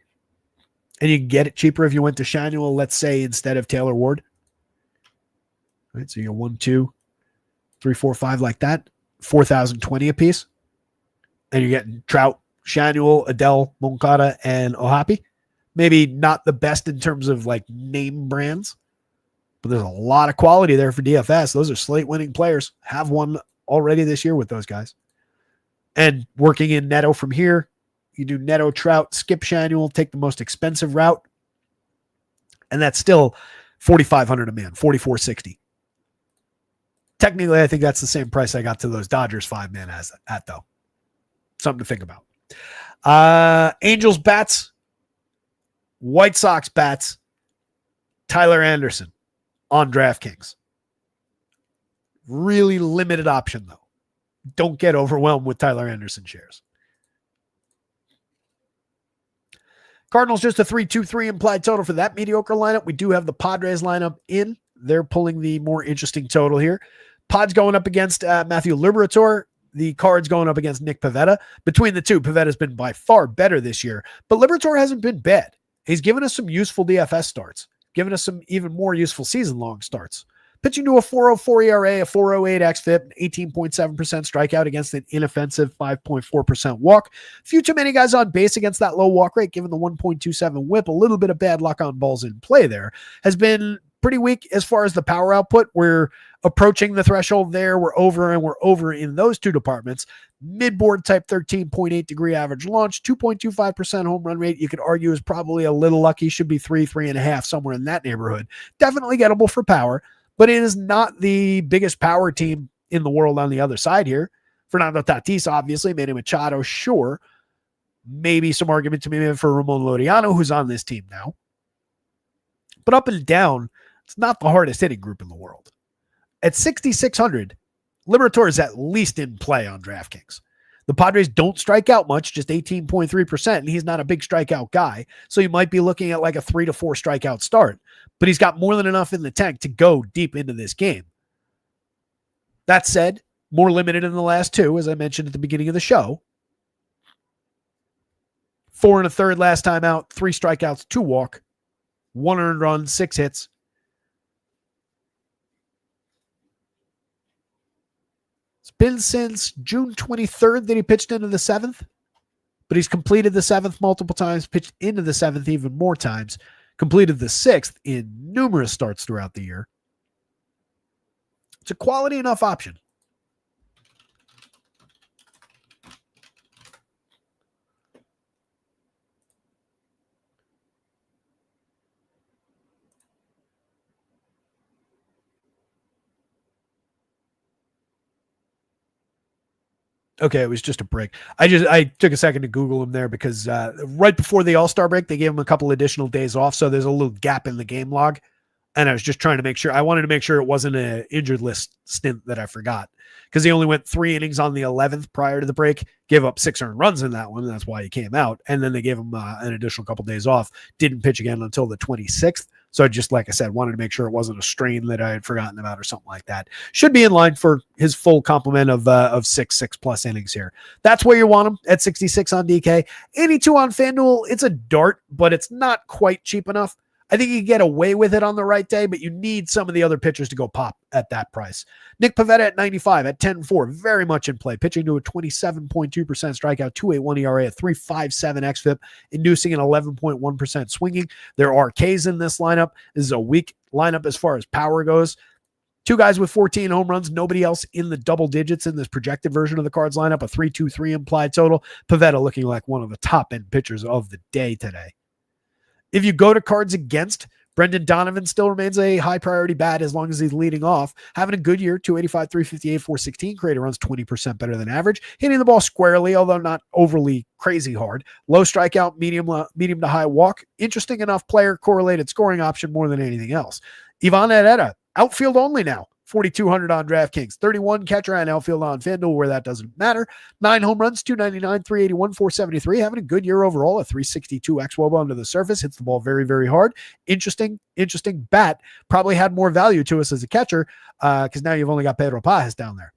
And you can get it cheaper if you went to Shanuel, let's say, instead of Taylor Ward. All right, so you're 1, 2, 3, 4, 5 like that. 4,020 a piece. And you're getting Trout, Shanuel, Adell, Moncada, and O'Hoppe. Maybe not the best in terms of like name brands, but there's a lot of quality there for DFS. Those are slate winning players. Have one already this year with those guys. And working in Neto from here, you do Neto, Trout, skip Shanuel, take the most expensive route. And that's still $4,500 a man, $4,460. Technically, I think that's the same price I got to those Dodgers 5-man at though. Something to think about. Angels bats, White Sox bats, Tyler Anderson on DraftKings. Really limited option though. Don't get overwhelmed with Tyler Anderson shares. Cardinals just a 3-2-3 implied total for that mediocre lineup. We do have the Padres lineup in. They're pulling the more interesting total here. Pod's going up against Matthew Liberatore. The Cards going up against Nick Pivetta. Between the two, Pivetta's been by far better this year, but Liberatore hasn't been bad. He's given us some useful DFS starts, given us some even more useful season-long starts. Pitching to a 4.04 ERA, a 4.08 xFIP, 18.7% strikeout against an inoffensive 5.4% walk. Few too many guys on base against that low walk rate, given the 1.27 whip. A little bit of bad luck on balls in play there. Has been pretty weak as far as the power output. We're approaching the threshold there. We're over in those two departments. Mid-board type 13.8 degree average launch, 2.25% home run rate. You could argue is probably a little lucky. Should be 3.5, somewhere in that neighborhood. Definitely gettable for power. But it is not the biggest power team in the world on the other side here. Fernando Tatis, obviously. Manny Machado, sure. Maybe some argument to be made for Ramon Laureano, who's on this team now. But up and down, it's not the hardest hitting group in the world. At 6,600, Liberatore is at least in play on DraftKings. The Padres don't strike out much, just 18.3%, and he's not a big strikeout guy. So you might be looking at like a 3 to 4 strikeout start, but he's got more than enough in the tank to go deep into this game. That said, more limited in the last two, as I mentioned at the beginning of the show. 4 1/3 last time out, 3 strikeouts, 2 walk, 1 earned run, 6 hits. It's been since June 23rd that he pitched into the 7th, but he's completed the 7th multiple times, pitched into the 7th even more times, completed the 6th in numerous starts throughout the year. It's a quality enough option. Okay, it was just a break. I took a second to Google him there because right before the All-Star break, they gave him a couple additional days off, so there's a little gap in the game log. And I was just trying to make sure. I wanted to make sure it wasn't an injured list stint that I forgot, because he only went 3 innings on the 11th prior to the break, gave up 6 earned runs in that one, and that's why he came out. And then they gave him an additional couple days off. Didn't pitch again until the 26th. So I just, like I said, wanted to make sure it wasn't a strain that I had forgotten about or something like that. Should be in line for his full complement of 6+ innings here. That's where you want him at 66 on DK. 82 on FanDuel. It's a dart, but it's not quite cheap enough. I think you can get away with it on the right day, but you need some of the other pitchers to go pop at that price. Nick Pivetta at 95 at 10.4, very much in play, pitching to a 27.2% strikeout, 2.81 ERA, a 3.57 xFIP, inducing an 11.1% swinging. There are Ks in this lineup. This is a weak lineup as far as power goes. 2 guys with 14 home runs, nobody else in the double digits in this projected version of the Cards lineup, a 3.23 implied total. Pivetta looking like one of the top-end pitchers of the day today. If you go to Cards against, Brendan Donovan still remains a high priority bat as long as he's leading off. Having a good year, 285, 358, 416. Creator runs 20% better than average. Hitting the ball squarely, although not overly crazy hard. Low strikeout, medium to high walk. Interesting enough player, correlated scoring option more than anything else. Ivan Herrera, outfield only now. 4,200 on DraftKings, 31 catcher and outfield on FanDuel, where that doesn't matter. 9 home runs, 299, 381, 473. Having a good year overall, a 362 xWOBA under the surface. Hits the ball very, very hard. Interesting bat. Probably had more value to us as a catcher because now you've only got Pedro Paz down there.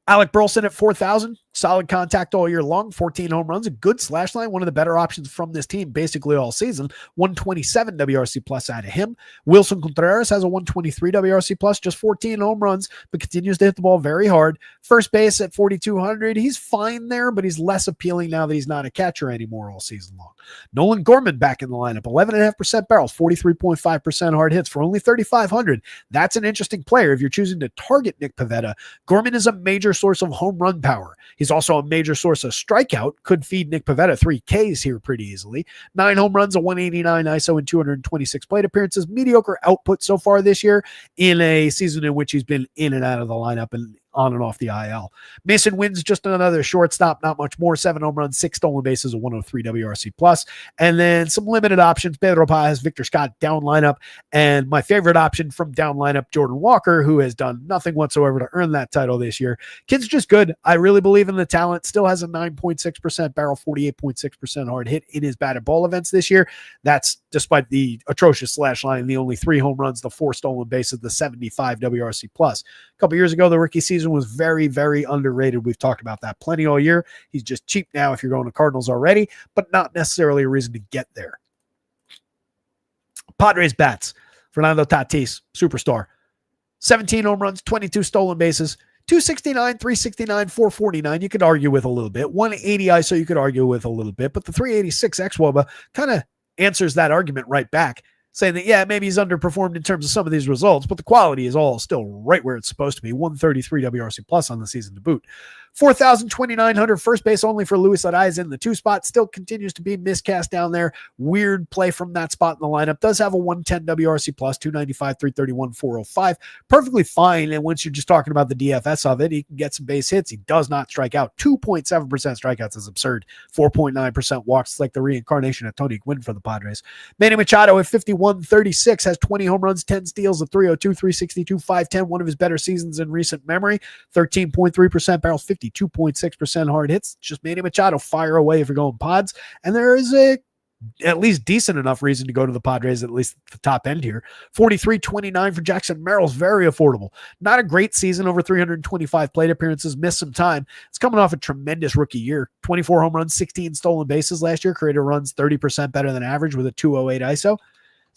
Alec Burleson at 4,000. Solid contact all year long, 14 home runs, a good slash line, one of the better options from this team basically all season. 127 WRC plus out of him. Wilson Contreras has a 123 WRC plus, just 14 home runs, but continues to hit the ball very hard. First base at 4,200. He's fine there, but he's less appealing now that he's not a catcher anymore all season long. Nolan Gorman back in the lineup, 11.5% barrels, 43.5% hard hits for only 3,500. That's an interesting player if you're choosing to target Nick Pivetta. Gorman is a major source of home run power. He's also a major source of strikeout. Could feed Nick Pivetta 3 Ks here pretty easily. 9 home runs, a 189 ISO, and 226 plate appearances. Mediocre output so far this year in a season in which he's been in and out of the lineup and on and off the IL. Mason Wynn's just another shortstop, not much more. 7 home runs, 6 stolen bases, a 103 WRC plus. And then some limited options. Pedro Paz, Victor Scott down lineup. And my favorite option from down lineup, Jordan Walker, who has done nothing whatsoever to earn that title this year. Kid's just good. I really believe in the talent. Still has a 9.6% barrel, 48.6% hard hit in his batted ball events this year. That's despite the atrocious slash line, the only 3 home runs, the 4 stolen bases, the 75 WRC plus. A couple years ago, the rookie season was very, very underrated. We've talked about that plenty all year. He's just cheap now if you're going to Cardinals already, but not necessarily a reason to get there. Padres bats. Fernando Tatis, superstar. 17 home runs, 22 stolen bases, 269, 369, 449. You could argue with a little bit. 180 ISO you could argue with a little bit, but the 386 xWOBA kind of answers that argument right back, saying that, yeah, maybe he's underperformed in terms of some of these results, but the quality is all still right where it's supposed to be. 133 WRC plus on the season to boot. 4,200 first base only for Luis Arraez in the 2 spot. Still continues to be miscast down there. Weird play from that spot in the lineup. Does have a 110 WRC plus, 295, 331, 405. Perfectly fine. And once you're just talking about the DFS of it, he can get some base hits. He does not strike out. 2.7% strikeouts is absurd. 4.9% walks. It's like the reincarnation of Tony Gwynn for the Padres. Manny Machado at 51-36 has 20 home runs, 10 steals, a 302, 362, 510. One of his better seasons in recent memory. 13.3% barrels, 52.6% hard hits. Just Manny Machado, fire away if you're going Pods. And there is a at least decent enough reason to go to the Padres, at least at the top end here. 43.29 for Jackson Merrill's very affordable. Not a great season, over 325 plate appearances, missed some time. It's coming off a tremendous rookie year. 24 home runs, 16 stolen bases last year. Created runs 30% better than average with a 208 ISO.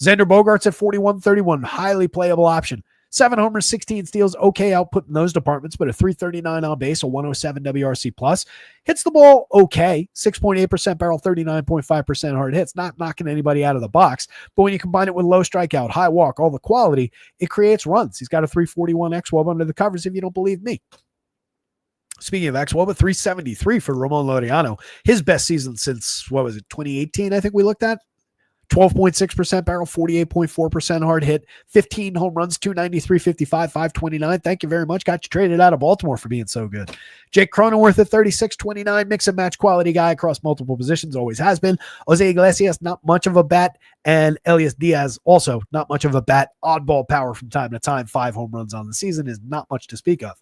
Xander Bogaerts at 41.31, highly playable option. 7 homers, 16 steals, okay output in those departments, but a 339 on base, a 107 WRC plus. Hits the ball okay, 6.8% barrel, 39.5% hard hits, not knocking anybody out of the box. But when you combine it with low strikeout, high walk, all the quality, it creates runs. He's got a 341 xWOB under the covers if you don't believe me. Speaking of xWOB, 373 for Ramon Laureano. His best season since, 2018, I think we looked at? 12.6% barrel, 48.4% hard hit, 15 home runs, 293, 55, 529. Thank you very much. Got you traded out of Baltimore for being so good. Jake Cronenworth at 36.29, mix and match quality guy across multiple positions, always has been. Jose Iglesias, not much of a bat. And Elias Diaz, also not much of a bat. Oddball power from time to time. 5 home runs on the season is not much to speak of.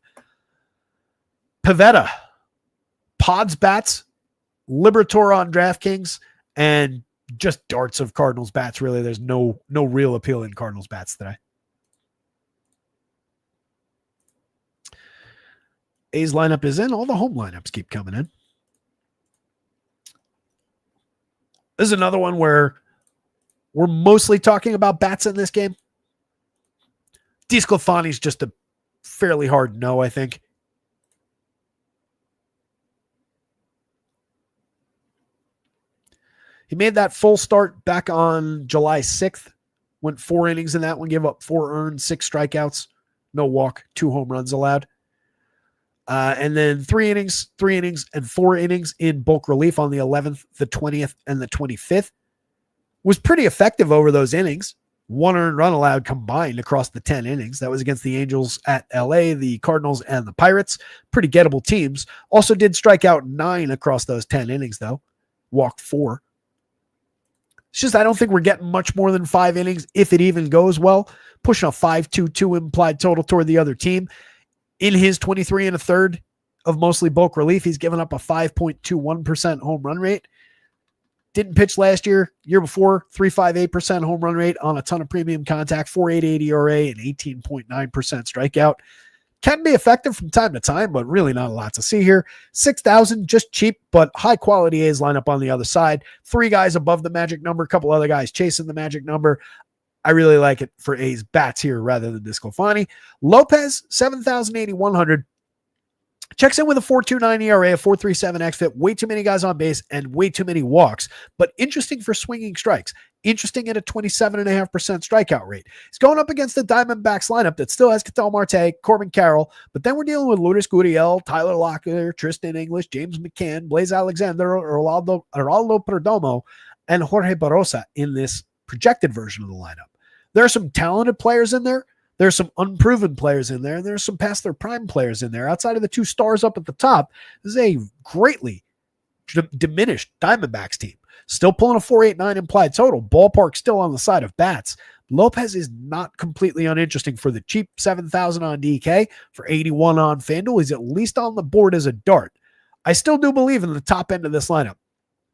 Pivetta, Pods bats, Liberator on DraftKings, and just darts of Cardinals bats. Really, there's no real appeal in Cardinals bats today. A's lineup is in. All the home lineups keep coming in. This is another one where we're mostly talking about bats in this game. DeSclafani's just a fairly hard no, I think. He made that full start back on July 6th. Went 4 innings in that one, gave up 4 earned, 6 strikeouts, no walk, 2 home runs allowed. And then 3 innings, and 4 innings in bulk relief on the 11th, the 20th, and the 25th. Was pretty effective over those innings. 1 earned run allowed combined across the 10 innings. That was against the Angels at LA, the Cardinals, and the Pirates. Pretty gettable teams. Also did strike out 9 across those 10 innings, though. Walked 4. It's just I don't think we're getting much more than 5 innings, if it even goes well. Pushing a 5.22 implied total toward the other team. In his 23 1/3 of mostly bulk relief, he's given up a 5.21% home run rate. Didn't pitch last year. Year before, 3.58% home run rate on a ton of premium contact, 4.88 ERA, and 18.9% strikeout. Can be effective from time to time, but really not a lot to see here. 6,000, just cheap, but high quality A's lineup on the other side. 3 guys above the magic number, a couple other guys chasing the magic number. I really like it for A's bats here rather than Disclafani. Lopez, 7,000, 8,100. Checks in with a 4.29 ERA, a 4.37 xFIP, way too many guys on base, and way too many walks, but interesting for swinging strikes. Interesting at a 27.5% strikeout rate. He's going up against the Diamondbacks lineup that still has Ketel Marte, Corbin Carroll, but then we're dealing with Lourdes Gurriel, Tyler Locklear, Tristan English, James McCann, Blaze Alexander, Geraldo Perdomo, and Jorge Barrosa in this projected version of the lineup. There are some talented players in there. There's some unproven players in there, and there's some past their prime players in there. Outside of the 2 stars up at the top, this is a greatly diminished Diamondbacks team. Still pulling a 4.89 implied total. Ballpark still on the side of bats. Lopez is not completely uninteresting for the cheap 7,000 on DK. For 81 on FanDuel, he's at least on the board as a dart. I still do believe in the top end of this lineup.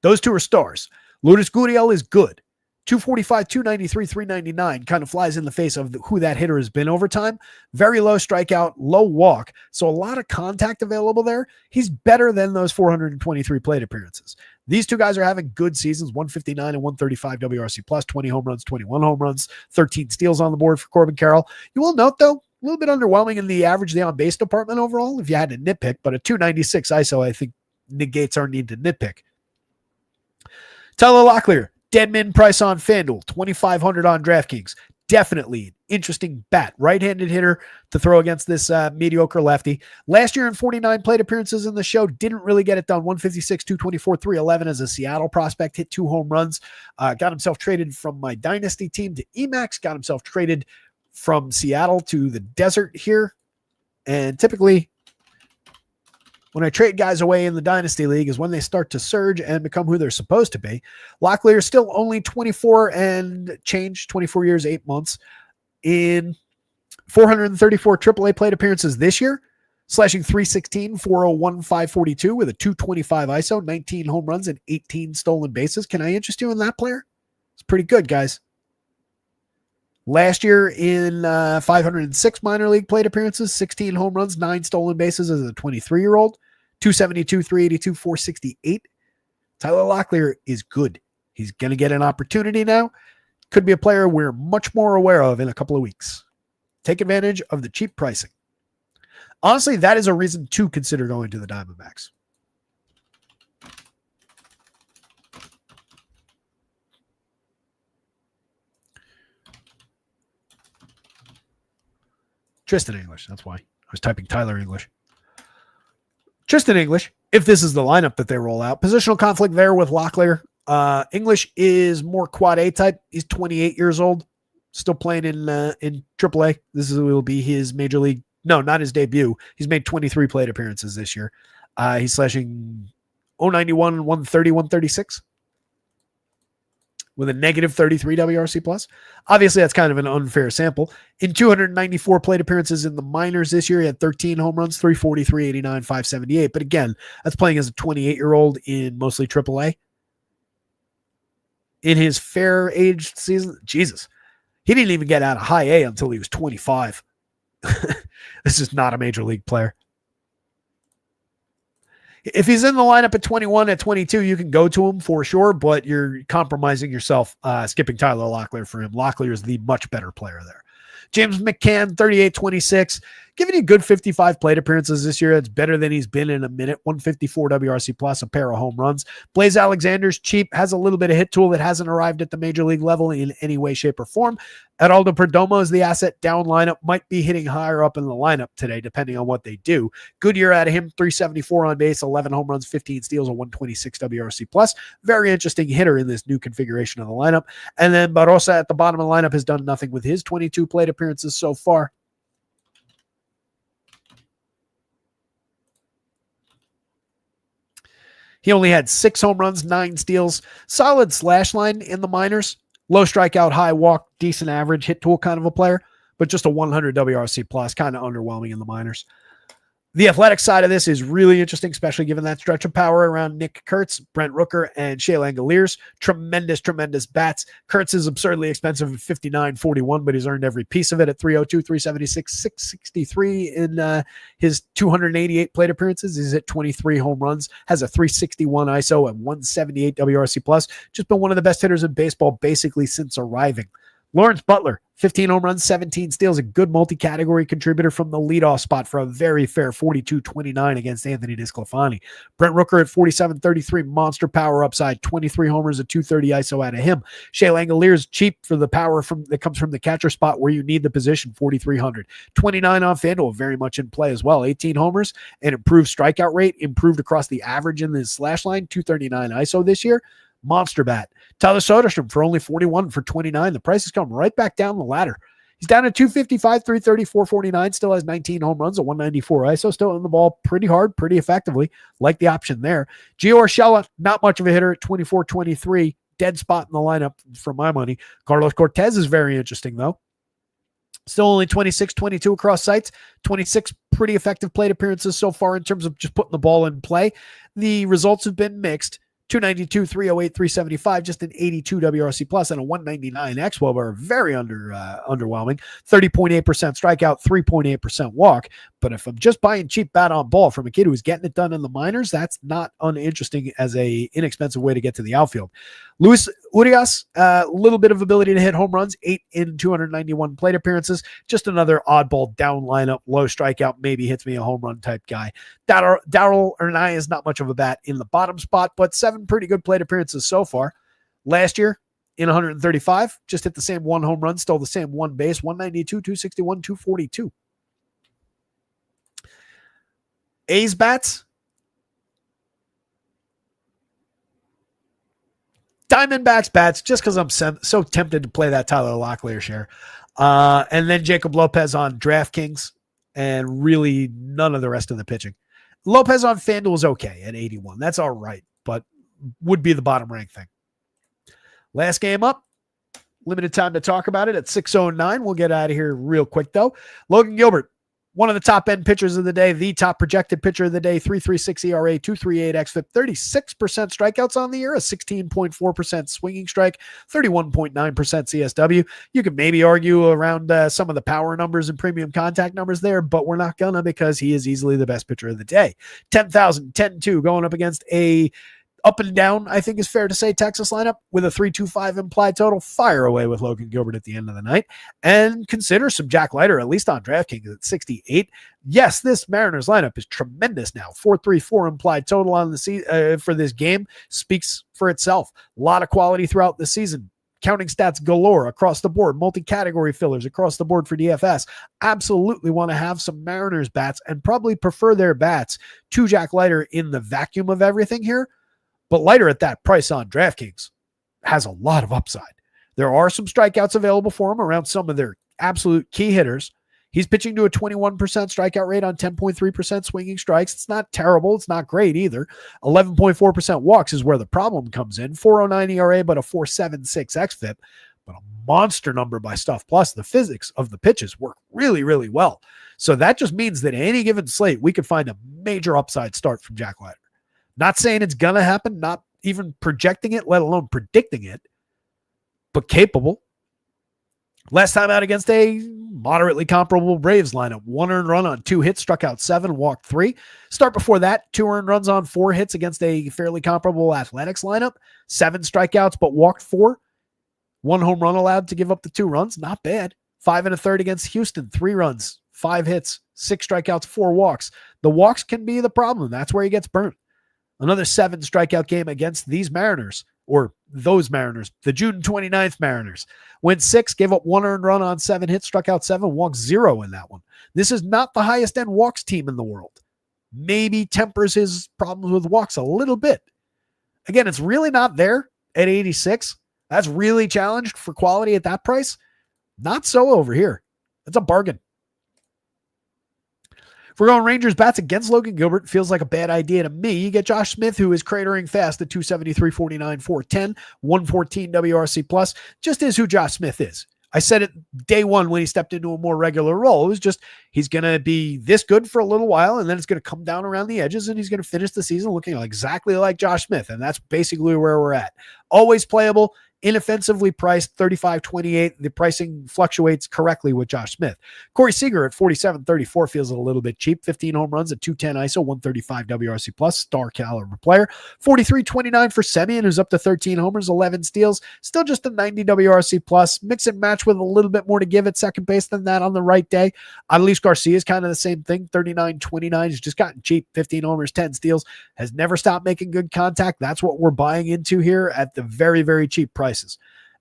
Those 2 are stars. Lourdes Gurriel is good. 245, 293, 399 kind of flies in the face of who that hitter has been over time. Very low strikeout, low walk. So a lot of contact available there. He's better than those 423 plate appearances. These 2 guys are having good seasons, 159 and 135 WRC plus, 20 home runs, 21 home runs, 13 steals on the board for Corbin Carroll. You will note, though, a little bit underwhelming in the average the on-base department overall, if you had to nitpick, but a 296 ISO, I think, negates our need to nitpick. Tyler Locklear, dead min price on FanDuel, 2,500 on DraftKings. Definitely an interesting bat. Right-handed hitter to throw against this mediocre lefty. Last year in 49 plate appearances in the show, didn't really get it done. 156, 224, 311 as a Seattle prospect. Hit 2 home runs. Got himself traded from my dynasty team to Emacs. Got himself traded from Seattle to the desert here. And typically, when I trade guys away in the Dynasty League is when they start to surge and become who they're supposed to be. Locklear is still only 24 and change, 24 years, 8 months in 434 AAA plate appearances this year, slashing 316, 401, 542 with a 225 ISO, 19 home runs and 18 stolen bases. Can I interest you in that player? It's pretty good, guys. Last year in 506 minor league plate appearances, 16 home runs, 9 stolen bases as a 23-year-old, 272, 382, 468. Tyler Locklear is good. He's going to get an opportunity now. Could be a player we're much more aware of in a couple of weeks. Take advantage of the cheap pricing. Honestly, that is a reason to consider going to the Diamondbacks. Tristan English. That's why I was typing Tyler English. Tristan English, if this is the lineup that they roll out. Positional conflict there with Locklear. English is more quad A type. He's 28 years old. Still playing in AAA. This will be his major league. No, not his debut. He's made 23 plate appearances this year. He's slashing 091, 130, 136. With a negative 33 WRC plus. Obviously, that's kind of an unfair sample. In 294 plate appearances in the minors this year, he had 13 home runs, 340, 389, 578. But again, that's playing as a 28-year-old in mostly AAA. In his fair-aged season, Jesus, he didn't even get out of high A until he was 25. This is not a major league player. If he's in the lineup at 21, at 22, you can go to him for sure, but you're compromising yourself skipping Tyler Locklear for him. Locklear is the much better player there. James McCann, 38-26, giving you good 55 plate appearances this year. It's better than he's been in a minute. 154 WRC plus, a pair of home runs. Blaze Alexander's cheap, has a little bit of hit tool that hasn't arrived at the major league level in any way, shape, or form. Geraldo Perdomo is the asset down lineup, might be hitting higher up in the lineup today, depending on what they do. Good year out of him, 374 on base, 11 home runs, 15 steals, a 126 WRC plus. Very interesting hitter in this new configuration of the lineup. And then Barrosa at the bottom of the lineup has done nothing with his 22 plate appearances so far. He only had 6 home runs, 9 steals, solid slash line in the minors. Low strikeout, high walk, decent average, hit tool kind of a player, but just a 100 WRC plus, kind of underwhelming in the minors. The athletic side of this is really interesting, especially given that stretch of power around Nick Kurtz, Brent Rooker, and Shea Langoliers. Tremendous bats. Kurtz is absurdly expensive at $59.41, but he's earned every piece of it at 302, 376, 663 in his 288 plate appearances. He's hit 23 home runs, has a 361 ISO and 178 WRC plus. Just been one of the best hitters in baseball basically since arriving. Lawrence Butler, 15 home runs, 17 steals, a good multi-category contributor from the leadoff spot for a very fair 42-29 against Anthony DeSclafani. Brent Rooker at 47-33, monster power upside, 23 homers, a 230 ISO out of him. Shea Langoliers, cheap for the power that comes from the catcher spot where you need the position, 4,300. 29 on FanDuel, very much in play as well. 18 homers, an improved strikeout rate, improved across the average in the slash line, 239 ISO this year. Monster bat. Tyler Soderstrom for only 41 for 29. The price has come right back down the ladder. He's down at 255, 330, 449. Still has 19 home runs, a 194 ISO. Still in the ball pretty hard, pretty effectively. Like the option there. Gio Urshela, not much of a hitter at 24, 23. Dead spot in the lineup for my money. Carlos Cortez is very interesting though. Still only 26, 22 across sites. 26 pretty effective plate appearances so far in terms of just putting the ball in play. The results have been mixed. 292, 308, 375, just an 82 WRC plus and a 199 xWOBA are very underwhelming. 30.8% strikeout, 3.8% walk. But if I'm just buying cheap bat on ball from a kid who's getting it done in the minors, that's not uninteresting as a inexpensive way to get to the outfield. Luis Urias, a little bit of ability to hit home runs, 8 in 291 plate appearances. Just another oddball down lineup, low strikeout, maybe hits me a home run type guy. Darryl Ernai is not much of a bat in the bottom spot, but 7 pretty good plate appearances so far. Last year, in 135, just hit the same 1 home run, stole the same 1 base, 192, 261, 242. A's bats. Diamondbacks bats, just because I'm so tempted to play that Tyler Locklear share. And then Jacob Lopez on DraftKings, and really none of the rest of the pitching. Lopez on FanDuel is okay at 81. That's all right, but would be the bottom rank thing. Last game up. Limited time to talk about it at 6:09. We'll get out of here real quick, though. Logan Gilbert, one of the top end pitchers of the day, the top projected pitcher of the day, 3.36 ERA, 2.38 xFIP, 36% strikeouts on the year, a 16.4% swinging strike, 31.9% CSW. You could maybe argue around some of the power numbers and premium contact numbers there, but we're not gonna because he is easily the best pitcher of the day. 10,000, 10-2 going up against a up and down, I think is fair to say, Texas lineup with a 3.25 implied total. Fire away with Logan Gilbert at the end of the night. And consider some Jack Leiter, at least on DraftKings at 68. Yes, this Mariners lineup is tremendous now. 4.34 implied total on the for this game speaks for itself. A lot of quality throughout the season. Counting stats galore across the board. Multi-category fillers across the board for DFS. Absolutely want to have some Mariners bats and probably prefer their bats to Jack Leiter in the vacuum of everything here. But Leiter at that price on DraftKings has a lot of upside. There are some strikeouts available for him around some of their absolute key hitters. He's pitching to a 21% strikeout rate on 10.3% swinging strikes. It's not terrible. It's not great either. 11.4% walks is where the problem comes in. 4.09 ERA, but a 4.76 xFIP. But a monster number by Stuff Plus. The physics of the pitches work really, really well. So that just means that any given slate, we could find a major upside start from Jack Leiter. Not saying it's going to happen, not even projecting it, let alone predicting it, but capable. Last time out against a moderately comparable Braves lineup. 1 earned run on 2 hits, struck out 7, walked 3. Start before that, 2 earned runs on 4 hits against a fairly comparable Athletics lineup. 7 strikeouts, but walked 4. 1 home run allowed to give up the 2 runs. Not bad. 5 1/3 against Houston. 3 runs, 5 hits, 6 strikeouts, 4 walks. The walks can be the problem. That's where he gets burnt. Another 7 strikeout game against these Mariners, or those Mariners, the June 29th Mariners. Went 6, gave up 1 earned run on 7 hits, struck out 7, walked 0 in that one. This is not the highest end walks team in the world. Maybe tempers his problems with walks a little bit. Again, it's really not there at 86. That's really challenged for quality at that price. Not so over here. It's a bargain. If we're going Rangers bats against Logan Gilbert, feels like a bad idea to me. You get Josh Smith, who is cratering fast at 273, 49, 410, 114 WRC plus. Just is who Josh Smith is. I said it day one when he stepped into a more regular role. It was just, he's going to be this good for a little while, and then it's going to come down around the edges, and he's going to finish the season looking exactly like Josh Smith. And that's basically where we're at. Always playable, inoffensively priced, 35-28. The pricing fluctuates correctly with Josh Smith. Corey Seager at 47-34 feels a little bit cheap. 15 home runs at 210 ISO, 135 WRC plus, star caliber player. 43-29 for Semien, who's up to 13 homers, 11 steals, still just a 90 WRC plus. Mix and match with a little bit more to give at second base than that on the right day. Adolis Garcia is kind of the same thing. 39-29. He's just gotten cheap. 15 homers, 10 steals, has never stopped making good contact. That's what we're buying into here at the very, very cheap price.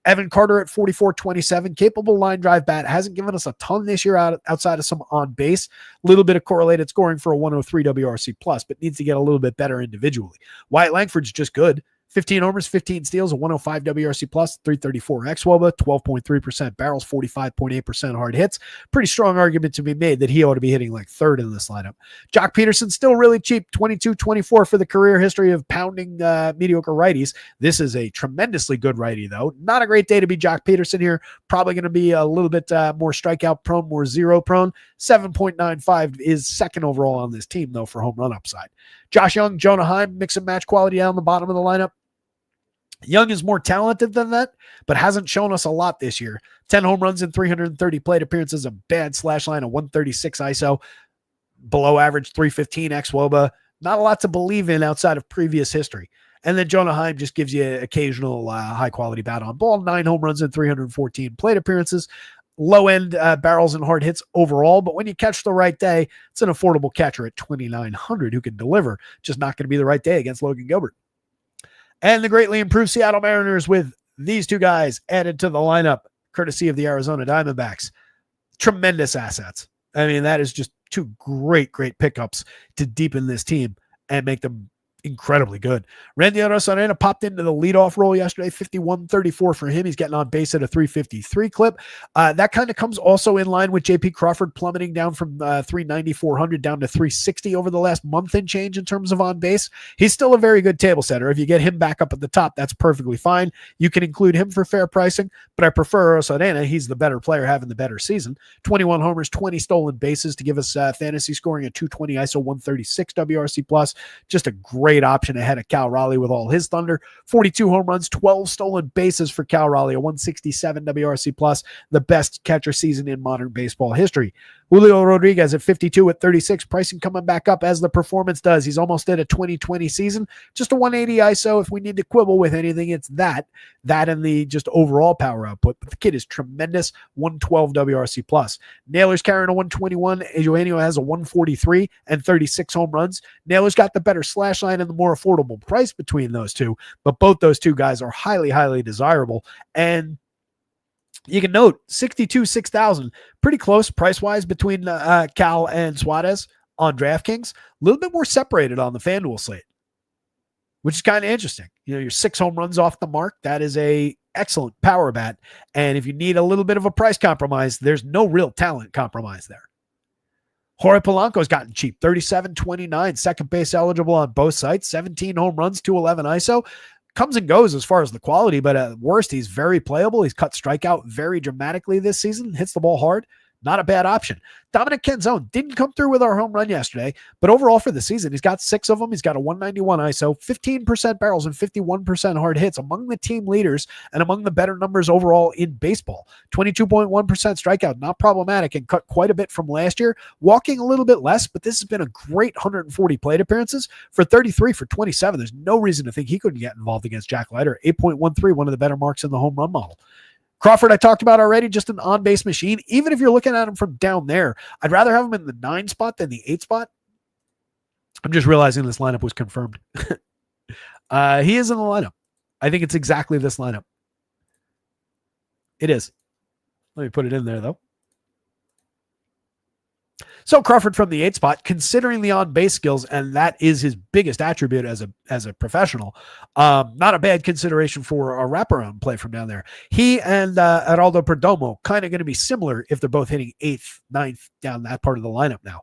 Evan Carter at 44-27, capable line drive bat, hasn't given us a ton this year outside of some on base, a little bit of correlated scoring for a 103 WRC plus, but needs to get a little bit better individually. Wyatt Langford's just good. 15 homers, 15 steals, a 105 WRC plus, 334 xWOBA, 12.3% barrels, 45.8% hard hits. Pretty strong argument to be made that he ought to be hitting like third in this lineup. Jock Peterson still really cheap, 22-24 for the career history of pounding mediocre righties. This is a tremendously good righty, though. Not a great day to be Jock Peterson here. Probably going to be a little bit more strikeout prone, more zero prone. 7.95 is second overall on this team, though, for home run upside. Josh Young, Jonah Heim, mix and match quality down the bottom of the lineup. Young is more talented than that, but hasn't shown us a lot this year. 10 home runs in 330 plate appearances, a bad slash line, a 136 ISO, below average 315 xWOBA. Not a lot to believe in outside of previous history. And then Jonah Heim just gives you occasional high-quality bat on ball. 9 home runs in 314 plate appearances. Low-end barrels and hard hits overall, but when you catch the right day, it's an affordable catcher at $2,900 who can deliver. Just not going to be the right day against Logan Gilbert. And the greatly improved Seattle Mariners with these two guys added to the lineup, courtesy of the Arizona Diamondbacks. Tremendous assets. I mean, that is just two great pickups to deepen this team and make them incredibly good. Randy Arozarena popped into the leadoff role yesterday, 51-34 for him. He's getting on base at a 353 clip. That kind of comes also in line with JP Crawford plummeting down from 390, 400 down to 360 over the last month and change in terms of on base. He's still a very good table setter. If you get him back up at the top, that's perfectly fine. You can include him for fair pricing, but I prefer Arozarena. He's the better player having the better season. 21 homers, 20 stolen bases to give us fantasy scoring at 220 ISO, 136 WRC plus. Just a great option ahead of Cal Raleigh with all his thunder. 42 home runs, 12 stolen bases for Cal Raleigh, a 167 WRC plus, the best catcher season in modern baseball history. Julio Rodriguez at 52 at 36, pricing coming back up as the performance does. He's almost at a 2020 season, just a 180 ISO. If we need to quibble with anything, it's that and the just overall power output. But the kid is tremendous, 112 WRC plus. Naylor's carrying a 121. Eugenio has a 143 and 36 home runs. Naylor's got the better slash line and the more affordable price between those two, but both those two guys are highly desirable. And you can note 62,600, pretty close price-wise between Cal and Suarez on DraftKings. A little bit more separated on the FanDuel slate, which is kind of interesting. You know, you're 6 home runs off the mark. That is a excellent power bat. And if you need a little bit of a price compromise, there's no real talent compromise there. Jorge Polanco's gotten cheap, 37-29, second base eligible on both sites, 17 home runs, 211 ISO. Comes and goes as far as the quality, but at worst, he's very playable. He's cut strikeout very dramatically this season, hits the ball hard. Not a bad option. Dominic Canzone didn't come through with our home run yesterday, but overall for the season, he's got 6 of them. He's got a 191 ISO, 15% barrels, and 51% hard hits, among the team leaders and among the better numbers overall in baseball. 22.1% strikeout, not problematic, and cut quite a bit from last year. Walking a little bit less, but this has been a great 140 plate appearances. For 33 for 27, there's no reason to think he couldn't get involved against Jack Leiter. 8.13, one of the better marks in the home run model. Crawford, I talked about already, just an on-base machine. Even if you're looking at him from down there, I'd rather have him in the 9 spot than the 8 spot. I'm just realizing this lineup was confirmed. He is in the lineup. I think it's exactly this lineup. It is. Let me put it in there, though. So Crawford from the 8 spot, considering the on-base skills, and that is his biggest attribute as a professional, not a bad consideration for a wraparound play from down there. He and Geraldo Perdomo kind of going to be similar if they're both hitting 8th, 9th down that part of the lineup now.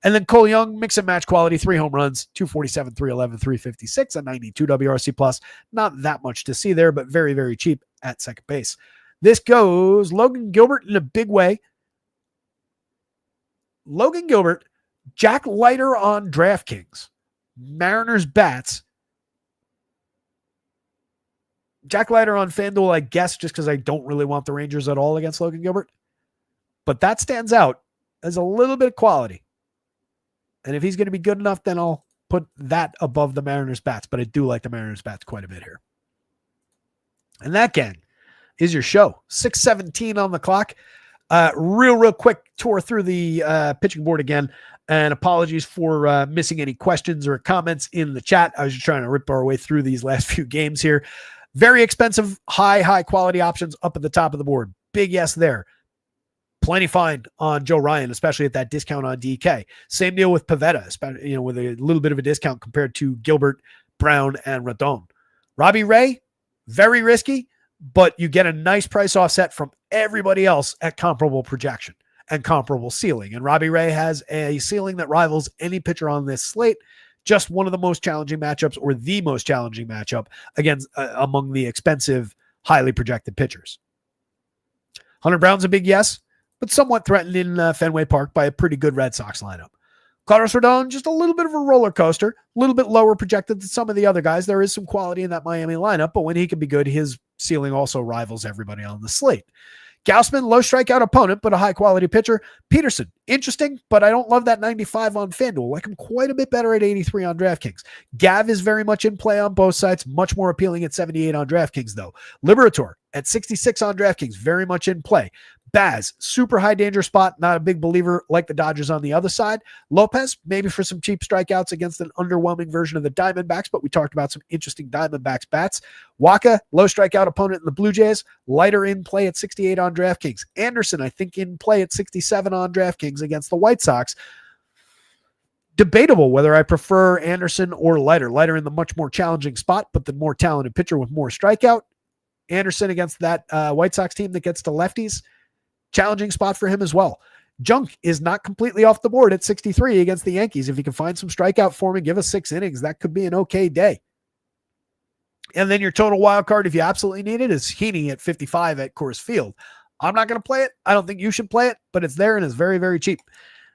And then Cole Young, mix and match quality, 3 home runs, 247, 311, 356, a 92 WRC plus. Not that much to see there, but very cheap at second base. This goes Logan Gilbert in a big way. Logan Gilbert, Jack Leiter on DraftKings. Mariners bats. Jack Leiter on FanDuel, I guess, just because I don't really want the Rangers at all against Logan Gilbert. But that stands out as a little bit of quality. And if he's going to be good enough, then I'll put that above the Mariners bats. But I do like the Mariners bats quite a bit here. And that, gang, is your show. 6:17 on the clock. Real quick tour through the pitching board again. And apologies for missing any questions or comments in the chat. I was just trying to rip our way through these last few games here. Very expensive, high quality options up at the top of the board. Big yes there. Plenty fine on Joe Ryan, especially at that discount on DK. Same deal with Pivetta, especially, with a little bit of a discount compared to Gilbert, Brown, and Rodon. Robbie Ray, very risky, but you get a nice price offset from everybody else at comparable projection and comparable ceiling. And Robbie Ray has a ceiling that rivals any pitcher on this slate. Just one of the most challenging matchups, or the most challenging matchup against among the expensive, highly projected pitchers. Hunter Brown's a big yes, but somewhat threatened in Fenway Park by a pretty good Red Sox lineup. Carlos Rodon, just a little bit of a roller coaster, a little bit lower projected than some of the other guys. There is some quality in that Miami lineup, but when he can be good, his ceiling also rivals everybody on the slate. Gausman, low strikeout opponent, but a high-quality pitcher. Peterson, interesting, but I don't love that 95 on FanDuel. Like him quite a bit better at 83 on DraftKings. Gav is very much in play on both sides, much more appealing at 78 on DraftKings, though. Liberator at 66 on DraftKings, very much in play. Baz, super high danger spot, not a big believer like the Dodgers on the other side. Lopez, maybe for some cheap strikeouts against an underwhelming version of the Diamondbacks, but we talked about some interesting Diamondbacks bats. Waka, low strikeout opponent in the Blue Jays, Lighter in play at 68 on DraftKings. Anderson, I think, in play at 67 on DraftKings against the White Sox. Debatable whether I prefer Anderson or Lighter. Lighter in the much more challenging spot, but the more talented pitcher with more strikeout. Anderson against that White Sox team that gets to lefties. Challenging spot for him as well. Junk is not completely off the board at 63 against the Yankees. If you can find some strikeout form and give us 6 innings, that could be an okay day. And then your total wild card, if you absolutely need it, is Heaney at 55 at Coors Field. I'm not going to play it. I don't think you should play it, but it's there and it's very, very cheap.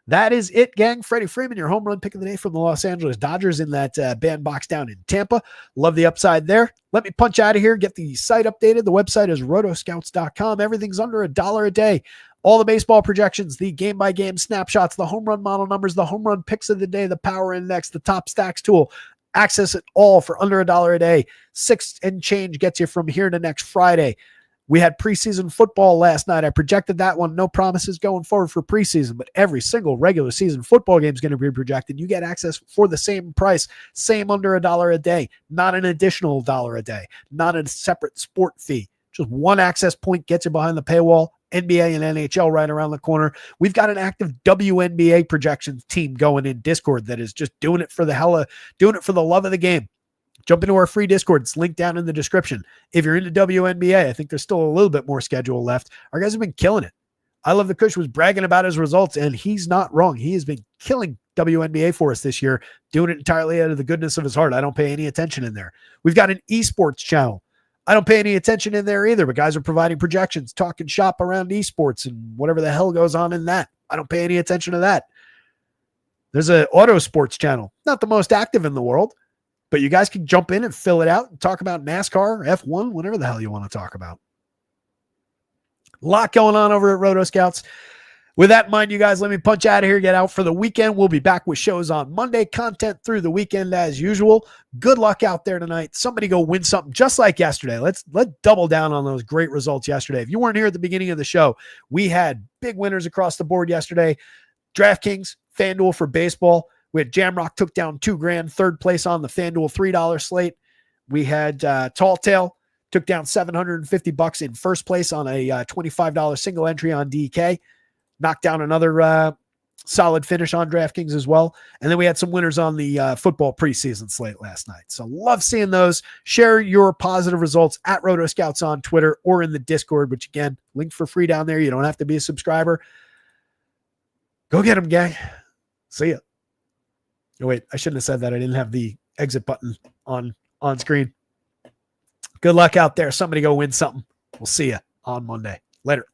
That is it, gang. Freddie Freeman, your home run pick of the day from the Los Angeles Dodgers in that bandbox down in Tampa. Love the upside there. Let me punch out of here, get the site updated. The website is rotoscouts.com. Everything's under $1 a day. All the baseball projections, the game-by-game snapshots, the home run model numbers, the home run picks of the day, the power index, the top stacks tool. Access it all for under $1 a day. 6 and change gets you from here to next Friday. We had preseason football last night. I projected that one. No promises going forward for preseason, but every single regular season football game is going to be projected. You get access for the same price, same under $1 a day, not an additional $1 a day, not a separate sport fee. Just one access point gets you behind the paywall. NBA and NHL right around the corner. We've got an active WNBA projections team going in Discord that is just doing it for the love of the game. Jump into our free Discord. It's linked down in the description. If you're into WNBA, I think there's still a little bit more schedule left. Our guys have been killing it. I Love the Kush was bragging about his results, and he's not wrong. He has been killing WNBA for us this year, doing it entirely out of the goodness of his heart. I don't pay any attention in there. We've got an esports channel. I don't pay any attention in there either, but guys are providing projections, talking shop around esports and whatever the hell goes on in that. I don't pay any attention to that. There's an auto sports channel, not the most active in the world, but you guys can jump in and fill it out and talk about NASCAR, F1, whatever the hell you want to talk about. A lot going on over at Roto Scouts. With that in mind, you guys, let me punch out of here, get out for the weekend. We'll be back with shows on Monday, content through the weekend as usual. Good luck out there tonight. Somebody go win something just like yesterday. Let's double down on those great results yesterday. If you weren't here at the beginning of the show, we had big winners across the board yesterday. DraftKings, FanDuel for baseball. We had Jamrock took down $2,000, third place on the FanDuel $3 slate. We had Tall Tale took down $750 in first place on a $25 single entry on DK. Knocked down another solid finish on DraftKings as well. And then we had some winners on the football preseason slate last night. So love seeing those. Share your positive results at Roto Scouts on Twitter or in the Discord, which again, linked for free down there. You don't have to be a subscriber. Go get them, gang. See ya. Oh, wait, I shouldn't have said that. I didn't have the exit button on screen. Good luck out there. Somebody go win something. We'll see ya. on Monday. Later.